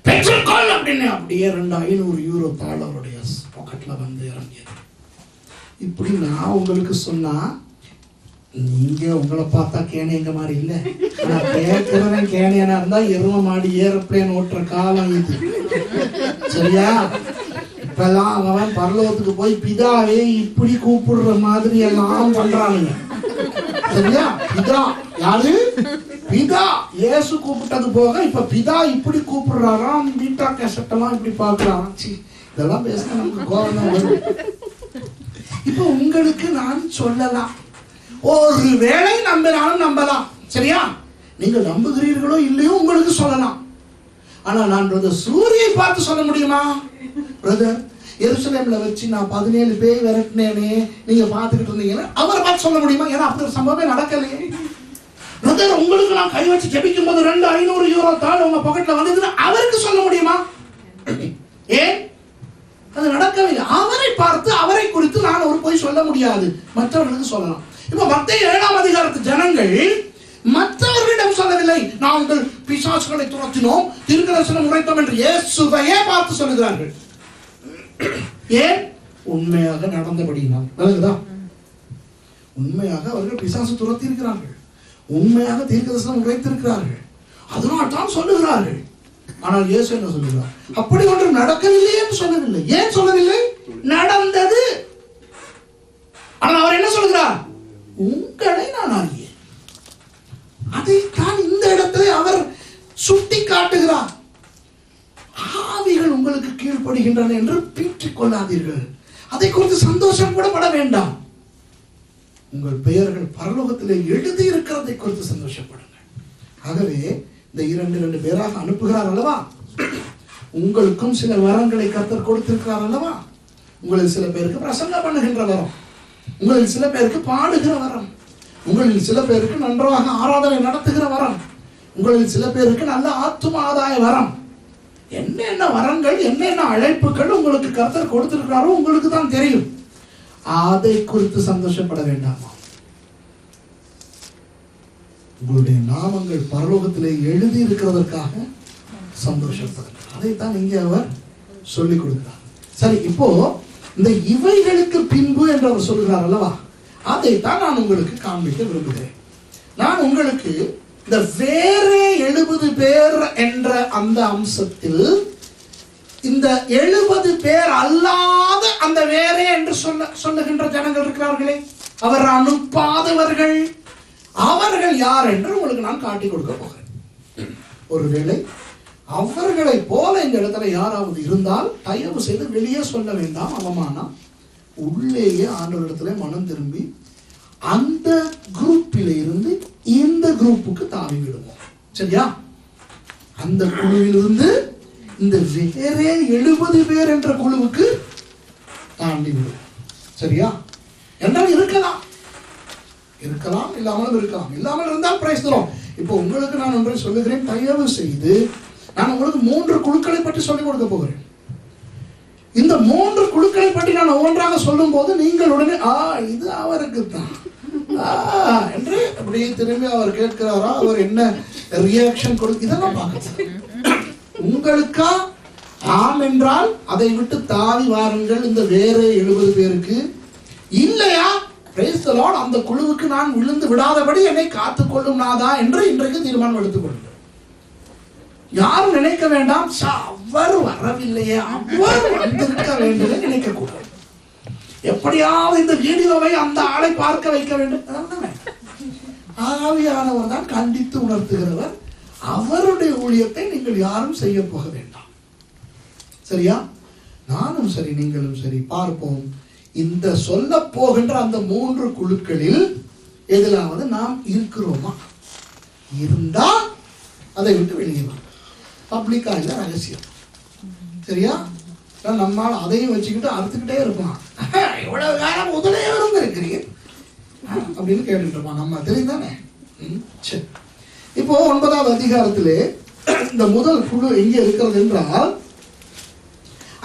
பெற்றுக்கொள் அப்படின்னு அப்படியே 2500 யூரோ தாள் அவருடைய பாக்கெட்ல வந்து இறங்கியது. இப்படி நான் உங்களுக்கு சொன்னா நீங்க உங்களை பார்த்தா கேணியங்க மாதிரி இல்லை, நான் கேட்கிறவன் கேணியனா இருந்தா எரும மாடி ஏரோப்ளேன் ஓட்டுற காலம் இது, சரியா? இப்பெல்லாம் அவன் பரலோகத்துக்கு போய் பிதாவே இப்படி கூப்பிடுற மாதிரி எல்லாம் பண்றானுங்க, சரியா? பிதா யாரு? பிதா. இயேசு கூப்பிட்டது போக இப்ப பிதா இப்படி கூப்பிடுறாராம். பீட்டா கேசட்டெல்லாம் இப்படி பாக்குறாராம். இதெல்லாம் பேசினா நமக்கு கோபம் தான் வரும். இப்ப உங்களுக்கு நான் சொல்லலாம், ஒரு வேளை நம்பினாலும் நம்பலாம், சரியா? நீங்கள் நம்புகிறீர்களோ இல்லையோ உங்களுக்கு சொல்லலாம். ஆனா நான் பிரதர் சூரியை பார்த்து சொல்ல முடியுமா? பிரதர் எருசலேம்ல வச்சு நான் 17 பேர் விரட்டினேனே, நீங்க பார்த்துக்கிட்டு இருந்தீங்கன்னா அவரை பார்த்து சொல்ல முடியுமா? ஏன்னா அப்படி ஒரு சம்பவமே நடக்கலையே. பிரதர் உங்களுக்கு நான் கை வச்சு ஜெபிக்கும் போது 2500 யூரோ தாள் உங்க பாக்கெட்ல வந்ததுன்னு அவருக்கு சொல்ல முடியுமா? ஏன்? அது நடக்கவில்லை. அவரை பார்த்து அவரை குறித்து நான் ஒரு போய் சொல்ல முடியாது, மற்றவர்களுக்கு சொல்லலாம். இப்ப மத்தேயு 7ஆம் அதிகாரத்து ஜனங்கள் மற்றவர்களிடம் சொல்லவில்லை, நாங்கள் பிசாசுகளை துரத்தினோம், தீர்க்கதரிசனம் உரைத்தோம் என்று இயேசுவையே பார்த்து சொல்லுகிறார்கள். ஏன்? உண்மையாக நடந்தபடியினால். விளங்குதா? உண்மையாக அவர்கள் பிசாசு துரத்தி இருக்கிறார்கள், உண்மையாக தீர்க்கதரிசனம் உரைத்திருக்கிறார்கள், அதனால் தான் சொல்லுகிறார்கள். ஆனால் இயேசு என்ன சொல்லுகிறார்? அப்படி ஒன்றும் நடக்கவில்லை என்று சொல்லவில்லை. ஏன் சொல்லவில்லை? நடந்தது. ஆனால் அவர் என்ன சொல்கிறார்? உங்களை நான் அறியேன். அதைத்தான் இந்த இடத்துல அவர் சுட்டி காட்டுகிறார். ஆவிகள் உங்களுக்கு கீழ்ப்படுகின்றன என்று பீற்றிக் கொள்ளாதீர்கள், அதை குறித்து சந்தோஷம் கூட பட வேண்டாம். உங்கள் பெயர்கள் பரலோகத்திலே எழுதி இருக்கிறதை குறித்து சந்தோஷப்படுங்கள். ஆகவே இந்த 2 பேராக அனுப்புகிறார் அல்லவா? உங்களுக்கும் சில வரங்களை கர்த்தர் கொடுத்திருக்கிறார் அல்லவா? உங்களில் சில பேருக்கு பிரசங்கம் பண்ணுகின்ற வரம், உங்களில் சில பேருக்கு பாடுகிற வரம், உங்களில் சில பேருக்கு நன்றாக ஆராதனை நடத்துகிற வரம், உங்களில் சில பேருக்கு நல்ல ஆத்தும ஆதாய வரம். என்னென்ன வரங்கள், என்னென்ன அழைப்புகள் உங்களுக்கு கர்த்தர் கொடுத்திருக்கிறாரோ உங்களுக்கு தான் தெரியும். அதை குறித்து சந்தோஷப்பட வேண்டாமா? உங்களுடைய நாமங்கள் பரலோகத்திலே எழுதி இருக்கிறதற்காக சந்தோஷப்படுங்கள். அதைத்தான் இங்கே அவர் சொல்லிக் கொடுக்கிறார். சரி, இப்போ இந்த இவைகளுக்கு பின்பு என்று அவர் சொல்கிறார் அல்லவா, அதைத்தான் நான் உங்களுக்கு காண்பிக்க விரும்புகிறேன். நான் உங்களுக்கு இந்த வேறே 70 பேர் என்ற அந்த அம்சத்தில் இந்த 70 பேர் அல்லாத அந்த வேறே என்று சொல்லுகின்ற ஜனங்கள் இருக்கிறார்களே, அவர் அனுப்பாதவர்கள், அவர்கள் யார் என்று உங்களுக்கு நான் காட்டி கொடுக்க போகிறேன். ஒருவேளை அவர்களை போல இந்த இடத்துல யாராவது இருந்தால் தயவு செய்து வெளியே சொல்ல வேண்டாம், அவமானம். உள்ளேயே ஆண்டவரிடத்துல மனம் திரும்பி அந்த குரூப்பில் இருந்து இந்த குரூப்புக்கு தாவி விடுவோம். சரியா? அந்த குழுவிலிருந்து இந்த வேறே 70 பேர் என்ற குழுவுக்கு தாண்டி விடுவோம். சரியா? என்றால் இருக்கலாம், இல்லாமலும் இருக்கலாம். இல்லாமல் இருந்தால் பிரைஸ் தரோம். இப்போ உங்களுக்கு நான் ஒன்றை சொல்லுகிறேன், தயவு செய்து நான் உங்களுக்கு 3 குழுக்களை பற்றி சொல்லிக் கொடுக்க போகிறேன். இந்த 3 குழுக்களை பற்றி நான் ஒவ்வொன்றாக சொல்லும் போது நீங்கள் உடனே இது அவருக்கு தான் என்று அப்படியே திரும்பி அவர் கேட்கிறாரா, அவர் என்ன ரியாக்ஷன் கொடுக்க, இதெல்லாம் பார்க்க உங்களுக்கா ஆம் என்றால் அதை விட்டு தாவி வாருங்கள் இந்த வேற 70 பேருக்கு. இல்லையா, பிரைஸ் தி லார்ட், அந்த குழுவுக்கு நான் விழுந்து விடாதபடி என்னை காத்துக்கொள்ளும் நாதா என்று இன்றைக்கு தீர்மானம் எடுத்துக்கொள்ளுங்கள். யாரும் நினைக்க வேண்டாம், அவர் வரவில்லையே, அவர் வந்திருக்க வேண்டும் நினைக்க கூடாது. எப்படியாவது இந்த வீடியோவை அந்த ஆளை பார்க்க வைக்க வேண்டும். ஆவியானவர் தான் கண்டித்து உணர்த்துகிறவர். அவருடைய ஊழியத்தை நீங்கள் யாரும் செய்ய போக வேண்டாம். சரியா? நானும் சரி, நீங்களும் சரி, பார்ப்போம். இந்த சொல்ல போகின்ற அந்த 3 குழுக்களில் எதிலாவது நாம் இருக்கிறோமா? இருந்தால் அதை விட்டு வெளியே வரும். பப்ளிக்கா இல்லை, ரகசியம். சரியா? நம்மால் அதையும் வச்சுக்கிட்டு அறுத்துக்கிட்டே இருப்பான். எவ்வளவு காலம் முதலே இருக்கிறீங்க அப்படின்னு கேட்டுட்டு இருப்பான். நம்ம தெரியுதானே? சரி, இப்போ 9வது அதிகாரத்திலே இந்த முதல் குழு எங்கே இருக்கிறது என்றால்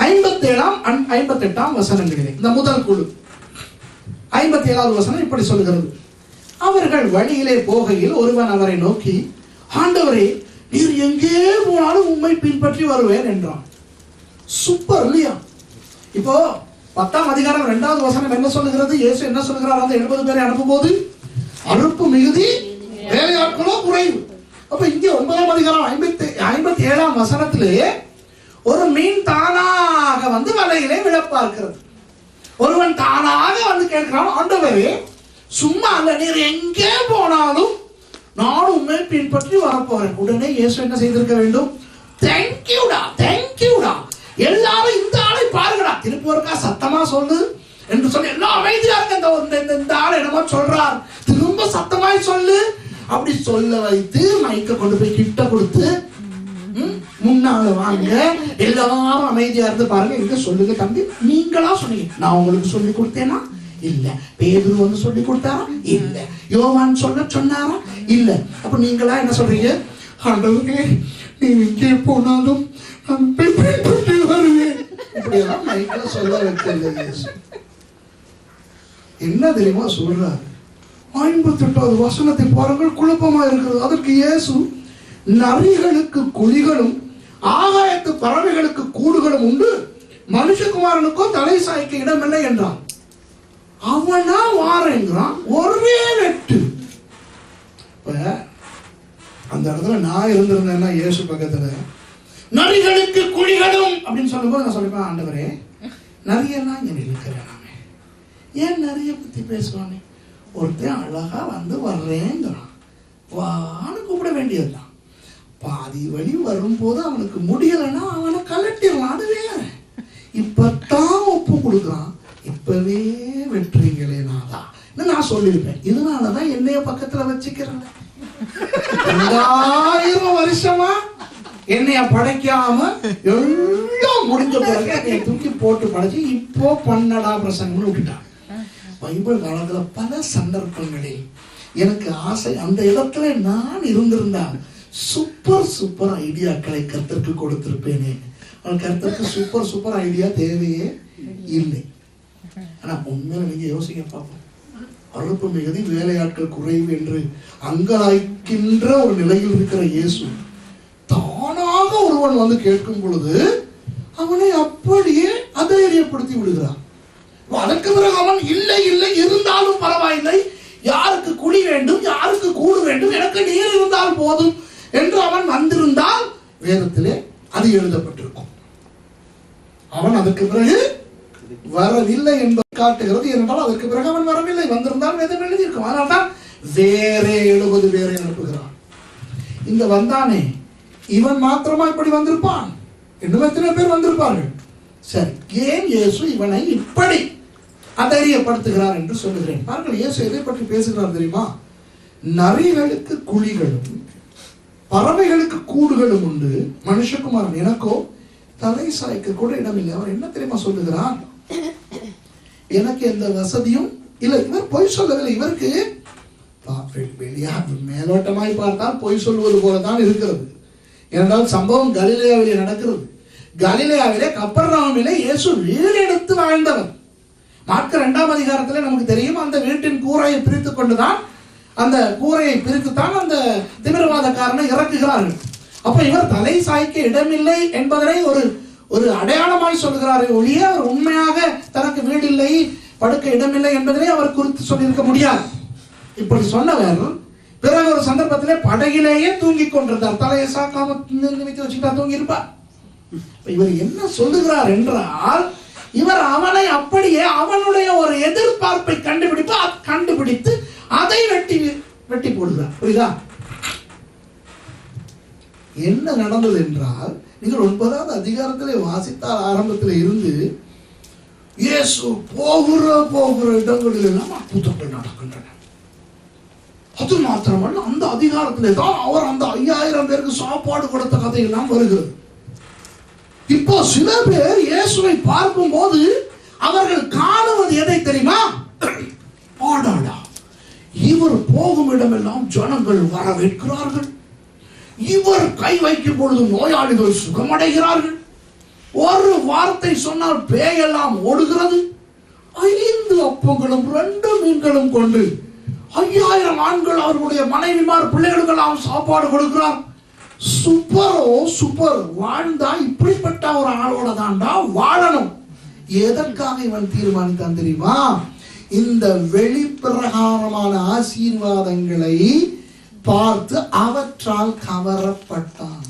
57ஆம் 58ஆம் வசனங்களிலே இந்த முதல் குழு 57வது வசனம் இப்படி சொல்லுகிறது. அவர்கள் வழியிலே போகையில் ஒருவன் அவரை நோக்கி, ஆண்டவரே, நீர் எங்கே போனாலும் உம்மை பின்பற்றி வருவேன் என்றான். சூப்பர் இல்லையா? இப்போ 10ஆம் அதிகாரம் 2வது வசனம் என்ன சொல்லுகிறது? இயேசு என்ன சொல்லுகிறார்? அந்த 70 பேரை அனுப்பும் போது அறுப்பு மிகுதி, வேலையாட்களோ குறைவு. அப்ப இங்கே 9ஆம் அதிகாரம் 57ஆம் வசனத்திலே ஒரு மீன் தானாக வந்து வலையிலே விழ பார்க்கிறது. ஒருவன் தானாக வந்து கேட்கிறான், ஆண்டவரே, சும்மா அல்ல, நீர் எங்கே போனாலும் நான் உண்மை பின்பற்றி வரப்போறேன். உடனே இயேசு என்ன செய்திருக்க வேண்டும்? தேங்க்யூடா, தேங்க்யூடா, எல்லாரும் இந்த ஆளை பாருங்கடா, திருப்பி ஒருக்கா சத்தமா சொல்லு என்று சொல்லி எல்லாம் அமைதியா இருக்க. இந்த ஆள் என்னமோ சொல்றார், திரும்ப சத்தமாய் சொல்லு. அப்படி சொல்ல வைத்து மைக்க கொண்டு போய் கிட்ட கொடுத்து, முன்னால வாங்க, எல்லாரும் அமைதியா இருந்து பாருங்க, எங்க சொல்லுங்க தம்பி, நீங்களா சொன்னீங்க, நான் உங்களுக்கு சொல்லி கொடுத்தேனா? இல்ல. பேதுரு வந்து சொல்லி கொடுத்தாரா? இல்ல. யோவான் சொல்ல சொன்னாரா? இல்ல. அப்ப நீங்களா என்ன சொல்றீங்க? ஆண்டவரே, நீ எங்கே போனாலும் நான் பின்பற்றி வருவேன். இப்படியெல்லாம் மைக்கில் சொல்ல வைக்கல. என்ன தெரியுமா சொல்றாரு? 58வது வசனத்தை பாருங்கள், குழப்பமா இருக்கிறது. அதற்கு இயேசு, நரிகளுக்கு குழிகளும் ஆகாயத்து பறவைகளுக்கு கூடுகளும் உண்டு, மனுஷகுமாரனுக்கோ தலை சாய்க்க இடமில்லை என்றான். அவனா வாரங்கிறான், ஒரே வெட்டு. அந்த இடத்துல நான் இருந்திருந்தேன்னா இயேசு பக்கத்துல நரிகளுக்கு குழிகளும் அப்படின்னு சொல்லும்போது நான் சொல்லிப்பேன், ஆண்டவரே, நரியெல்லாம் இங்க இருக்கிறேன், ஏன் நரிய பத்தி பேசுவானே? ஒருத்தன் அழகா வந்து வர்றேங்கிறான், வான்னு கூப்பிட வேண்டியதுதான். பாதி வழி வரும்போது அவனுக்கு முடியலைன்னா அவனை கலட்டிடலாம், அது வேற. இப்பதான் ஒப்பு கொடுக்குறான், இப்பவே வெட்டுறீங்களே நாதா நான் சொல்லியிருப்பேன். இதனாலதான் என்னைய பக்கத்துல வச்சுக்கிறேன். 2000 வருஷமா என்னைய படைக்காம எல்லாம் முடிஞ்ச பிறகு என்னைய தூக்கி போட்டு படைச்சு இப்போ பண்ணடா பிரசங்கம்னு விட்டுட்டான். பைபிள் காலத்துல பல சந்தர்ப்பங்களில் எனக்கு ஆசை, அந்த இடத்துல நான் இருந்திருந்தால் சூப்பர் ஐடியாக்களை கர்த்தருக்கு கொடுத்திருப்பேனே. கர்த்தருக்கு சூப்பர் ஐடியா தேவையே இல்லை. ஆனா உண்மையில நீங்க யோசிக்க பார்ப்போம், அறுப்பு மிகுதி, வேலையாட்கள் குறைவு என்று அங்கலாய்க்கின்ற ஒரு நிலையில் இருக்கிற இயேசு தானாக ஒருவன் வந்து கேட்கும் பொழுது அவனை அப்படியே அதைரியப்படுத்தி விடுகிறான். அதற்கு பிறகு அவன் இல்லை இருந்தாலும் பரவாயில்லை, யாருக்கு குழி வேண்டும், யாருக்கு கூடு வேண்டும், எனக்கு நீர் இருந்தால் போதும் என்று அவன் வந்திருந்தால் வேதத்திலே அது எழுதப்பட்டிருக்கும். அவன் அதற்கு பிறகு வரவில்லை என்பதை காட்டுகிறது. என்றால் அதற்கு பிறகு அவன் வரவில்லை, வந்திருந்தால் வேதம் எழுதியிருக்கும். அதனால்தான் வேறே 70 பேரை அனுப்புகிறான். இந்த வந்தானே இவன் மாத்திரமா இப்படி வந்திருப்பான்? இன்னும் எத்தனை பேர் வந்திருப்பார்கள்? சரி, ஏன் இயேசு இவனை இப்படி அதைரியப்படுத்துகிறார் என்று சொல்லுகிறேன். பாருங்கள், இயேசு எதை பற்றி பேசுகிறார் தெரியுமா? நரிகளுக்கு குழிகளும் பறவைகளுக்கு கூடுகளும் உண்டு, மனுஷகுமாரன் எனக்கோ தலை சாய்க்க கூட இடமில்லை. அவர் என்ன தெரியுமா சொல்லுகிறார்? எனக்கு எந்த வசதியும் இல்லை. இவர் பொய் சொல்லவில்லை. இவருக்கு மேலோட்டமாய் பார்த்தால் பொய் சொல்வது போலதான் இருக்கிறது. ஏனென்றால் சம்பவம் கலிலேயாவிலே நடக்கிறது. கலிலேயாவிலே கப்பர்நகூமிலே இயேசு வீடு எடுத்து வாழ்ந்தவர். மார்க்கு 2ஆம் அதிகாரத்திலே நமக்கு தெரியும், அந்த வீட்டின் கூரையை பிரித்துக் கொண்டுதான், அந்த கூரையை பிரித்துத்தான் அந்த திமிரவாதக்காரனை இறக்குகிறார்கள். அப்ப இவர் தலை சாய்க்க இடமில்லை என்பதனை ஒரு அடையாளமாய் சொல்லுகிறாரே ஒழிய அவர் உண்மையாக தனக்கு வீடு இல்லை, படுக்க இடமில்லை என்பதனை அவர் குறித்து சொல்லியிருக்க முடியாது. இப்படி சொன்னவர் பிறகு ஒரு சந்தர்ப்பத்திலே படகிலேயே தூங்கி கொண்டிருந்தார். தலையை சாக்காம நிமித்தி வச்சுக்கிட்டா தூங்கி இருப்பார். இவர் என்ன சொல்லுகிறார் என்றால், இவர் அவனை அப்படியே அவனுடைய ஒரு எதிர்பார்ப்பை கண்டுபிடித்து அதை வெட்டி போடுகிறார். புரியுதா? என்ன நடந்தது என்றால், நீங்கள் 9ஆவது அதிகாரத்திலே வாசித்தால் ஆரம்பத்தில் இருந்து இயேசு போகிற இடங்களில் எல்லாம் அற்புதங்கள் நடக்கின்றன. அது மாத்திரமல்ல, அந்த அதிகாரத்திலே தான் அவர் அந்த 5000 பேருக்கு சாப்பாடு கொடுத்த கதையெல்லாம் வருகிறது. இப்போ சில பேர் இயேசுவை பார்க்கும் போது அவர்கள் காணுவது எதை தெரியுமா? ஆடாடா, இவர் போகும் இடமெல்லாம் ஜனங்கள் வரவேற்கிறார்கள், இவர் கை வைக்கும் பொழுது நோயாளிகள் சுகமடைகிறார்கள், ஒரு வார்த்தை சொன்னால் பேயெல்லாம் ஓடுகிறது, 5 அப்பங்களும் 2 மீன்களும் கொண்டு 5000 ஆண்கள் அவர்களுடைய மனைவிமார் பிள்ளைகளுக்கெல்லாம் சாப்பாடு கொடுக்கிறார். சூப்பர், வாழ்ந்தா இப்படிப்பட்ட ஒரு ஆளோட தாண்டா வாழணும். எதற்காக இவன் தீர்மானித்தான் தெரியுமா? இந்த வெளிப்பிரகாரமான ஆசீர்வாதங்களை பார்த்து அவற்றால் கவரப்பட்டான்.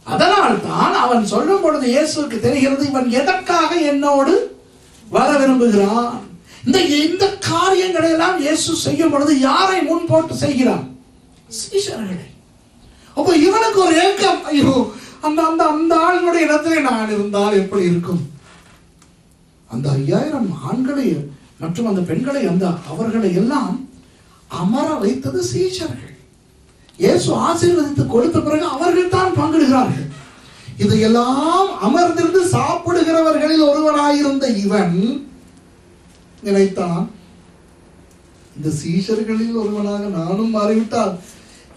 அதனால் தான் அவன் சொல்லும் பொழுது இயேசுக்கு தெரிகிறது, இவன் எதற்காக என்னோடு வர விரும்புகிறான். இந்த காரியங்களை எல்லாம் இயேசு செய்யும் பொழுது யாரை முன் போட்டு செய்கிறான்? சீஷர்களை. அப்போ இவனுக்கு ஒரு ஏக்கம், ஐயோ அந்த ஆளுடைய இடத்திலே நான் இருந்தால் எப்படி இருக்கும்? அந்த 5000 ஆண்களை மற்றும் அந்த பெண்களை அவர்களை எல்லாம் அமர வைத்தது சீஷர்கள். இயேசு ஆசீர்வதித்து கொடுத்த பிறகு அவர்கள் தான் பங்கிடுகிறார்கள். இதையெல்லாம் அமர்ந்திருந்து சாப்பிடுகிறவர்களில் ஒருவராயிருந்த இவன் நினைத்தான், இந்த சீஷர்களில் ஒருவனாக நானும் மாறிவிட்டால்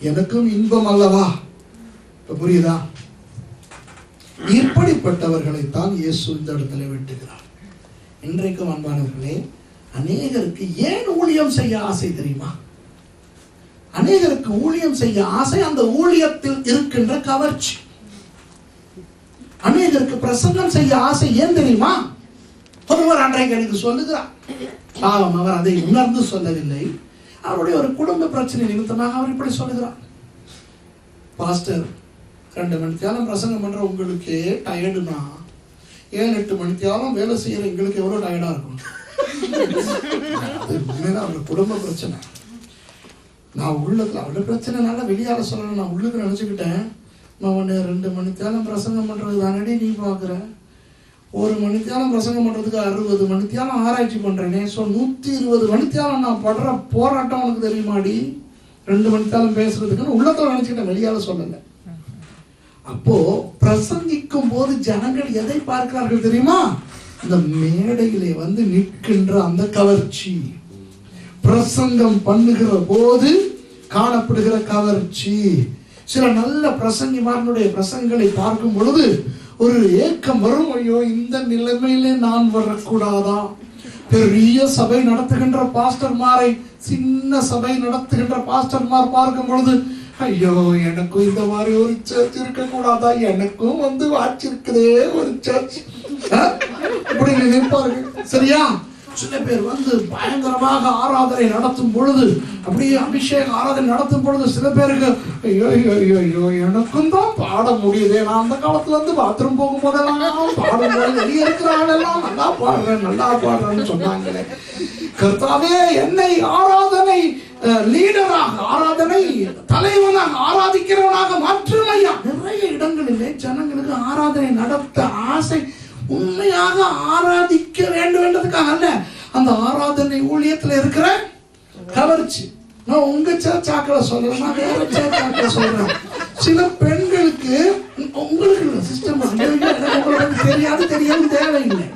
எனக்கும் இன்பம் அல்லவா? புரியுதா? இப்படிப்பட்டவர்களைத்தான் இயேசு இந்த இடத்துல வெட்டுகிறார். இன்றைக்கும் அன்பானவர்களே, அநேகருக்கு ஏன் ஊழியம் செய்ய ஆசை தெரியுமா? அநேகருக்கு ஊழியம் செய்ய ஆசை அந்த ஊழியத்தில் இருக்கின்ற கவர்ச்சி. அநேகருக்கு பிரசங்கம் செய்ய ஆசை ஏன் தெரியுமா? ஒருவர் அன்றைக்கு எனக்கு சொல்லுகிறார், பாவம் அவர் அதை உணர்ந்து சொல்லவில்லை, அவருடைய ஒரு குடும்ப பிரச்சனை நிமித்தமாக அவர் இப்படி சொல்லுகிறார், பாஸ்டர் 2 மணித்தியாலம் பிரசங்கம் பண்ற உங்களுக்கே டயர்டுனா 7-8 மணித்தியாலம் வேலை செய்யற எங்களுக்கு எவ்வளவு டயர்டா இருக்கும். அவர் குடும்ப பிரச்சனை. நான் உள்ளத்துல அவருடைய பிரச்சனைனால வெளியால சொல்லணும், நான் உள்ளுக்கு நினைச்சுக்கிட்டேன், 2 மணித்தியாலம் பிரசங்கம் பண்றது தானடி நீ பாக்குற, 1 மணித்தியாலம் பிரசங்கம் பண்றதுக்கு 60 மணித்தியாலம் ஆராய்ச்சி பண்றேனே, 120 மணித்தியாலம் நான் படுற போராட்டம் உனக்கு தெரியுமாடி, 2 மணித்தியாலம் பேசுறதுக்குன்னு உள்ளத்துல நினைச்சுக்கிட்டேன், வெளியால சொல்லல. அப்போ பிரசங்கிக்கும் போது ஜனங்கள் எதை பார்க்கிறார்கள் தெரியுமா? இந்த மேடையிலே வந்து நிற்கின்ற அந்த கவர்ச்சி, பிரசங்கம் பண்ணுகிற போது காணப்படுகிற கவர்ச்சி. சில நல்ல பிரசங்கிமாரனுடைய பிரசங்களை பார்க்கும் பொழுது ஒரு ஏக்கம் வரும், ஐயோ இந்த நிலைமையிலே நான் வரக்கூடாதா? பெரிய சபை நடத்துகின்ற பாஸ்டர்மாரை சின்ன சபை நடத்துகின்ற பாஸ்டர்மார் பார்க்கும் பொழுது, ஐயோ எனக்கும் இந்த மாதிரி ஒரு சர்ச் இருக்க கூடாதா? எனக்கும் வாட்சி இருக்குதே ஒரு சர்ச், இப்படி நினைப்பார்கள். சரியா? சில பேர் வந்து பயங்கரமாக ஆராதனை நடத்தும் பொழுது, அப்படியே அபிஷேக ஆராதனை நடத்தும் பொழுது சில பேருக்கு ஐயோ ஐயோ ஐயோ எனக்கும் தான் பாட முடியுதே, நான் அந்த காலத்துல இருந்து பாத்ரூம் போகும்போதெல்லாம் பாடும்போது வெளியே இருக்கிற ஆளெல்லாம் நல்லா பாடுறேன்னு சொன்னாங்களே. கர்த்தாவே, என்னை ஆராதனை லீடராக, ஆராதனை தலைவனாக, ஆராதிக்கிறவனாக மாற்றும் ஐயா. நிறைய இடங்களிலே ஜனங்களுக்கு ஆராதனை நடத்த ஆசை, உண்மையாக ஆராதிக்க வேண்டும் என்றதுக்காக அல்ல, அந்த ஆராதனை ஊழியத்தில் இருக்கிற கவர்ச்சி. நான் உங்க சேர்ச்சாக்களை சொல்றேன், நான் வேற சேர்ச்சாக்களை சொல்றேன். சில பெண்களுக்கு உங்களுக்கு சிஸ்டம் தெரியாது தேவையில்லை.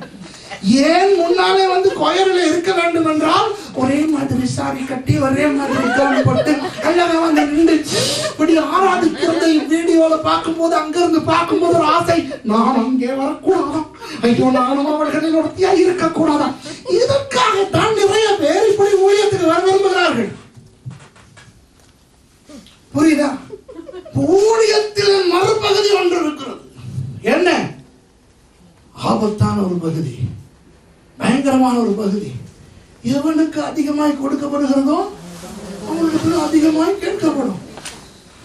ஏன் முன்னாலே வந்து கொயரில் இருக்க வேண்டும் என்றால் ஒரே மாதிரி சாரி கட்டி ஒரே மாதிரி போட்டு அழகா வந்து நின்று இப்படி ஆராதிக்கிறத வீடியோல பார்க்கும்போது, அங்கிருந்து பார்க்கும்போது ஒரு ஆசை, நான் அங்கே வரக்கூடாதான், ஐயோ நானும் அவர்களில் ஒருத்தியா இருக்கக்கூடாதா. இதற்காகத்தான் நிறைய பேர் இப்படி ஊழியத்துக்கு வர விரும்புகிறார்கள். புரியுதா? ஊழியத்தில் மறுபகுதி ஒன்று இருக்கிறது. என்ன? ஆபத்தான ஒரு பகுதி, பயங்கரமான ஒரு பகுதி. எவனுக்கு அதிகமாய் கொடுக்கப்படுகிறதோ அவனுக்கு அதிகமாய் கேட்கப்படும்.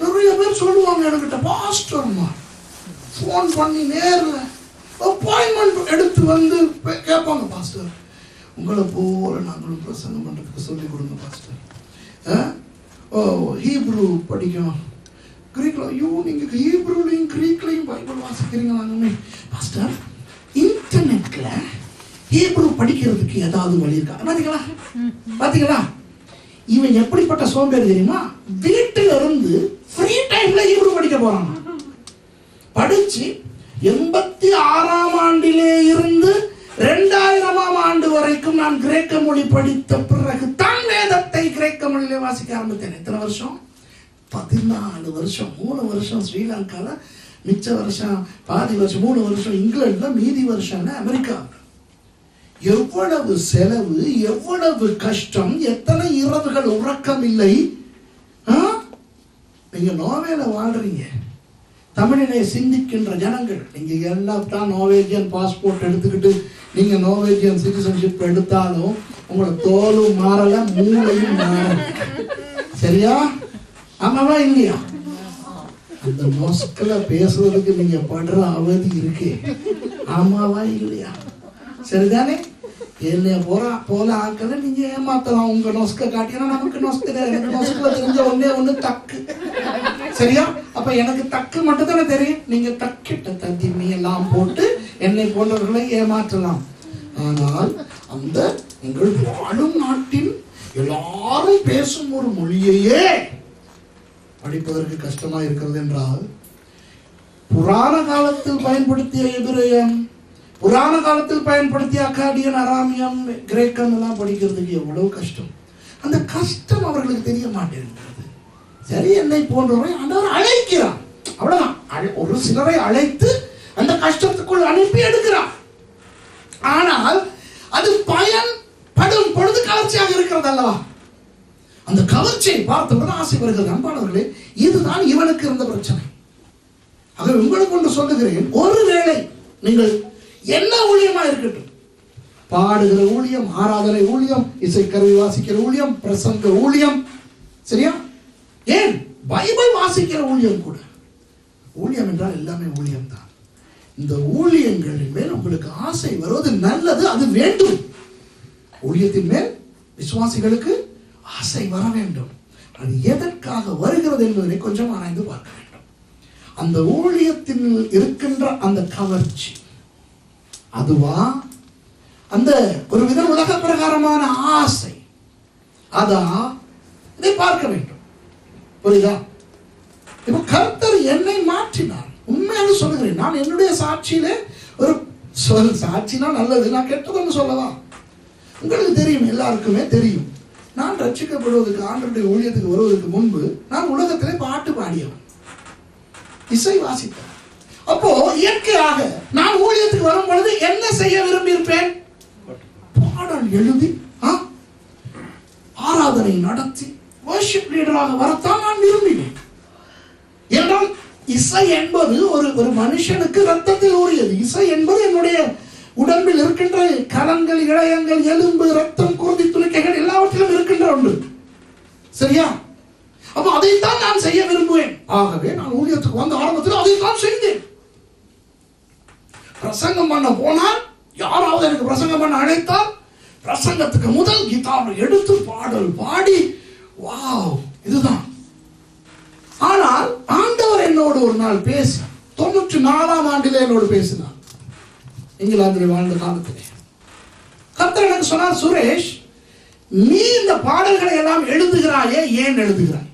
நிறைய பேர் சொல்லுவாங்க என்கிட்ட, பாஸ்டர்மா போன் பண்ணி நேரில் அப்பாயின்மெண்ட் எடுத்து வந்து கேட்பாங்க, பாஸ்டர் உங்களை போல நாங்களும் பிரசங்கம் பண்றதுக்கு சொல்லி கொடுங்க பாஸ்டர். ஹீப்ரூ படிக்கணும், கிரீக்ல, ஐயோ நீங்க ஹீப்ரூலையும் கிரீக்லையும் பைபிள் வாசிக்கிறீங்களாங்க பாஸ்டர். இன்டர்நெட்ல ஹீப்ரூ படிக்கிறதுக்கு ஏதாவது வழி இருக்கா? பாத்தீங்களா இவன் எப்படிப்பட்ட சோம்பேறி தெரியுமா? வீட்டில இருந்து ஃப்ரீ டைம்ல ஹீப்ரூ படிக்க போறான். படிச்சு 86ஆம் ஆண்டிலே இருந்து 2000ஆம் ஆண்டு வரைக்கும் நான் கிரேக்க மொழி படித்த பிறகு தான் வேதத்தை கிரேக்க மொழியிலே வாசிக்க ஆரம்பித்தேன். எத்தனை வருஷம்? 14 வருஷம். 3 வருஷம் ஸ்ரீலங்கால, மிச்ச வருஷம் பாதி வருஷம், 3 வருஷம் இங்கிலாந்துல, மீதி வருஷம் அமெரிக்கா. எவ்வளவு செலவு, எவ்வளவு கஷ்டம், எத்தனை இரவுகள் உறக்கம் இல்லை. நீங்க நோவேல வாழ்றீங்க, தமிழினை சிந்திக்கின்ற ஜனங்கள், நீங்க எல்லாம் தான் நோர்வேஜியன் பாஸ்போர்ட் எடுத்துக்கிட்டு நீங்க நோர்வேஜியன் சிட்டிசன்ஷிப் எடுத்தாலும் உங்களை தோலும் மாறல, மூளையும் மாறல. சரியா? ஆமாவா இல்லையா? அந்த மொஸ்கல பேசுறதுக்கு நீங்க படுற அவதி இருக்கு. ஆமாவா இல்லையா? சரிதானே? என்ன போல ஆக்கல நீங்க ஏமாத்தலாம். உங்க நொஸ்க காட்டினா நமக்கு நொஸ்க, எனக்கு நொஸ்கல தெரிஞ்ச ஒண்ணு தக்கு. சரியா? அப்ப எனக்கு தக்கு மட்டும் தானே தெரியும். நீங்க தக்கிட்ட தத்திமி எல்லாம் போட்டு என்னை போன்றவர்களை ஏமாற்றலாம். ஆனால் அந்த உங்கள் வாழும் நாட்டில் எல்லாரும் பேசும் ஒரு மொழியையே படிப்பதற்கு கஷ்டமா இருக்கிறது என்றால், புராண காலத்தில் பயன்படுத்திய எபிரேயம், புராண காலத்தில் பயன்படுத்திய அக்காடியன், அராமியம், கிரேக்கம் எல்லாம் படிக்கிறதுக்கு எவ்வளவு கஷ்டம். அந்த கஷ்டம் அவர்களுக்கு தெரிய மாட்டேங்கிறது. சரி, என்னை போன்றவரை ஆண்டவர் அழைக்கிறார், அவ்வளவுதான். ஒரு சிலரை அழைத்து அந்த கஷ்டத்துக்குள் அனுப்பி எடுக்கிறார். ஆனால் அது பயன்படும் பொழுது கவர்ச்சியாக இருக்கிறது அல்லவா? அந்த கவர்ச்சியை பார்த்தவுடன் ஆசை வருகிறது. அன்பானவர்களே, இதுதான் இவனுக்கு இருந்த பிரச்சனை. ஆக உங்களுக்கு ஒன்று சொல்லுகிறேன், ஒருவேளை நீங்கள் என்ன ஊழியமா இருக்கட்டும், பாடுகிற ஊழியம், ஆராதனை ஊழியம், இசைக்கருவி வாசிக்கிற ஊழியம், பிரசங்க ஊழியம், சரியா, ஏன் பைபிள் வாசிக்கிற ஊழியம் கூட, ஊழியம் என்றால் எல்லாமே ஊழியம் தான். இந்த ஊழியங்களின் மேல் உங்களுக்கு ஆசை வருவது நல்லது, அது வேண்டும். ஊழியத்தின் மேல் விசுவாசிகளுக்கு ஆசை வர வேண்டும். அது எதற்காக வருகிறது என்பதை கொஞ்சம் ஆராய்ந்து பார்க்க வேண்டும். அந்த ஊழியத்தில் இருக்கின்ற அந்த கவர்ச்சி, அதுவா அந்த ஒரு வித உலக பிரகாரமான ஆசை, அதா, இதை பார்க்க வேண்டும். புரியுதா? இப்ப கர்த்தர் என்னை மாற்றினார். உண்மையாக சொல்லுகிறேன், நான் என்னுடைய சாட்சியிலே ஒரு சாட்சினா நல்லது, நான் கெட்டதுன்னு சொல்லலாம். உங்களுக்கு தெரியும், எல்லாருக்குமே தெரியும், நான் ரட்சிக்கப்படுவதற்கு, ஆண்டவருடைய ஊழியத்துக்கு வருவதற்கு முன்பு நான் உலகத்திலே பாட்டு பாடியவன், இசை வாசித்தேன். அப்போ இயற்கையாக நான் ஊழியத்துக்கு வரும் பொழுது என்ன செய்ய விரும்பி இருப்பேன்? பாடல் எழுதி ஆராதனை நடத்தி வர்ஷிப் லீடராக வரத்தான் நான் விரும்பினேன். என்றால் இசை என்பது ஒரு மனுஷனுக்கு ரத்தத்தில் ஊறியது. இசை என்பது என்னுடைய உடம்பில் இருக்கின்ற கலங்கள், இழையங்கள், எலும்பு, ரத்தம், குருதி துளிக்கைகள் எல்லாவற்றிலும் இருக்கின்ற ஒன்று. சரியா? அப்ப அதைத்தான் நான் செய்ய விரும்புவேன். ஆகவே நான் ஊழியத்துக்கு வந்த ஆரம்பத்தில் அதைத்தான் செய்தேன். பிரசங்கம் பண்ண போனால், யாராவது எனக்கு பிரசங்கம் பண்ண அழைத்தால், பிரசங்கத்துக்கு முதல் கிதாரை எடுத்து பாடல் பாடி, வாவ் இதுதான். ஆனால் ஆண்டவர் என்னோடு ஒரு நாள் பேசி 94ஆம் ஆண்டிலே என்னோடு பேசினார். இங்கிலாந்தில் வாழ்ந்த காலத்திலே கர்த்தர் எனக்கு சொன்னார், சுரேஷ், நீ இந்த பாடல்களை எல்லாம் எழுதுகிறாயே, ஏன் எழுதுகிறாய்?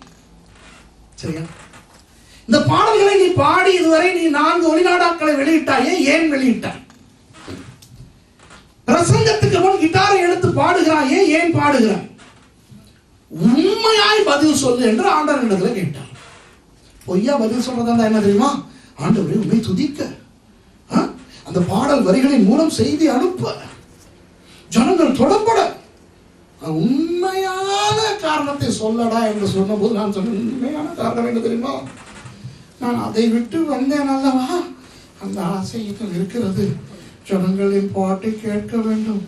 சரியா? இந்த பாடல்களை நீ பாடி இதுவரை நீ 4 ஒளிநாடாக்களை வெளியிட்டாயே, ஏன் வெளியிட்டாய்? பிரசங்கத்துக்கு முன் கிட்டாரை எடுத்து பாடுகிறாயே, ஏன் பாடுகிறாய்? உண்மையாய் பதில் சொல்லு என்று ஆண்டவர் இடத்துல கேட்டார். பொய்யா பதில் சொல்றதா என்ன தெரியுமா? ஆண்டவரே, உண்மை துதிக்க, அந்த பாடல் வரிகளின் மூலம் செய்தி அனுப்ப, ஜனங்கள் தொடப்பட, உண்மையான காரணத்தை சொல்லடா என்று சொன்ன போது நான் சொன்ன உண்மையான காரணம் என்ன தெரியுமா? நான் அதை விட்டு வந்தேன் அல்லவா, அந்த ஆசை இருக்கிறது. ஜனங்களின் பாட்டை கேட்க வேண்டும்,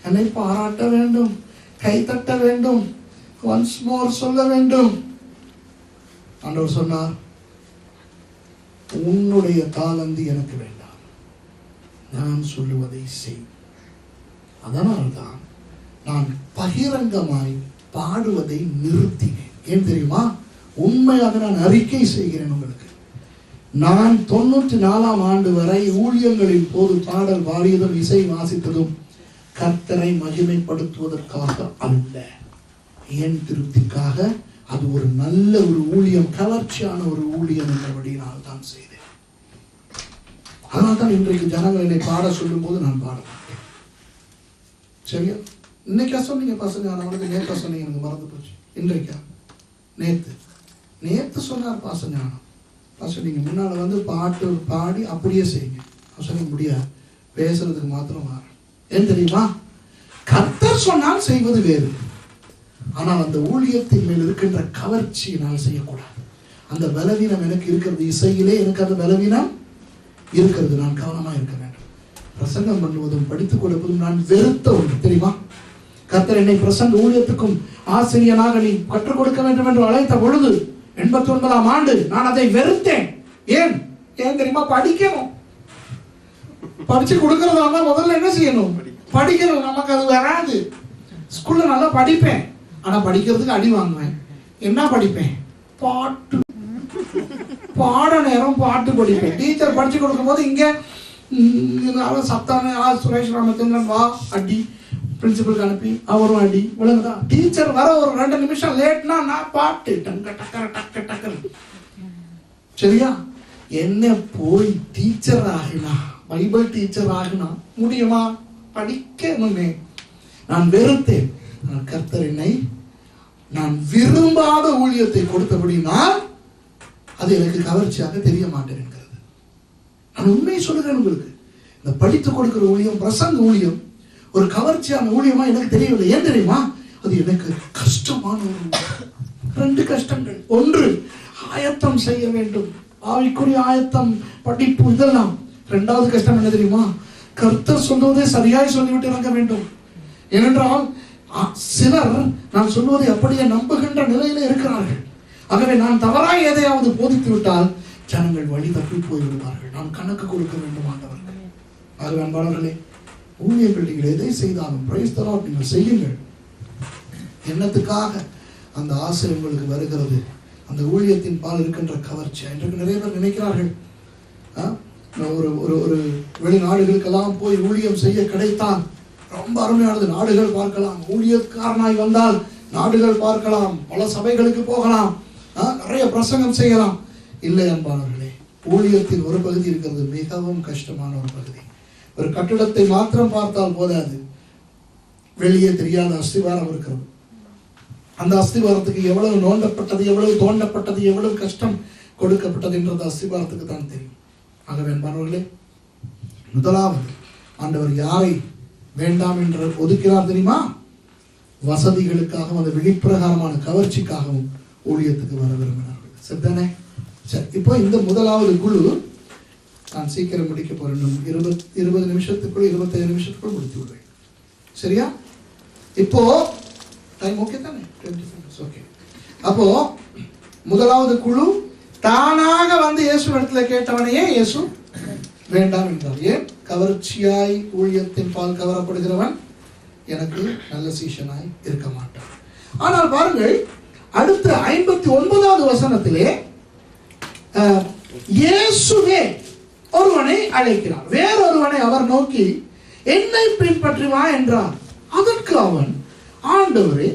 என்னை பாராட்ட வேண்டும், கைத்தட்ட வேண்டும், ஒன்ஸ் மோர் சொல்ல வேண்டும். ஆண்டவர் சொன்னார், உன்னுடைய தாளந்து எனக்கு வேண்டாம், நான் சொல்லுவதை செய். அதனால்தான் நான் பகிரங்கமாய் பாடுவதை நிறுத்தினேன். ஏன் தெரியுமா? உண்மையாக நான் அறிக்கை செய்கிறேன் உங்களுக்கு. நான் 94ஆம் ஆண்டு வரை ஊழியங்களின் போது பாடல் பாடியதும் இசை வாசித்ததும் கர்த்தரை மகிமைப்படுத்துவதற்காக அல்ல, என் திருப்திக்காக. அது ஒரு நல்ல ஒரு ஊழியம், கவர்ச்சியான ஒரு ஊழியம் என்றபடியினால் தான் செய்தேன். அதனால் தான் இன்றைக்கு ஜனங்கள் என்னை பாட சொல்லும் போது நான் பாட மாட்டேன். சரியா? இன்னைக்கா சொன்னீங்க பசங்க, அவனுக்கு நேற்று சொன்னீங்க, எனக்கு மறந்து போச்சு. இன்றைக்கா? நேற்று சொன்னார் பாசஞானம். நீங்க முன்னால வந்து பாட்டு பாடி அப்படியே செய்யுங்க. சொல்ல முடியாது, பேசுறதுக்கு மாத்திரம் மாறும். ஏன் தெரியுமா? கர்த்தர் சொன்னால் செய்வது வேறு, ஆனால் அந்த ஊழியத்தின் மேல் இருக்கின்ற கவர்ச்சியினால் செய்யக்கூடாது. அந்த பலவீனம் எனக்கு இருக்கிறது, இசையிலே எனக்கு அந்த பலவீனம் இருக்கிறது. நான் கவனமா இருக்க வேண்டும். பிரசங்கம் பண்ணுவதும் படித்துக் கொடுப்பதும் நான் வெறுத்த ஒன்று தெரியுமா? கர்த்தர் என்னை பிரசங்க ஊழியத்துக்கும் ஆசிரியனாக நீ கற்றுக் கொடுக்க வேண்டும் என்று அழைத்த பொழுது 89ஆம் ஆண்டு நான் அதை வெறுத்தேன். ஏன் தெரியுமா? படிக்கணும். படிச்சு கொடுக்கறதா முதல்ல என்ன செய்யணும்? படிக்கணும். நமக்கு அது வராது. ஸ்கூல்ல நல்லா படிப்பேன், ஆனா படிக்கிறதுக்கு அடி வாங்குவேன். என்ன படிப்பேன்? பாட்டு. பாட நேரம் பாட்டு படிப்பேன். டீச்சர் படிச்சு கொடுக்கும் போது இங்க சத்தான சுரேஷ் ராமச்சந்திரன் வா அடி, பிரின்சிபலுக்கு அனுப்பி அவரும் அடி, விளங்குதா? டீச்சர் வர ஒரு 2 நிமிஷம் லேட்னா நான் பாட்டு டக்கர். சரியா? என்ன போய் டீச்சர் ஆகினா, பைபிள் டீச்சர் ஆகினா முடியுமா? படிக்கணுமே. நான் வெறுத்தேன். கர்த்தர் என்னை நான் விரும்பாத ஊழியத்தை கொடுத்தபடினால் அது எனக்கு கவர்ச்சியாக தெரிய மாட்டேன் என்கிறது. நான் உண்மையை சொல்லுகிறேன் உங்களுக்கு. இந்த படித்து கொடுக்கிற ஊழியம், பிரசங்க ஊழியம் ஒரு கவர்ச்சியான ஊழியமா எனக்கு தெரியவில்லை. ஏன் தெரியுமா? அது எனக்கு கஷ்டமான ஒரு 2 கஷ்டங்கள். ஒன்று, ஆயத்தம் செய்ய வேண்டும், ஆவிக்குரிய ஆயத்தம், படிப்பு, இதெல்லாம். 2வது கஷ்டம் என்ன தெரியுமா? கர்த்தர் சொல்வதை சரியாய் சொல்லிவிட்டு இருக்க வேண்டும். ஏனென்றால் சிலர் நான் சொல்வதை அப்படியே நம்புகின்ற நிலையில இருக்கிறார்கள். ஆகவே நான் தவறாய் எதையாவது போதித்து விட்டால் ஜனங்கள் வழி தப்பி போய்விடுவார்கள். நான் கணக்கு கொடுக்க வேண்டும் ஆண்டவர்கள். ஆகவே அன்பாளர்களே, ஊழியர்கள் நீங்கள் எதை செய்தாலும் பிரைஸ் தி லார்ட் நீங்கள் செய்யுங்கள். என்னத்துக்காக அந்த ஆசை உங்களுக்கு வருகிறது? அந்த ஊழியத்தின் பால் இருக்கின்ற கவர்ச்சி. இன்றைக்கு நிறைய பேர் நினைக்கிறார்கள், ஒரு வெளிநாடுகளுக்கெல்லாம் போய் ஊழியம் செய்ய கிடைத்தால் ரொம்ப அருமையானது, நாடுகள் பார்க்கலாம், ஊழியக்காரனாய் வந்தால் நாடுகள் பார்க்கலாம், பல சபைகளுக்கு போகலாம், நிறைய பிரசங்கம் செய்யலாம். இல்லை அன்பானவர்களே, ஊழியத்தின் ஒரு பகுதி இருக்கிறது, மிகவும் கஷ்டமான ஒரு பகுதி. ஒரு கட்டிடத்தை மாத்திரம் பார்த்தால் போதாது, வெளியே தெரியாத அஸ்திவாரம் இருக்கிறது. அந்த அஸ்திவாரத்துக்கு எவ்வளவு நோண்டப்பட்டது, எவ்வளவு தோண்டப்பட்டது, எவ்வளவு கஷ்டம் கொடுக்கப்பட்டது என்றது அஸ்திவாரத்துக்கு தான் தெரியும். ஆகவே அன்பானவர்களே, முதலாவது ஆண்டவர் யாரை வேண்டாம் என்று ஒதுக்கிறார் தெரியுமா? வசதிகளுக்காகவும் அந்த வெளிப்பிரகாரமான கவர்ச்சிக்காகவும் ஊழியத்துக்கு வர விரும்பினார்கள். சரிதானே? சரி, இப்போ இந்த முதலாவது குழு நான் சீக்கிரம் முடிக்க போறேன். 20 நிமிஷத்துக்குள் 25 நிமிஷத்துக்குள் முடித்து விடுவேன். சரியா? இப்போ டைம் ஓகே தானே? 20 minutes ஓகே. அப்போ முதலாவது குழு தானாக வந்து இயேசு இடத்துல கேட்டவனையே இயேசு வேண்டாம் என்றார். ஏன்? கவர்ச்சியாய் ஊழியத்தின் பால் கவரப்படுகிறவன் எனக்கு நல்ல சீஷனாய் இருக்க மாட்டான். ஆனால் பாருங்கள், அடுத்த 59வது வசனத்திலே இயேசுவே ஒருவனை அழைக்கிறார். வேறொருவனை அவர் நோக்கி என்னை பின்பற்றி வா என்றார். அதற்கு அவன், ஆண்டவரே,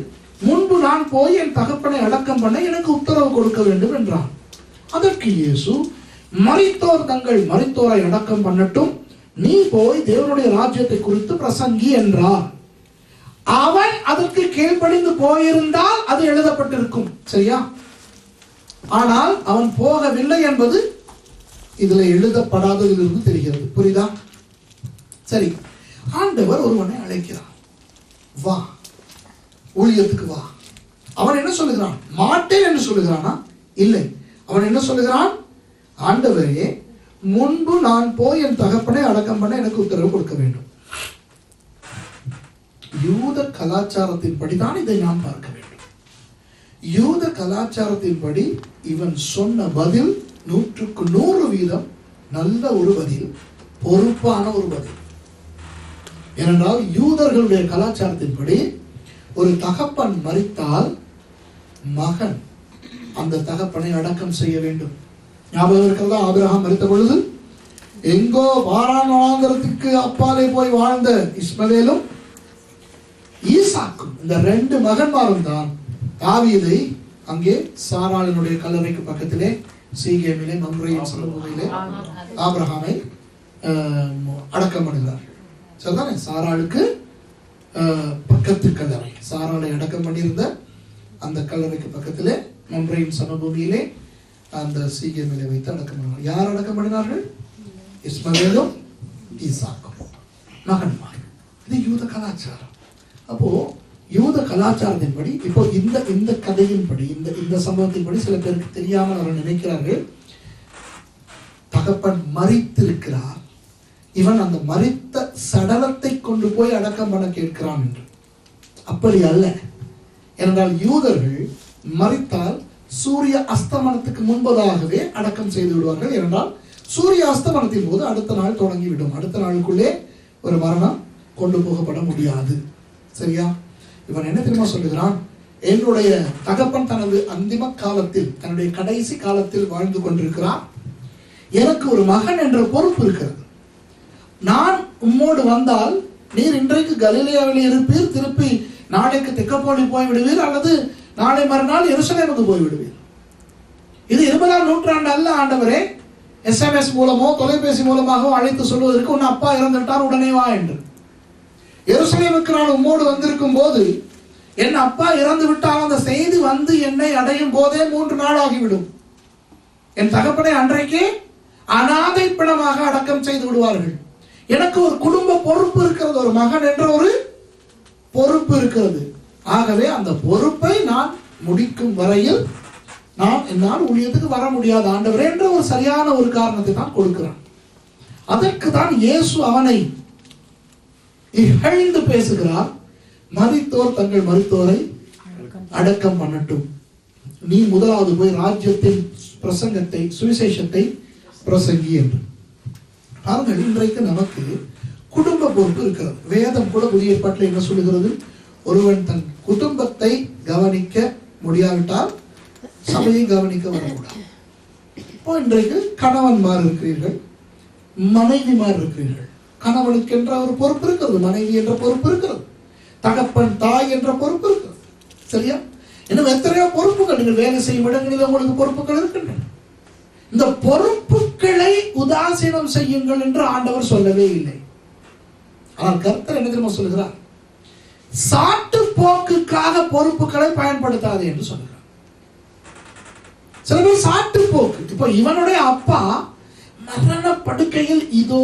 முன்பு நான் போய் என் தகப்பனை அடக்கம் பண்ண எனக்கு உத்தரவு கொடுக்க வேண்டும் என்றான். அதற்கு இயேசு, மரித்தோர் தங்கள் மரித்தோரை அடக்கம் பண்ணட்டும், நீ போய் தேவனுடைய ராஜ்யத்தை குறித்து பிரசங்கி என்றார். அவன் அதற்கு கீழ்ப்படிந்து போயிருந்தால் அது எழுதப்பட்டிருக்கும். சரியா? ஆனால் அவன் போகவில்லை என்பது இதுல எழுதப்படாததிலிருந்து தெரிகிறது. புரியுதா? சரி, ஆண்டவர் ஒருவனை அழைக்கிறார், வா ஊழியத்துக்கு வா. அவன் என்ன சொல்லுகிறான்? மாட்டேன் என்று சொல்லுகிறானா? இல்லை. அவன் என்ன சொல்லுகிறான்? ஆண்டவரே, முன்பு நான் போய் என் தகப்பனை அடக்கம் பண்ண எனக்கு உத்தரவு கொடுக்க வேண்டும். யூத கலாச்சாரத்தின்படி தான் இதை நாம் பார்க்க வேண்டும். யூத கலாச்சாரத்தின்படி இவன் சொன்ன பதில் 100க்கு 100% நல்ல ஒரு பதில், பொறுப்பான ஒரு பதில். ஏனென்றால் யூதர்களுடைய கலாச்சாரத்தின்படி ஒரு தகப்பன் மரித்தால் மகன் அந்த தகப்பனை அடக்கம் செய்ய வேண்டும். ஞாபகம் இருக்கிறதா? ஆபிரகாம் மரித்த பொழுது எங்கோ பாரான் வனாந்தரத்துக்கு அப்பாலே போய் வாழ்ந்த இஸ்மவேலும் ஈசாக்கும், இந்த 2 மகன்மாரும் தான் தாவீதை அங்கே சாராளினுடைய கல்லறைக்கு பக்கத்திலே சீகேமிலே மம்ரேயின் சமபூமியிலே ஆபிரகாமை அடக்கம் பண்ணுகிறார். சரிதானே? சாராளுக்கு பக்கத்து கல்லறை, சாராளை அடக்கம் பண்ணியிருந்த அந்த கல்லறைக்கு பக்கத்திலே மம்ரேயின் சமபூமியிலே அந்த சீகேமிலே வைத்து அடக்கம் பண்ணினார். யார் அடக்கம் பண்ணினார்கள்? இஸ்மவேலும் ஈசாக்கும் மகன்மார். இது யூத கலாச்சாரம். அப்போ யூத கலாச்சாரத்தின்படி இப்போ இந்த கதையின்படி இந்த சம்பவத்தின்படி சில பேருக்கு தெரியாமல் அவர் நினைக்கிறார்கள், தகப்பன் மரித்திருக்கிறார், இவன் அந்த மரித்த சடலத்தை கொண்டு போய் அடக்கம் பண்ண கேட்கிறான் என்று. அப்படி அல்ல. ஏனென்றால் யூதர்கள் மரித்தால் சூரிய அஸ்தமனத்துக்கு முன்பதாகவே அடக்கம் செய்து விடுவார்கள். ஏனென்றால் சூரிய அஸ்தமனத்தின் போது அடுத்த நாள் தொடங்கிவிடும். அடுத்த நாளுக்குள்ளே ஒரு மரணம் கொண்டு போகப்பட முடியாது. சரியா? இவன் என்ன தெரியுமா சொல்லுகிறான்? என்னுடைய தகப்பன் தனது அந்திம காலத்தில், தன்னுடைய கடைசி காலத்தில் வாழ்ந்து கொண்டிருக்கிறார். எனக்கு ஒரு மகன் என்ற பொறுப்பு இருக்கிறது. நான் உம்மோடு வந்தால் நீர் இன்றைக்கு கலிலேயாவில் இருப்பீர், திருப்பி நாளைக்கு தெக்கப்போலி போய் விடுவீர், அல்லது நாளை மறுநாள் எருசலேமுக்கு போய் விடுவீர். இது 20ஆம் நூற்றாண்டு அல்ல. ஆண்டவரே SMS மூலமோ தொலைபேசி மூலமாக அழைத்து சொல்வதற்கு உன் அப்பா இறந்துட்டார், உடனே வா என்று. எருசலேமுக்கு நான் உம்மோடு வந்திருக்கும் போது என் அப்பா இறந்து விட்டால் அந்த செய்தி வந்து என்னை அடையும் போதே 3 நாள் ஆகிவிடும். என் தகப்பனை அன்றைக்கே அனாதை பிணமாக அடக்கம் செய்து விடுவார்கள். எனக்கு ஒரு குடும்ப பொறுப்பு இருக்கிறது, ஒரு மகன் என்ற ஒரு பொறுப்பு இருக்கிறது. ஆகவே அந்த பொறுப்பை நான் முடிக்கும் வரையில் என்னால் ஊழியத்துக்கு வர முடியாது ஆண்டவரே என்ற ஒரு சரியான ஒரு காரணத்தை தான் கொடுக்கிறான். அதற்கு தான் இயேசு அவனை இகழ்ந்து பேசுகிறார். மரித்தோர் தங்கள் மரித்தோரை அடக்கம் பண்ணட்டும், நீ முதலாவது போய் ராஜ்யத்தின் பிரசங்கத்தை, சுவிசேஷத்தை பிரசங்கி என்று. பாருங்கள், இன்றைக்கு நமக்கு குடும்ப பொறுப்பு இருக்கிறது. வேதம் கூட புதிய ஏற்பாட்டில் என்ன சொல்லுகிறது? ஒருவன் தன் குடும்பத்தை கவனிக்க முடியாவிட்டால் சபையை கவனிக்க வரக்கூடாது. இப்போ இன்றைக்கு கணவன்மார் இருக்கிறீர்கள், மனைவிமார் இருக்கிறீர்கள். கணவனுக்கு என்ற ஒரு பொறுப்பு இருக்கிறது, மனைவி என்ற பொறுப்பு இருக்கிறது, தகப்பன் தாய் என்ற பொறுப்பு இருக்கிறது. சரியா? இன்னும் எத்தனையோ பொறுப்புகள், நீங்கள் வேலை செய்யும் இடங்களில் உங்களுக்கு பொறுப்புகள் இருக்கின்றன. இந்த பொறுப்புகளை உதாசீனம் செய்யுங்கள் என்று ஆண்டவர் சொல்லவே இல்லை. ஆனால் கர்த்தர் என்ன தெரியுமா சொல்லுகிறார்? சாட்டு போக்குக்காக பொறுப்புகளை பயன்படுத்தாது என்று சொல்லுகிறார். சில பேர் சாட்டு போக்கு. இப்போ இவனுடைய அப்பா மரண படுக்கையில் இதோ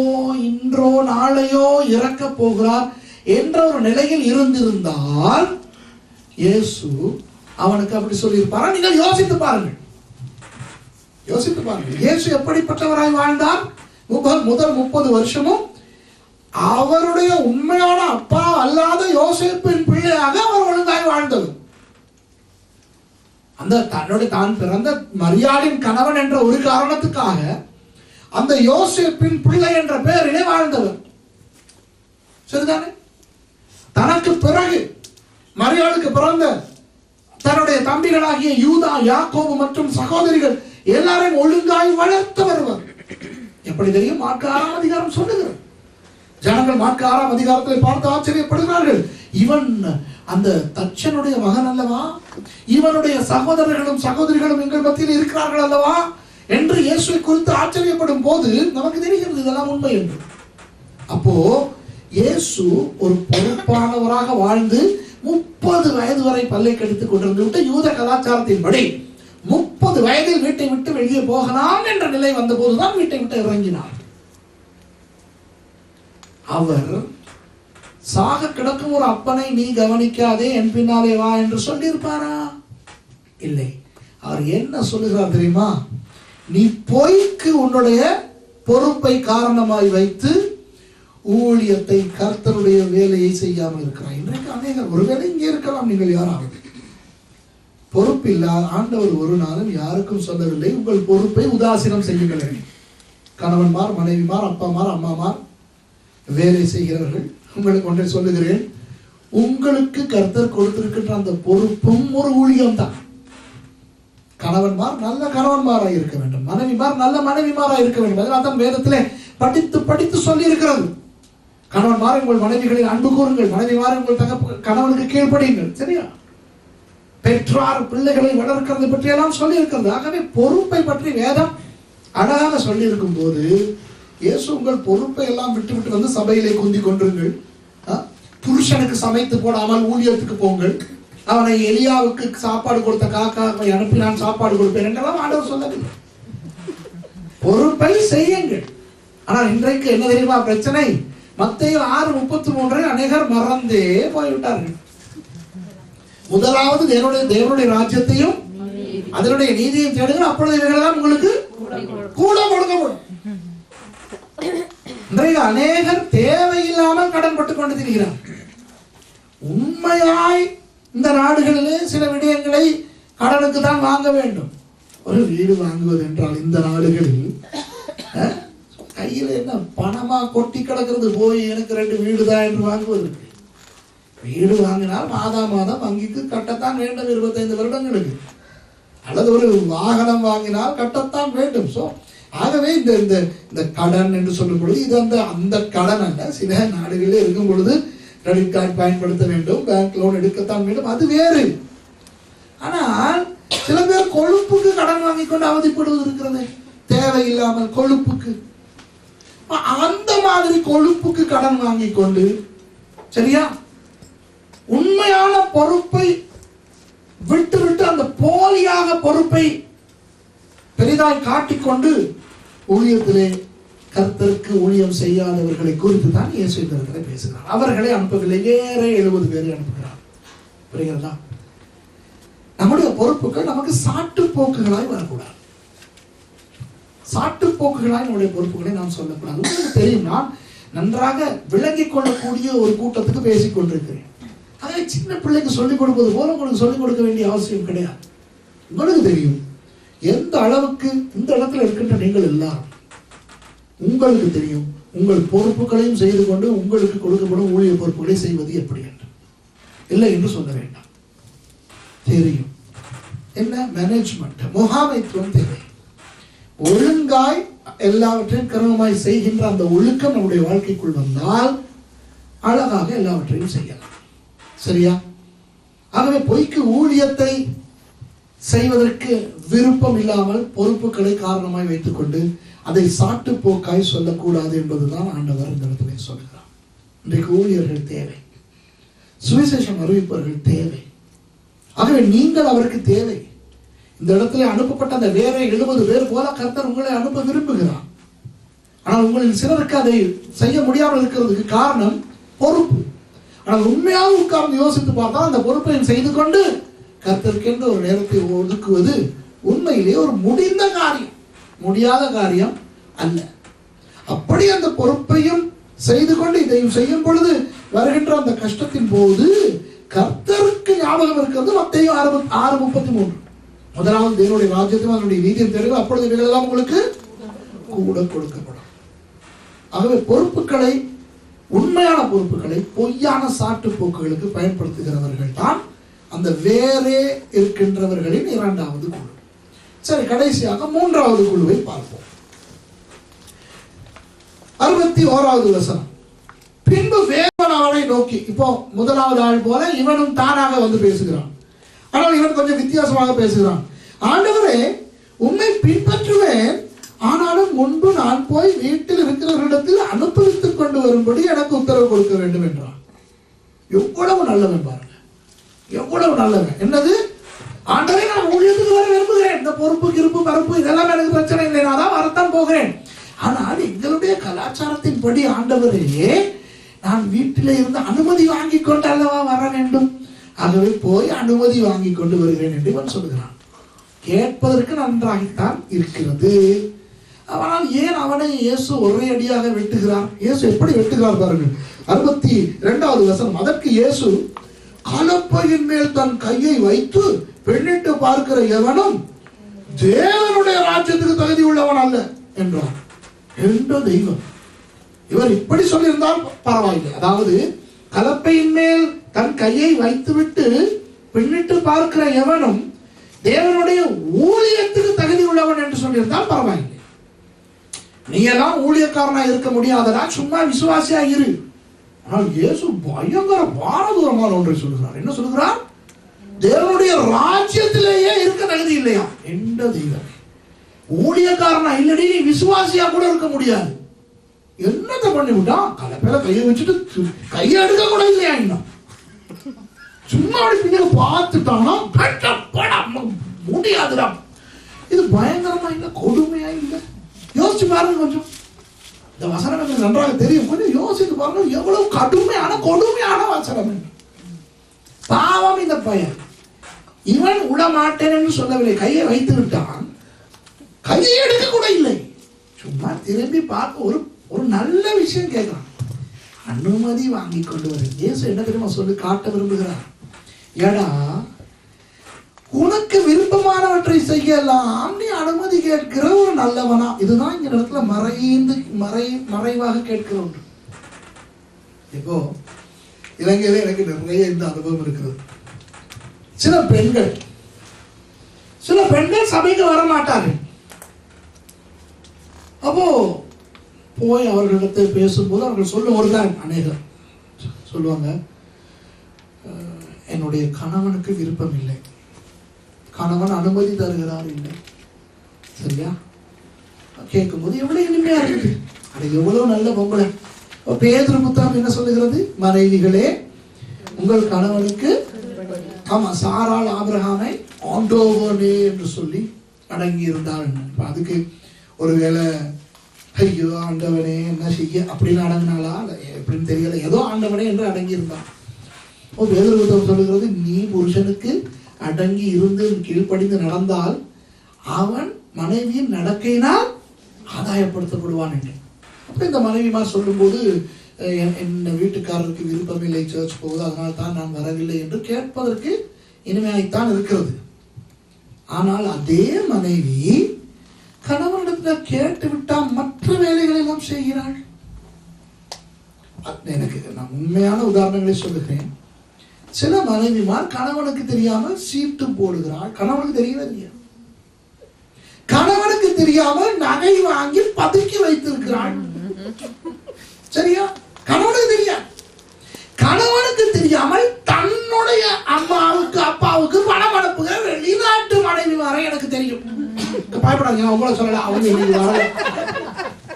இன்றோ நாளையோ இறக்க போகிறார் என்ற ஒரு நிலையில் இருந்திருந்தால் இயேசு அவனுக்கு அப்படி சொல்லியிருப்பாரா? நீங்கள் யோசித்து பாருங்கள், யோசித்து பாருங்கள். இயேசு எப்படிப்பட்டவராய் வாழ்ந்தார்? முதல் 30 வருஷமும் அவருடைய உண்மையான அப்பா அல்லாத யோசேப்பின் பிள்ளையாக அவர் ஒழுங்காய் வாழ்ந்தவர். அந்த தான் பிறந்த மரியாளின் கணவன் என்ற ஒரு காரணத்துக்காக அந்த யோசேப்பின் பிள்ளை என்ற பெயரிலே வாழ்ந்தவர். சரிதானே? தனக்கு பிறகு மரியாளுக்கு பிறந்த தன்னுடைய தம்பிகளாகிய யூதா, யாக்கோபு மற்றும் சகோதரிகள் எல்லாரையும் ஒழுங்காய் வளர்த்து வருவார். எப்படி தெரியும்? மார்க்கு 6ஆம் அதிகாரம் சொல்லுகிறது. ஜனங்கள் மார்க்கு 6ஆம் அதிகாரத்தை பார்த்து ஆச்சரியப்படுகிறார்கள். இவன் அந்த தச்சனுடைய மகன் அல்லவா? இவனுடைய சகோதரர்களும் சகோதரிகளும் எங்கள் மத்தியில் இருக்கிறார்கள் அல்லவா என்று இயேசுவை குறித்து ஆச்சரியப்படும் போது நமக்கு தெரிகிறது இதெல்லாம் உண்மை என்று. அப்போ இயேசு ஒரு பொறுப்பானவராக வாழ்ந்து 30 வயது வரை பல்லை கடித்துக் கொண்டிருந்து விட்டு யூத கலாச்சாரத்தின்படி 30 வயதில் வீட்டை விட்டு வெளியே போகலாம் என்ற நிலை வந்த போதுதான் வீட்டை விட்டு இறங்கினார். அவர் சாக கிடக்கும் ஒரு அப்பனை நீ கவனிக்காதே, என் பின்னாலே வா என்று சொல்லியிருப்பாரா? இல்லை. அவர் என்ன சொல்லுகிறார் தெரியுமா? நீ பொய்க்கு உன்னுடைய பொறுப்பை காரணமாய் வைத்து ஊழியத்தை, கர்த்தருடைய வேலையை செய்யாமல் இருக்கிறாய். இன்றைக்கு அநேகர், ஒருவேளை இங்கே இருக்கலாம் நீங்கள் யாராவது, பொறுப்பில்லா ஆண்டவர் ஒரு நாளும் யாருக்கும் சொல்லவில்லை உங்கள் பொறுப்பை உதாசீனம் செய்யுங்கள். கணவன்மார், மனைவிமார், அப்பாமார், அம்மாமார், வேலை செய்கிறவர்கள், உங்களுக்கு ஒன்றை சொல்லுகிறேன், உங்களுக்கு கர்த்தர் கொடுத்திருக்கின்ற அந்த பொறுப்பும் ஒரு ஊழியம் தான். கணவன்மார் நல்ல கணவன்மாராய் இருக்க வேண்டும், மனைவிமார் நல்ல மனைவிமாராய் இருக்க வேண்டும். அதனால் தான் வேதத்திலே படித்து படித்து சொல்லி இருக்கிறது. கணவன்மார் உங்கள் மனைவிகளில் அன்பு கூறுங்கள், மனைவிமார் உங்கள் கணவனுக்கு கீழ்ப்படியுங்கள். சரியா? பெற்றார் பிள்ளைகளை வளர்க்கிறது பற்றி எல்லாம் சொல்லி இருக்கிறது. ஆகவே பொறுப்பை பற்றி வேதம் அழகாக சொல்லி இருக்கும் போது இயேசு உங்கள் பொறுப்பை எல்லாம் விட்டு வந்து சபையிலே குந்தி கொண்டிருங்கள், புருஷனுக்கு சமைத்து போடாமல் ஊழியத்துக்கு போங்கள், அவனை எலியாவுக்கு சாப்பாடு கொடுத்த காக்காவை அனுப்பி நான் சாப்பாடு கொடுப்பேன் என்றெல்லாம் ஆண்டவர் சொல்லவில்லை. பொறுப்பை செய்யுங்கள். ஆனால் இன்றைக்கு என்ன தெரியுமா பிரச்சனை? மத்தேயு 6:33 அநேகர் மறந்தே போய்விட்டார்கள். முதலாவது தேவனுடைய ராஜ்யத்தையும் அதனுடைய நீதியையும் தேடுங்கள், அப்பொழுது இவைகளெல்லாம் உங்களுக்கு கூட கொடுக்கப்படும். இன்றைக்கு அநேகர் தேவையில்லாமல் கடன் பட்டுக் கொண்டு திரிகிறார். உண்மையாய் இந்த நாடுகளிலே சில விடயங்களை கடனுக்கு தான் வாங்க வேண்டும். ஒரு வீடு வாங்குவது என்றால் இந்த நாடுகளில் கையில் என்ன பணமா கொட்டி கிடக்கிறது, போய் எனக்கு 2 வீடு தான் என்று வாங்குவதற்கு. வீடு வாங்கினால் மாதம் வங்கிக்கு கட்டத்தான் வேண்டும் 25 வருடங்களுக்கு, அல்லது ஒரு வாகனம் வாங்கினால் கட்டத்தான் வேண்டும். ஸோ ஆகவே இந்த கடன் என்று சொல்லும் பொழுது இது அந்த கடன் அல்ல. சில நாடுகளில் இருக்கும் பொழுது கிரெடிட் கார்டு பயன்படுத்த வேண்டும், பேங்க் லோன் எடுக்கத்தான் வேண்டும், அது வேறு. ஆனால் சில பேர் கொழுப்புக்கு கடன் வாங்கி கொண்டு அவதிப்படுவது இருக்கிறது, தேவையில்லாமல் கொழுப்புக்கு. அந்த மாதிரி கொழுப்புக்கு கடன் வாங்கி கொண்டு, சரியா, உண்மையான பொறுப்பை விட்டு அந்த போலியாக பொறுப்பை பெரிதாய் காட்டிக்கொண்டு ஊழியத்திலே கர்த்தருக்கு ஊழியம் செய்யாதவர்களை குறித்து தான் இயேசு இந்த இடத்துல பேசுகிறார். அவர்களை அனுப்பவில்லை, வேற 70 பேரை அனுப்புகிறார். புரிகிறதா? நம்முடைய பொறுப்புகள் நமக்கு சாட்டு போக்குகளாய் வரக்கூடாது. சாட்டு போக்குகளாய் நம்முடைய பொறுப்புகளை நாம் சொல்லக்கூடாது. உங்களுக்கு தெரியும், நான் நன்றாக விளங்கிக் கொள்ளக்கூடிய ஒரு கூட்டத்துக்கு பேசிக் கொண்டிருக்கிறேன். அதை சின்ன பிள்ளைக்கு சொல்லிக் கொடுப்பது போல உங்களுக்கு சொல்லிக் கொடுக்க வேண்டிய அவசியம் கிடையாது. உங்களுக்கு தெரியும் எந்த அளவுக்கு இந்த இடத்துல இருக்கின்ற நீங்கள் எல்லாரும், உங்களுக்கு தெரியும் உங்கள் பொறுப்புகளையும் செய்து கொண்டு உங்களுக்கு கொடுக்கப்படும் ஊழிய பொறுப்புகளை செய்வது எப்படி என்று. இல்லை என்று சொல்ல வேண்டாம். தெரியும் என்ன மேனேஜ்மெண்ட், முகாமைத்துவம் தேவை. ஒழுங்காய் எல்லாவற்றையும் கிரமமாய் செய்கின்ற அந்த ஒழுக்கம் நம்முடைய வாழ்க்கைக்குள் வந்தால் அழகாக எல்லாவற்றையும் செய்யலாம். சரியா? ஆகவே பொய்க்கு ஊழியத்தை செய்வதற்கு விருப்பம் இல்லாமல் பொறுப்புகளை காரணமாய் வைத்துக் கொண்டு அதை சாட்டு போக்காய் சொல்லக்கூடாது என்பதுதான் ஆண்டவர் இந்த இடத்துல சொல்கிறார். இன்றைக்கு ஊழியர்கள் தேவை, சுவிசேஷம் அறிவிப்பவர்கள் தேவை. ஆகவே நீங்கள் அவருக்கு தேவை. இந்த இடத்துல அனுப்பப்பட்ட அந்த வேற 70 பேர் போல கர்த்தர் உங்களை அனுப்ப விரும்புகிறார். ஆனால் உங்களில் சிலருக்கு அதை செய்ய முடியாமல் இருக்கிறதுக்கு காரணம் பொறுப்பு. ஆனால் உண்மையாக உட்கார்ந்து யோசித்து பார்த்தா அந்த பொறுப்பை செய்து கொண்டு கர்த்தருக்கென்று ஒரு நேரத்தை ஒதுக்குவது உண்மையிலேயே ஒரு முடிந்த காரியம், முடியாத காரியம் அல்ல. அப்படி அந்த பொறுப்பையும் செய்து கொண்டு இதையும் செய்யும் பொழுது வருகின்ற அந்த கஷ்டத்தின் போது கர்த்தருக்கு ஞாபகம் இருக்கிறது. மத்தேயு 6:33, முதலாவது தேவனுடைய ராஜ்யத்தையும் அதனுடைய நீதியும் தேடுங்கள், அப்பொழுது இவைகளெல்லாம் உங்களுக்கு கூட கொடுக்கப்படும். ஆகவே பொறுப்புகளை, உண்மையான பொறுப்புகளை பொய்யான சாட்டு போக்குகளுக்கு பயன்படுத்துகிறவர்கள் தான் அந்த வேறே இருக்கின்றவர்களின் இரண்டாவது குழு. சரி, கடைசியாக மூன்றாவது குழுவை பார்ப்போம். 61வது வசனம். பின்பு வேறவன் அவனை நோக்கி, இப்போ முதலாவது ஆள் போல இவனும் தானாக வந்து பேசுகிறான். ஆனால் இவன் கொஞ்சம் வித்தியாசமாக பேசுகிறான். ஆண்டவரே, உம்மை பின்பற்றுவேன், ஆனாலும் முன்பு நான் போய் வீட்டில் இருக்கிறவர்களிடத்தில் அனுப்பவித்துக் கொண்டு வரும்படி எனக்கு உத்தரவு கொடுக்க வேண்டும் என்றான். எவ்வளவு நல்லவன் பாருங்க, எவ்வளவு நல்லவன். என்னது? ஆண்டவரே, நான் ஊழியத்துக்கு வர விரும்புகிறேன், இந்த பொறுப்பு கிருப்பு பரப்பு இதெல்லாம் எனக்கு பிரச்சனை இல்லை, நான் தான் வரத்தான் போகிறேன். ஆனால் எங்களுடைய கலாச்சாரத்தின் படி ஆண்டவரே, நான் வீட்டிலே இருந்து அனுமதி வாங்கி கொண்டு அல்லவா வர வேண்டும், ஆகவே போய் அனுமதி வாங்கி கொண்டு வருகிறேன் என்று இவன் சொல்கிறான். கேட்பதற்கு நன்றாகத்தான் இருக்கிறது. ஆனால் ஏன் அவனை இயேசு ஒரே அடியாக வெட்டுகிறார்? இயேசு எப்படி வெட்டுகிறார் பாருங்கள். 62வது வசனம். அதற்கு இயேசு, கலப்பையின் மேல் தன் கையை வைத்து பெண்ணிட்டு பார்க்கிற எவனும் தேவனுடைய ராஜ்யத்துக்கு தகுதி உள்ளவன் அல்ல என்றார். என்ற தெய்வம்! இவர் இப்படி சொல்லியிருந்தால் பரவாயில்லை. அதாவது கலப்பையின் மேல் தன் கையை வைத்துவிட்டு பின்னிட்டு பார்க்கிற எவனும் தேவனுடைய ஊழியத்துக்கு தகுதி உள்ளவன் என்று சொல்லியிருந்தால் பரவாயில்லை. நீ எல்லாம் ஊழியக்காரனா இருக்க முடியாதடா, சும்மா விசுவாசியா இரு. ஆனால் இயேசு பயங்கர பாரதூரமான ஒன்றை சொல்கிறார். என்ன சொல்கிறார்? தேவனுடைய ராஜ்யத்திலேயே இருக்க தகுதி இல்லையா? என்ற தெய்வம்! ஊழியக்காரனா இல்லடி, நீ விசுவாசியா கூட இருக்க முடியாது. என்னத்தை பண்ணி விட்டான்? கலப்பையில கையை வச்சுட்டு கையை எடுக்க கூட இல்லையா? இன்னும் சும்மா அப்படி பின்னாடி பார்த்துட்டானா முடியாதுடா. இது பயங்கரமா இல்லை, கொடுமையா இல்லை? யோசிச்சு பாருங்க கொஞ்சம். இந்த வசனம் எனக்கு நன்றாக தெரியும், கொஞ்சம் யோசித்து பாருங்க. எவ்வளவு கொடுமையான வசனம். பாவம் இந்த பையன். இவன் விடமாட்டேன் என்று சொல்லவில்லை, கையை வைத்து விட்டான், கையை எடுக்க கூட இல்லை. சும்மா திரும்பி பார்க்க ஒரு நல்ல விஷயம் கேட்கிறான், அனுமதி வாங்கி கொண்டு வர. இயேசு என்ன தெரியுமா சொல்லி காட்ட விரும்புகிறார்? ஏடா, உனக்கு விருப்பமானவற்றை செய்யலாம், நீ அனுமதி கேட்கிற ஒரு நல்லவனா? இதுதான் இந்த இடத்துல மறைவாக கேட்கிற ஒன்று. இப்போ இலங்கையில எனக்கு நிறைய இந்த அனுபவம் இருக்கிறது. சில பெண்கள் சபைக்கு வர மாட்டார்கள். அப்போ போய் அவர்களிடத்தை பேசும்போது அவர்கள் சொல்லும் ஒரு தான் அநேகர் சொல்லுவாங்க, என்னுடைய கணவனுக்கு விருப்பம் இல்லை, கணவன் அனுமதி தருகிறார் இல்லை. சரியா? கேட்கும்போது எவ்வளவு இனிமையா இருக்குது. அது எவ்வளவு நல்ல பொம்பளை. பேதுரு புத்தகம் என்ன சொல்லுகிறது? மனைவிகளே, உங்கள் கணவனுக்கு, ஆமா, சாராள் ஆபிரகாமை ஆண்டோவனே என்று சொல்லி அடங்கி இருந்தாள். அதுக்கு ஒருவேளை ஐயோ ஆண்டவனே என்ன செய்ய அப்படின்னு அடங்கினாளா எப்படின்னு தெரியல, ஏதோ ஆண்டவனே என்று அடங்கி இருந்தான். பேதுரு புத்தகம் சொல்லுகிறது, நீ புருஷனுக்கு அடங்கி இருந்து கீழ்ப்படிந்து நடந்தால் அவன் மனைவியின் நடக்கையினால் ஆதாயப்படுத்தப்படுவான் என்று. அப்ப இந்த மனைவிமார் சொல்லும்போது, என் வீட்டுக்காரருக்கு விருப்பமில்லை சர்ச் போகுது, அதனால தான் நான் வரவில்லை என்று கேட்பதற்கு இனிமையாய்த்தான் இருக்கிறது. ஆனால் அதே மனைவி கணவனிடத்தில் கேட்டு விட்டால் மற்ற வேலைகளை எல்லாம் செய்கிறாள். எனக்கு நான் உண்மையான உதாரணங்களை சொல்லுகிறேன். சில மனைவிமார் கணவனுக்கு தெரியாமல் சீட்டு போடுகிறாள். கணவனுக்கு தெரியவே இல்லையா? கணவனுக்கு தெரியாமல் நகை வாங்கி பதுக்கி வைத்திருக்கிறாள். சரியா? கணவனுக்கு தெரியாது. கணவனுக்கு தெரியாமல் தன்னுடைய அம்மாவுக்கு அப்பாவுக்கு பணம் அனுப்புகிற வெளிநாட்டு மனைவி வர எனக்கு தெரியும். பயப்படாதீங்க, உங்களை சொல்லல, அவங்க இன்னைக்கு வர,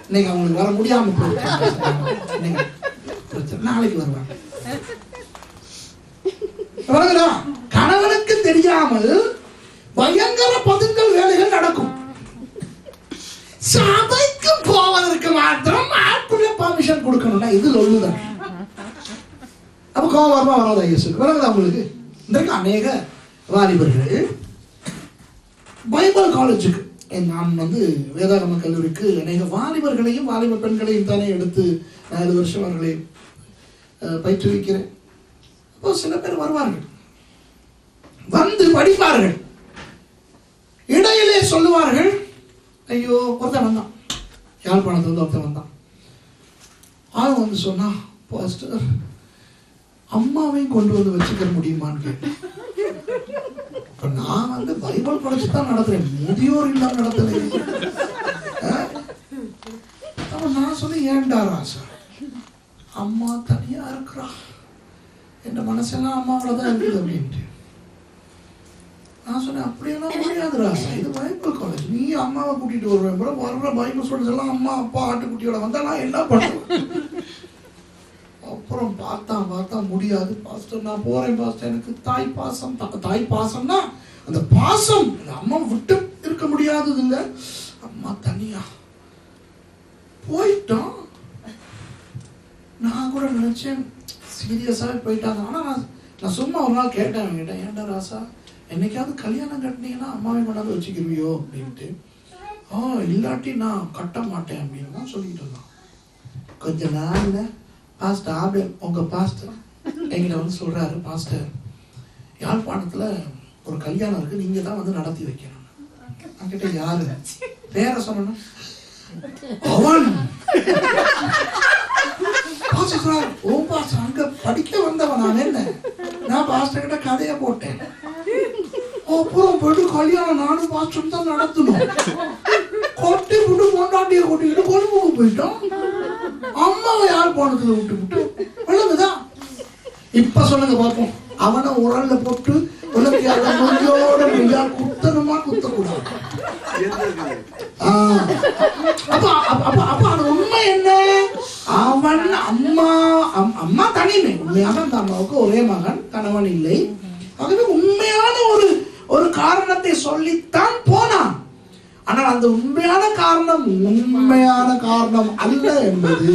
இன்னைக்கு அவங்களுக்கு வர முடியாம போயிடுச்சு, நாளைக்கு வருவாங்க. கணவனுக்கு தெரியாமல் பயங்கர பதுங்கல் வேலைகள் நடக்கும். சபைக்கு போவதற்கு மாத்திரம் ஆட்குள்ள பர்மிஷன் கொடுக்கணும்னா இது சொல்லுதான். அப்ப கோவம் வருமா வராதா? விளங்குதா உங்களுக்கு? இன்றைக்கு அநேக வாலிபர்கள் பைபிள் காலேஜுக்கு நான் வேதாகம கல்லூரிக்கு அநேக வாலிபர்களையும் வாலிப பெண்களையும் தானே எடுத்து 4 வருஷம் அவர்களை பயிற்றுவிக்கிறேன். அப்போ சில பேர் வருவார்கள், வந்து படிப்பார்கள், இடையிலே சொல்லுவார்கள், ஐயோ ஒருத்தன் வந்தான், யாழ்ப்பாணத்துல ஒருத்தன் வந்தான், அவன் வந்து சொன்னா, பாஸ்டர் அம்மாவையும் கொண்டு வந்து வச்சுக்க முடியுமான்னு கேட்டேன். நான் பைபிள் படிச்சு தான் நடத்துறேன், முதியோர் இல்லாம நடத்துறேன். நான் சொன்னேன், ஏன்டா ராசா, அம்மா தனியா இருக்கிறா, என் மனசெல்லாம் அம்மாவோட தான் இருக்குது அப்படின்ட்டு. நான் சொன்னேன், அப்படியெல்லாம் முடியாது ராசா, இது பைபிள் காலேஜ், நீ அம்மாவை கூட்டிட்டு வருவேன், வர்ற பைபிள் ஸ்டூடெண்ட்ஸ் எல்லாம் அம்மா அப்பா ஆட்டுக்குட்டியோட வந்தா நான் என்ன பண்ணுவேன்? அப்புறம் பார்த்தா முடியாது பாஸ்டர், நான் போறேன் பாஸ்டர், எனக்கு தாய் பாசம்னா அந்த பாசம் அம்மா விட்டு இருக்க முடியாதது இல்ல, அம்மா தனியா போயிட்டோம். நான் கூட நினைச்சேன் சீரியஸாக போயிட்டாங்க. ஆனா நான் சும்மா ஒரு நாள் கேட்டேன், ஏன்டா ராசா என்னைக்காவது கல்யாணம் கட்டினீங்கன்னா அம்மாவை கொண்டாந்து வச்சுக்கிருவியோ அப்படின்ட்டு. இல்லாட்டி நான் கட்ட மாட்டேன் அப்படின்னு தான் சொல்லிட்டு இருந்தான். கொஞ்ச நாள்ல பாஸ்டர் ஆபேல், உங்க பாஸ்டர் எங்கிட்ட வந்து சொல்றாரு, பாஸ்டர் யாழ்ப்பாணத்துல ஒரு கல்யாணம் இருக்கு, நீங்க தான் வந்து நடத்தி வைக்கணும். நான் கிட்ட யாரு பேர சொன்ன, அவன் ஓ பாஸ்டர் அங்க படிக்க வந்தவன், நான் என்ன, நான் பாஸ்டர் கிட்ட கதையை போட்டேன். அப்புறம் போயிட்டு கல்யாணம் நானும் பாஸ்டர் தான் நடத்தணும். கொட்டி விட்டு கொண்டாட்டிய கொட்டிக்கிட்டு கொழும்புக்கு போயிட்டோம். அம்மாவை யாழ்ப்பாணத்துல விட்டு விழுந்துதான். இப்ப சொல்லுங்க பார்ப்போம், அவனை உரல்ல போட்டு உனக்கு குத்தணுமா குத்தக்கூடாது? அப்ப அது உண்மை என்ன? அவன் அம்மா தனிமை, உண்மையான அந்த அம்மாவுக்கு ஒரே மகன், கணவன் இல்லை. ஆகவே உண்மையான ஒரு காரணத்தை சொல்லித்தான் போனான். ஆனால் அந்த உண்மையான காரணம் அல்ல என்பது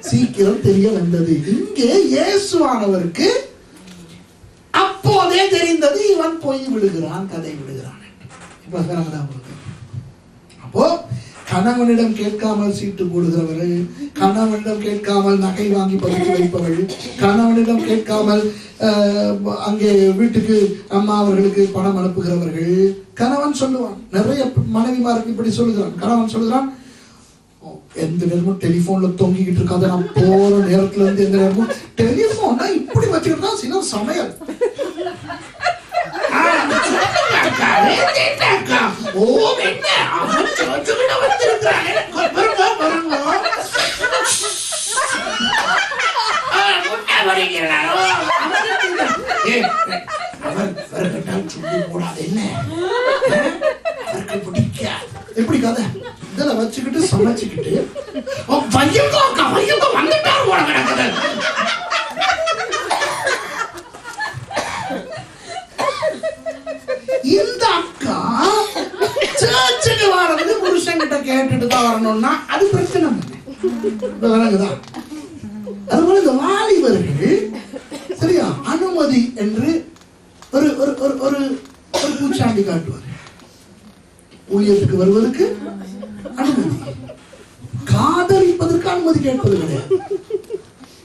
சீக்கிரம் தெரிய வந்தது. இங்கே இயேசுவானவருக்கு அப்போதே தெரிந்தது, இவன் போய் விடுகிறான், கதை விடுகிறான். அப்போ கணவனிடம் கேட்காமல் சீட்டு போடுகிறவர்கள், கணவனிடம் கேட்காமல் நகை வாங்கி பதுக்கி வைப்பவர்கள், கணவனிடம் கேட்காமல் அங்கே வீட்டுக்கு அம்மா அவர்களுக்கு பணம் அனுப்புகிறவர்கள். கணவன் சொல்லுவான், நிறைய மனைவிமாருக்கு இப்படி சொல்லுகிறான். கணவன் சொல்லுகிறான், எந்த நேரமும் டெலிபோன்ல தொங்கிக்கிட்டு இருக்காத, நான் போற நேரத்துல இருந்து எந்த நேரமும் டெலிபோன் இப்படி வச்சுக்கிட்டு தான் சில சமையல். எப்படி கதை இதுல வச்சுக்கிட்டு சமைச்சுக்கிட்டு வந்துட்டாரு போல கிடக்குது. இந்த அக்கா சர்ச்சுக்கு வரது புருஷன் கிட்ட கேட்டுட்டு தான் வரணும்னா அது பிரச்சனை விளங்குதான். அதுபோல இந்த வாலிபர்கள் சரியா அனுமதி என்று ஒரு ஒரு ஒரு ஒரு பூச்சாண்டி காட்டுவார். ஊழியத்துக்கு வருவதற்கு அனுமதி, காதலிப்பதற்கு அனுமதி கேட்பது கிடையாது.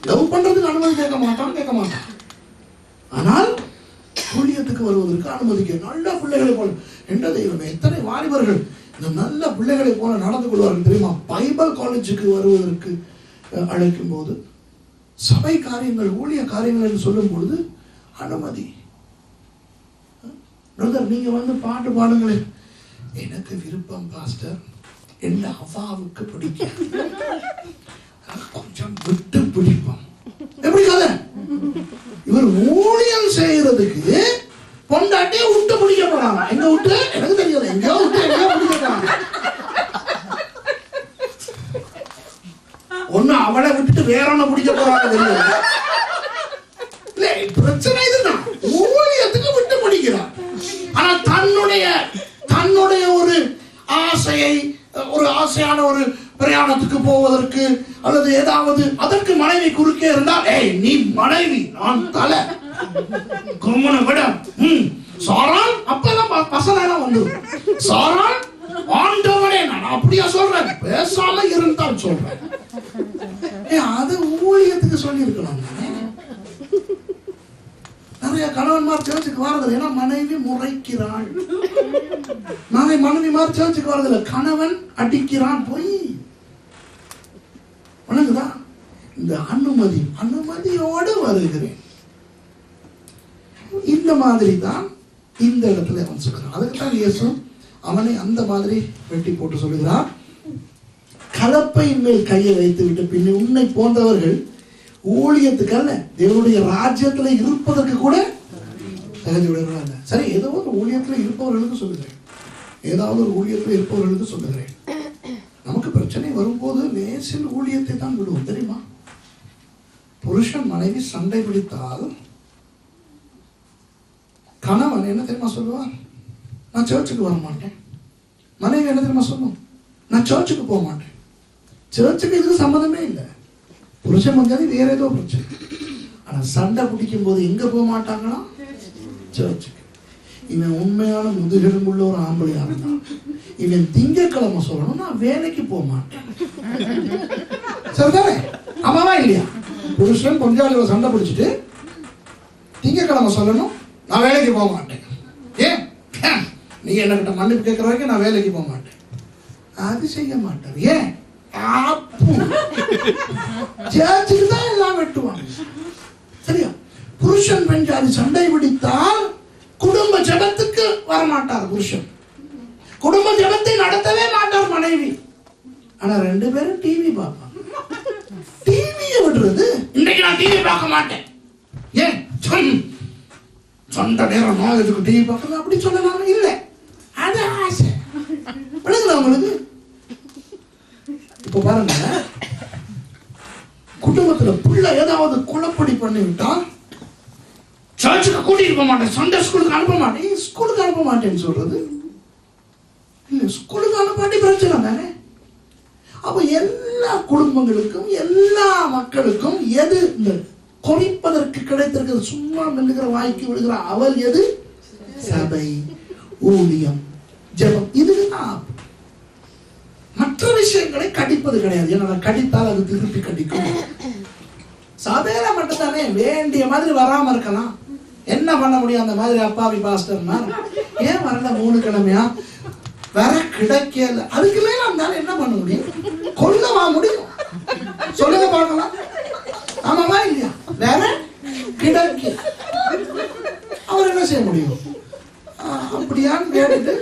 லவ் பண்றதுக்கு அனுமதி கேட்க மாட்டான். ஆனால் ஊழியத்துக்கு வருவதற்கு அனுமதி கேட்க, நல்ல பிள்ளைகளை போல என்ற தெய்வமே, எத்தனை வாலிபர்கள் இந்த நல்ல பிள்ளைகளை போல நடந்து கொள்வார்கள் தெரியுமா? பைபிள் காலேஜுக்கு வருவதற்கு அழைக்கும் போது, சபை காரியங்கள் ஊழிய காரியங்கள் என்று சொல்லும் பொழுது அனுமதி. நீங்க வந்து பாட்டு பாடுங்களேன், எனக்கு விருப்பம் பாஸ்டர், என்ன அவாவுக்கு பிடிக்கும், கொஞ்சம் விட்டு பிடிப்போம். எப்படி கதை? இவர் ஊழியம் செய்யறதுக்கு பொண்டாட்டியே விட்டு பிடிக்க போறாங்க. எங்க விட்டு எனக்கு தெரியாது, எங்கேயோ விட்டு எங்கேயோ பிடிக்க போறாங்க. ஒண்ணு அவளை விட்டுட்டு வேற ஒண்ணு பிடிக்க போறாங்க தெரியாது. பிரச்சனை இதுதான், ஊழியத்துக்கு விட்டு பிடிக்கிறார். ஆனா தன்னுடைய ஒரு ஆசையை, ஒரு ஆசையான ஒரு பிரயாணத்துக்கு போவதற்கு அல்லது ஏதாவது அதற்கு மனைவி குறுக்கே இருந்தால், ஏய் நீ மனைவி, நான் தலை கும்மன விட சாரான், அப்பெல்லாம் பசங்க வந்து சாரான் அப்படியா சொல்றேன்? பேசாம இருந்தால் சொல்றேன். அது ஊழியத்துக்கு சொல்லி இருக்கலாம். நிறைய கணவன்மார் சர்ச்சுக்கு வரதில்லை, ஏன்னா மனைவி முறைக்கிறாள். மனைவிமார் சர்ச்சுக்கு வரதில்லை, கணவன் அடிக்கிறான். போய் வணங்குதா? இந்த அனுமதியோடு வருகிறேன். இந்த மாதிரி தான் இந்த இடத்துல அவன் சொல்கிறான். அதுக்கு தான் இயேசு அவனை அந்த மாதிரி வெட்டி போட்டு சொல்லுகிறார். கலப்பையின் மேல் கையை வைத்து விட்டு பின் உன்னை போன்றவர்கள் ஊழியத்துக்கு அல்ல, தேவனுடைய ராஜ்யத்துல இருப்பதற்கு கூட தகுதி உடையவர்கள். சரி, ஏதோ ஒரு ஊழியத்துல இருப்பவர்களுக்கு சொல்லுகிறேன், ஏதாவது ஒரு ஊழியத்துல இருப்பவர்களுக்கு சொல்லுகிறேன். நமக்கு பிரச்சனை வரும்போது லேசில் ஊழியத்தை தான் விடுவோம், தெரியுமா? புருஷன் மனைவி சண்டை பிடித்தால் கணவன் என்ன தெரியுமா சொல்லுவார்? நான் சர்ச்சுக்கு வர மாட்டேன். மனைவி என்ன தெரியுமா சொல்லுவோம்? நான் சர்ச்சுக்கு போக மாட்டேன். சர்ச்சுக்கு இதுக்கு சம்மந்தமே இல்லை. புருஷன் வந்தாலும் வேற ஏதோ பிரச்சனை. ஆனா சண்டை பிடிக்கும் போது எங்க போக மாட்டாங்களா? சர்ச்சுக்கு. இவன் உண்மையான முதுகெலும்புள்ள ஒரு ஆம்பளையா இருந்தான், இவன் திங்கக்கிழமை சொல்லணும் நான் வேலைக்கு போக மாட்டேன். சரிதானே? ஆமாவா இல்லையா? புருஷன் கொஞ்சம் சண்டை பிடிச்சிட்டு திங்கக்கிழமை சொல்லணும் நான் வேலைக்கு போக மாட்டேன். ஏன்? நீ என்கிட்ட மன்னிப்பு கேட்கிற வரைக்கும் நான் வேலைக்கு போக மாட்டேன். அது செய்ய மாட்டார். ஏன்? சர்ச்சுக்கு தான் எல்லாம் வெட்டுவாங்க. சரியா? புருஷன் பெஞ்சாதி சண்டை பிடித்தால் குடும்ப ஜபத்துக்கு வரமாட்டார் புருஷன், குடும்ப ஜபத்தை நடத்தவே மாட்டார் மனைவி. ஆனா ரெண்டு பேரும் டிவி பார்ப்பாங்க. டிவியை விடுறது, இன்னைக்கு நான் டிவி பார்க்க மாட்டேன். ஏன்? சொந்த நேரம் நான் எதுக்கு டிவி பார்க்கணும் அப்படி சொல்லலாம். இல்லை, அது ஆசை. விளங்குதா உங்களுக்கு? இப்ப பாருங்க, குடும்பத்துல பிள்ளை ஏதாவது குழப்படி பண்ணிவிட்டால் சர்ச்சுக்கு கூட்டிட்டு போக மாட்டேன், சண்டே ஸ்கூலுக்கு அனுப்ப மாட்டேன். ஸ்கூலுக்கு அனுப்ப மாட்டேன்னு சொல்றது இல்ல, ஸ்கூலுக்கு அனுப்பாட்டி பிரச்சனை தானே. அப்ப எல்லா குடும்பங்களுக்கும் எல்லா மக்களுக்கும் எது இந்த குறிப்பதற்கு கிடைத்திருக்கிறது? சும்மா மெல்லுகிற வாய்க்கு விடுகிற அவள் எது? சபை, ஊழியம், ஜெபம். இதுதான். மற்ற விஷயங்களை கடிப்பது கிடையாது. ஏன்னா கடித்தால் அது திருப்பி கடிக்கும். சபையில மட்டும்தானே வேண்டிய மாதிரி வராம இருக்கலாம். என்ன பண்ண முடியும்? அந்த மாதிரி அப்பாவி பாஸ்டர்னா ஏன் வரல 3 கிழமையா வர கிடைக்கல. அதுக்கு மேல இருந்தாலும் என்ன பண்ண முடியும்? கொல்லவா முடியும்? சொல்லுங்க பார்க்கலாம். ஆமாவா இல்லையா? வேற கிடைக்க அவர் என்ன செய்ய முடியும்? அப்படியான்னு கேட்டுட்டு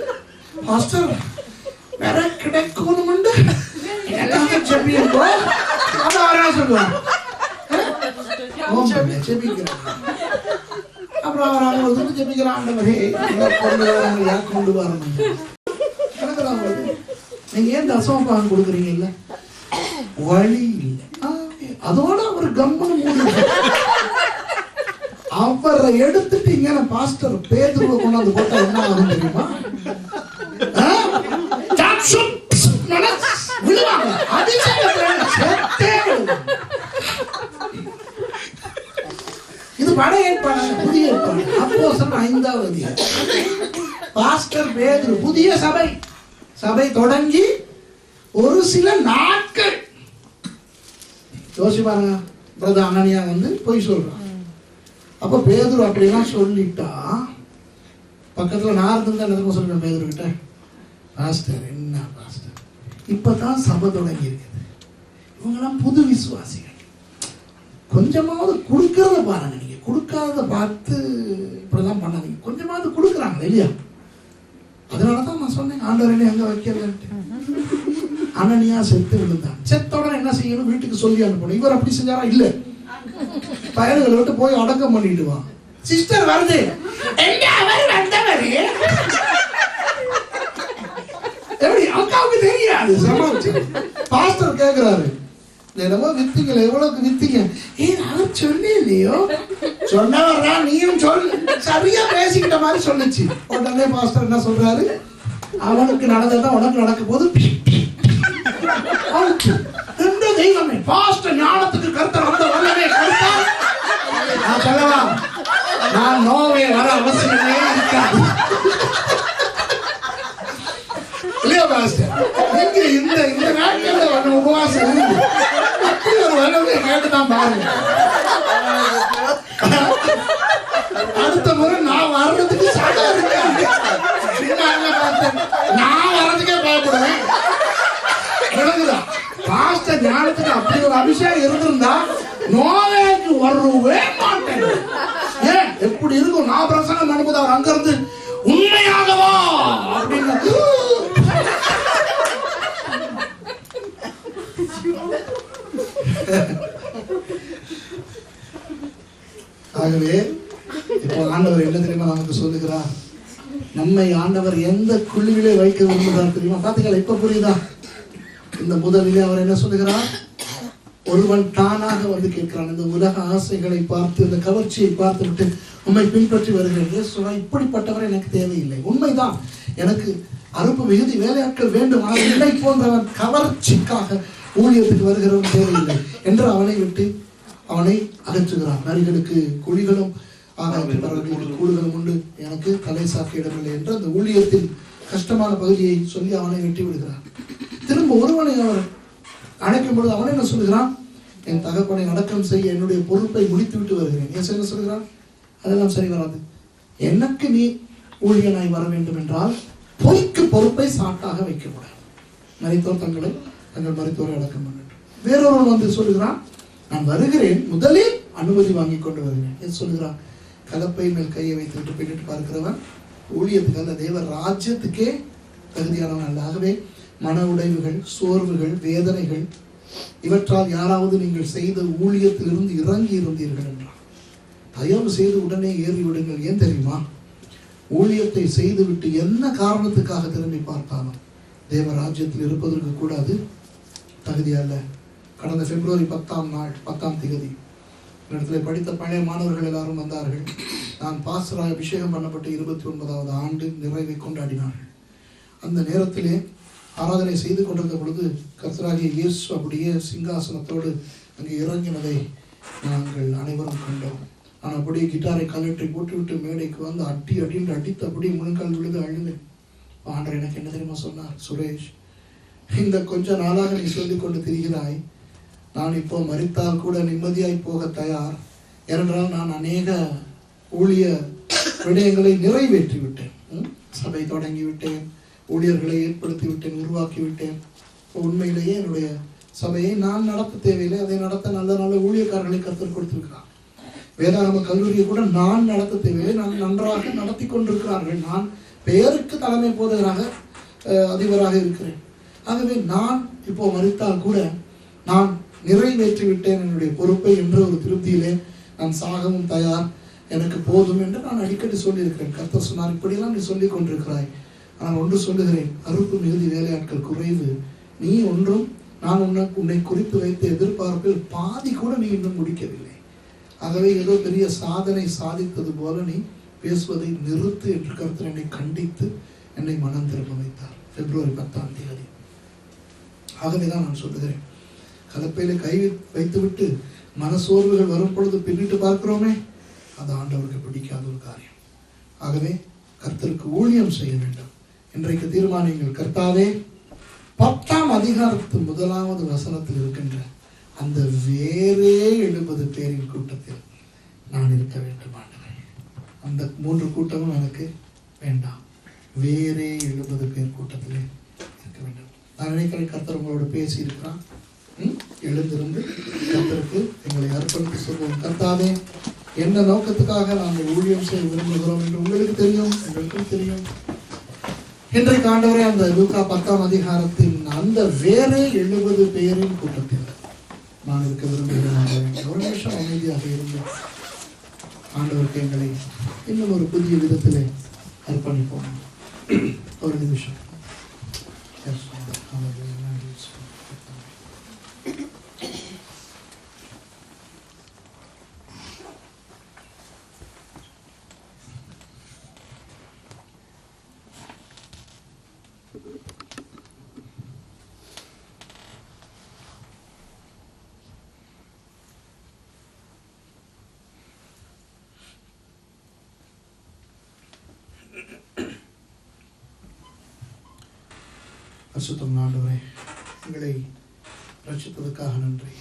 பாஸ்டர் வேற கிடைக்கணும் செப்பியோ அது அவர் என்ன சொல்லுவாங்க? அப்புறம் அவர் அவங்க வந்து ஜெபிக்கிறான், ஆண்டவரே கொண்டு வரணும். நீங்க ஏன் தசமபாகம் கொடுக்குறீங்க? இல்ல வழி இல்லை. அதோட அவர் கம்மனு அவரை எடுத்துட்டீங்க. பாஸ்டர் பேதுருவை கொண்டாந்து போட்டா என்ன ஆகும் தெரியுமா? இது பழைய ஏற்பாடு, புதிய ஏற்பாடு. அப்போஸ்தலர் 5ஆவது அதிகாரம். பாஸ்டர் பேதுரு புதிய சபை தொடங்கி ஒரு சில நாட்கள் யோசி பாருங்க. பிரதர் அனனியா வந்து போய் சொல்றான். அப்ப பேதுரு அப்படியெல்லாம் சொல்லிட்டா பக்கத்துல நான் இருந்தா சொல்றேன் பேதுரு கிட்ட, பாஸ்டர் என்ன பாஸ்டர் இப்பதான் சபை தொடங்கி இருக்குது, இவங்கெல்லாம் புது விசுவாசிகள், கொஞ்சமாவது கொடுக்கறத பாருங்க. நீங்க கொடுக்காத பார்த்து இப்படிதான் பண்ணாதீங்க. கொஞ்சமாவது கொடுக்குறாங்க இல்லையா? அதனாலதான் நான் சொன்னேன் ஆண்டவரே எங்க வைக்கிறேன்ட்டு. அனனியா செத்து விழுந்தான். செத்தோட என்ன செய்யணும்? வீட்டுக்கு சொல்லி அனுப்பணும். இவர் அப்படி செஞ்சாரா? இல்ல, பயல்களை விட்டு போய் அடக்கம் பண்ணிடுவான். சிஸ்டர் வருது, எப்படி அக்காவுக்கு தெரியாது. சமாளிச்சு பாஸ்டர் கேட்கிறாரு, என்னமோ வித்தீங்களா, எவ்வளவுக்கு வித்தீங்க? அவர் சொல்லி இல்லையோ, சொன்னவரா நீயும் சொல்லு, சரியா பேசிக்கிட்ட மாதிரி சொல்லுச்சு. உடனே பாஸ்டர் என்ன சொல்றாரு? அவனுக்கு நடந்ததான் உனக்கு நடக்க போது. தெய்வமே, பாஸ்டர் ஞானத்துக்கு கருத்தர் வந்த வரவே கருத்தார். நான் சொல்லவா, நான் நோவே வர அவசியமே இருக்காது இல்லையா பாஸ்டர்? நீங்க இந்த இந்த நாட்கள்ல உபவாசம் இருந்து அப்படி ஒரு வரவை கேட்டுதான் பாருங்க. அடுத்த முறை நான் வர்றதுக்கு சாதம் இருக்கேன். நான் வர்றதுக்கே பயப்படுவேன். பாஸ்டர் ஞானத்துக்கு அப்படி ஒரு அபிஷேகம் இருந்திருந்தா நோவேக்கு வரவே மாட்டேன். ஏன் எப்படி இருக்கும்? நான் பிரசங்கம் பண்ணும்போது அவர் அங்க இருந்து உண்மையாகவா அப்படின்னு ஆகவே இப்போ ஆண்டவர் என்ன தெரியுமா நமக்கு சொல்லுகிறார்? நம்மை ஆண்டவர் எந்த குழுவிலே வைக்க விரும்புகிறார் தெரியுமா? பாத்தீங்களா? இப்ப புரியுதா? இந்த முதலிலே அவர் என்ன சொல்லுகிறார்? ஒருவன் தானாக வந்து கேட்கிறான். இந்த உலக ஆசைகளை பார்த்து, இந்த கவர்ச்சியை பார்த்து விட்டு உண்மை பின்பற்றி வருகிறேன். இப்படிப்பட்டவர் எனக்கு தேவையில்லை. உண்மைதான், எனக்கு அறுப்பு மிகுதி வேலையாட்கள் வேண்டும். ஆனால் என்னை போன்றவன் கவர்ச்சிக்காக ஊழியத்துக்கு வருகிறவன் தேவையில்லை என்று அவனை விட்டு அவனை அகற்றுகிறான். நரிகளுக்கு குழிகளும் ஆகாயத்தில் கூடுகளும் உண்டு, எனக்கு தலை சாக்க இடமில்லை என்று அந்த ஊழியத்தில் கஷ்டமான பகுதியை சொல்லி அவனை வெட்டி விடுகிறான். திரும்ப ஒருவனை அவர் அழைக்கும் பொழுது அவன் என்ன சொல்லுகிறான்? என் தகப்பனை அடக்கம் செய்ய என்னுடைய பொறுப்பை முடித்து விட்டு வருகிறேன். என்ன சொல்லுகிறான்? அதெல்லாம் சரி வராது. எனக்கு நீ ஊழியனாய் வர வேண்டும் என்றால் பொய்க்கு பொறுப்பை சாட்டாக வைக்கப்படாது. மரித்தோர் தங்கள் மரித்தோரை அடக்கம் பண்ணட்டும். வேறொருவன் வந்து சொல்லுகிறான், நான் வருகிறேன், முதலில் அனுமதி வாங்கி கொண்டு வருகிறேன். என்ன சொல்லுகிறான்? கலப்பை மேல் கையை வைத்து விட்டு பின்னிட்டு பார்க்கிறவன் ஊழியத்துக்கு அல்ல, தேவ ராஜ்யத்துக்கே தகுதியானவன் அல்ல. ஆகவே மன உடைவுகள், சோர்வுகள், வேதனைகள் இவற்றால் யாராவது நீங்கள் செய்த ஊழியத்திலிருந்து இறங்கி இருந்தீர்கள் என்றால் தயவு செய்து உடனே ஏறி விடுங்கள். ஏன் தெரியுமா? ஊழியத்தை செய்துவிட்டு என்ன காரணத்துக்காக திரும்பி பார்த்தாலும் தேவ ராஜ்யத்தில் இருப்பதற்கு கூட அது தகுதி அல்ல. கடந்த பிப்ரவரி 10ஆம் தேதி இடத்துல படித்த பழைய மாணவர்கள் எல்லாரும் வந்தார்கள். நான் பாஸ்டராக அபிஷேகம் பண்ணப்பட்ட 29வது ஆண்டு நிறைவை கொண்டாடினார்கள். அந்த நேரத்திலே ஆராதனை செய்து கொண்டிருந்த பொழுது கர்த்தராகிய இயேசு அப்படியே சிங்காசனத்தோடு அங்கே இறங்கினதை நாங்கள் அனைவரும் கண்டோம். நான் அப்படியே கிட்டாரை கலற்றி போட்டுவிட்டு மேடைக்கு வந்து அடின்னு அடித்து அப்படியே முழுக்கால் விழுது அழுது. ஆண்டவர் எனக்கு என்ன தெரியுமா சொன்னார்? சுரேஷ், இந்த கொஞ்ச நாளாக நீ சொல்லிக் கொண்டு திரிகிறாய், நான் இப்போ மரித்தால் கூட நிம்மதியாய் போக தயார். ஏனென்றால் நான் அநேக ஊழிய விடயங்களை நிறைவேற்றி விட்டேன். சபை தொடங்கி விட்டேன், ஊழியர்களை ஏற்படுத்தி விட்டேன், உருவாக்கி விட்டேன். உண்மையிலேயே என்னுடைய சபையை நான் நடத்த தேவையில்லை, அதை நடத்த நல்ல நல்ல ஊழியக்காரர்களை கற்றுக் கொடுத்திருக்கிறார். வேதாகம கல்லூரியை கூட நான் நடத்த தேவையில்லை, நான் நன்றாக நடத்தி கொண்டிருக்கிறார்கள். நான் பெயருக்கு தலைமை போதகராக அதிபராக இருக்கிறேன். ஆகவே நான் இப்போ மரித்தால் கூட நான் நிறைவேற்றி விட்டேன் என்னுடைய பொறுப்பை என்ற ஒரு திருப்தியிலே நான் சாகவும் தயார், எனக்கு போதும் என்று நான் அடிக்கடி சொல்லியிருக்கிறேன். கர்த்தர் சொன்னார், இப்படியெல்லாம் நீ சொல்லிக் கொண்டிருக்கிறாய், ஆனால் ஒன்று சொல்லுகிறேன், அறுப்பு மிகுதி வேலையாட்கள் குறைவு. நீ ஒன்றும் நான் உன்னை குறித்து வைத்த எதிர்பார்ப்பில் பாதி கூட நீ இன்னும் முடிக்கவில்லை. ஆகவே ஏதோ பெரிய சாதனை சாதித்தது போல நீ பேசுவதை நிறுத்து என்று கர்த்தர் என்னை கண்டித்து என்னை மனம் திரும்ப வைத்தார். பிப்ரவரி 10ஆம் தேதி. ஆகவேதான் நான் சொல்லுகிறேன், கலப்பையில கை வைத்துவிட்டு மனசோர்வுகள் வரும் பொழுது பின்னிட்டு பார்க்கிறோமே, அது ஆண்டவருக்கு பிடிக்காத ஒரு காரியம். ஆகவே கர்த்தருக்கு ஊழியம் செய்ய வேண்டும். இன்றைக்கு தீர்மானிங்கள், கர்த்தாவே 10ஆம் அதிகாரத்தின் 1வது வசனத்தில் இருக்கின்ற அந்த வேறே 70 பேரின் கூட்டத்தில் நான் இருக்க வேண்டும் ஆண்டவரே. அந்த 3 கூட்டமும் எனக்கு வேண்டாம், வேறே 70 பேர் கூட்டத்திலே இருக்க வேண்டும். நான் நினைக்கிறேன் கர்த்தர் உங்களோட பேசி இருக்கிறான். எழுந்திருந்து கர்த்தருக்கு எங்களை அர்ப்பணித்து சொல்வோம். கர்த்தாவே, என்ன நோக்கத்துக்காக நாங்கள் ஊழியம் செய்ய விரும்புகிறோம் என்று உங்களுக்கு தெரியும், எங்களுக்கும் தெரியும். இன்றைக்கு ஆண்டவரே, அந்த லூக்கா 10ஆம் அதிகாரத்தின் அந்த வேறே 70 பேரின் கூட்டத்தில் நான் இருக்க விரும்புகிறேன். ஒரு நிமிஷம் அமைதியாக இருந்து ஆண்டவருக்கு எங்களை இன்னும் ஒரு புதிய விதத்திலே அர்ப்பணிப்போம். ஒரு நிமிஷம். பரிசுத்தம் ஆண்டவரே, எங்களை ரட்சித்ததுக்காக நன்றி.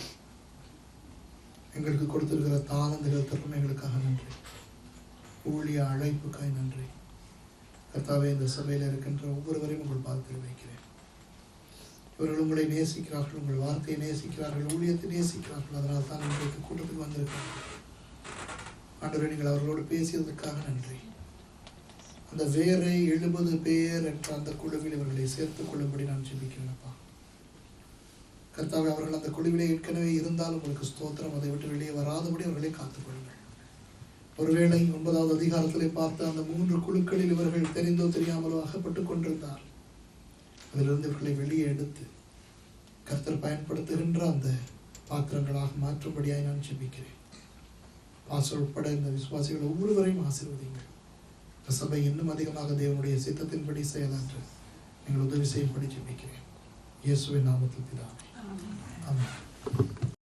எங்களுக்கு கொடுத்திருக்கிற தாளந்துகள் திறமைகளுக்காக நன்றி. ஊழிய அழைப்புக்காய் நன்றி. கர்த்தாவே, இந்த சபையில் இருக்கின்ற ஒவ்வொருவரையும் உங்கள் பாதத்தில் வைக்கிறேன். இவர்கள் உங்களை நேசிக்கிறார்கள், உங்கள் வார்த்தையை நேசிக்கிறார்கள், ஊழியத்தை நேசிக்கிறார்கள். அதனால் தான் உங்களுக்கு கூட்டத்துக்கு வந்திருக்கிறார்கள். ஆண்டவரே, நீங்கள் அவர்களோடு பேசியதற்காக நன்றி. அந்த வேரை 70 பேர் என்ற அந்த குழுவில் இவர்களை சேர்த்துக் கொள்ளும்படி நான் ஜெபிக்கிறேன்ப்பா. கர்த்தாவே, அவர்கள் அந்த குழுவிலே ஏற்கனவே இருந்தாலும் உங்களுக்கு ஸ்தோத்திரம். அதை விட்டு வெளியே வராதபடி அவர்களை காத்துக்கொள்ளுங்கள். ஒருவேளை 9வது அதிகாரத்திலே பார்த்த அந்த 3 குழுக்களில் இவர்கள் தெரிந்தோ தெரியாமலோ அகப்பட்டு கொண்டிருந்தார். அதிலிருந்து இவர்களை வெளியே எடுத்து கர்த்தர் பயன்படுத்துகின்ற அந்த பாத்திரங்களாக மாற்றும்படியாய் நான் ஜெபிக்கிறேன். பாஸ்டர் உட்பட இந்த விசுவாசிகள் ஒவ்வொருவரையும் ஆசீர்வதிங்கள். இந்த சபை இன்னும் அதிகமாக தேவனுடைய சித்தத்தின்படி செயலாற்ற நீங்கள் உதவி செய்யும்படி ஜெபிக்கிறேன். இயேசுவின் நாமத்தில் பிதாவே. ஆமென்.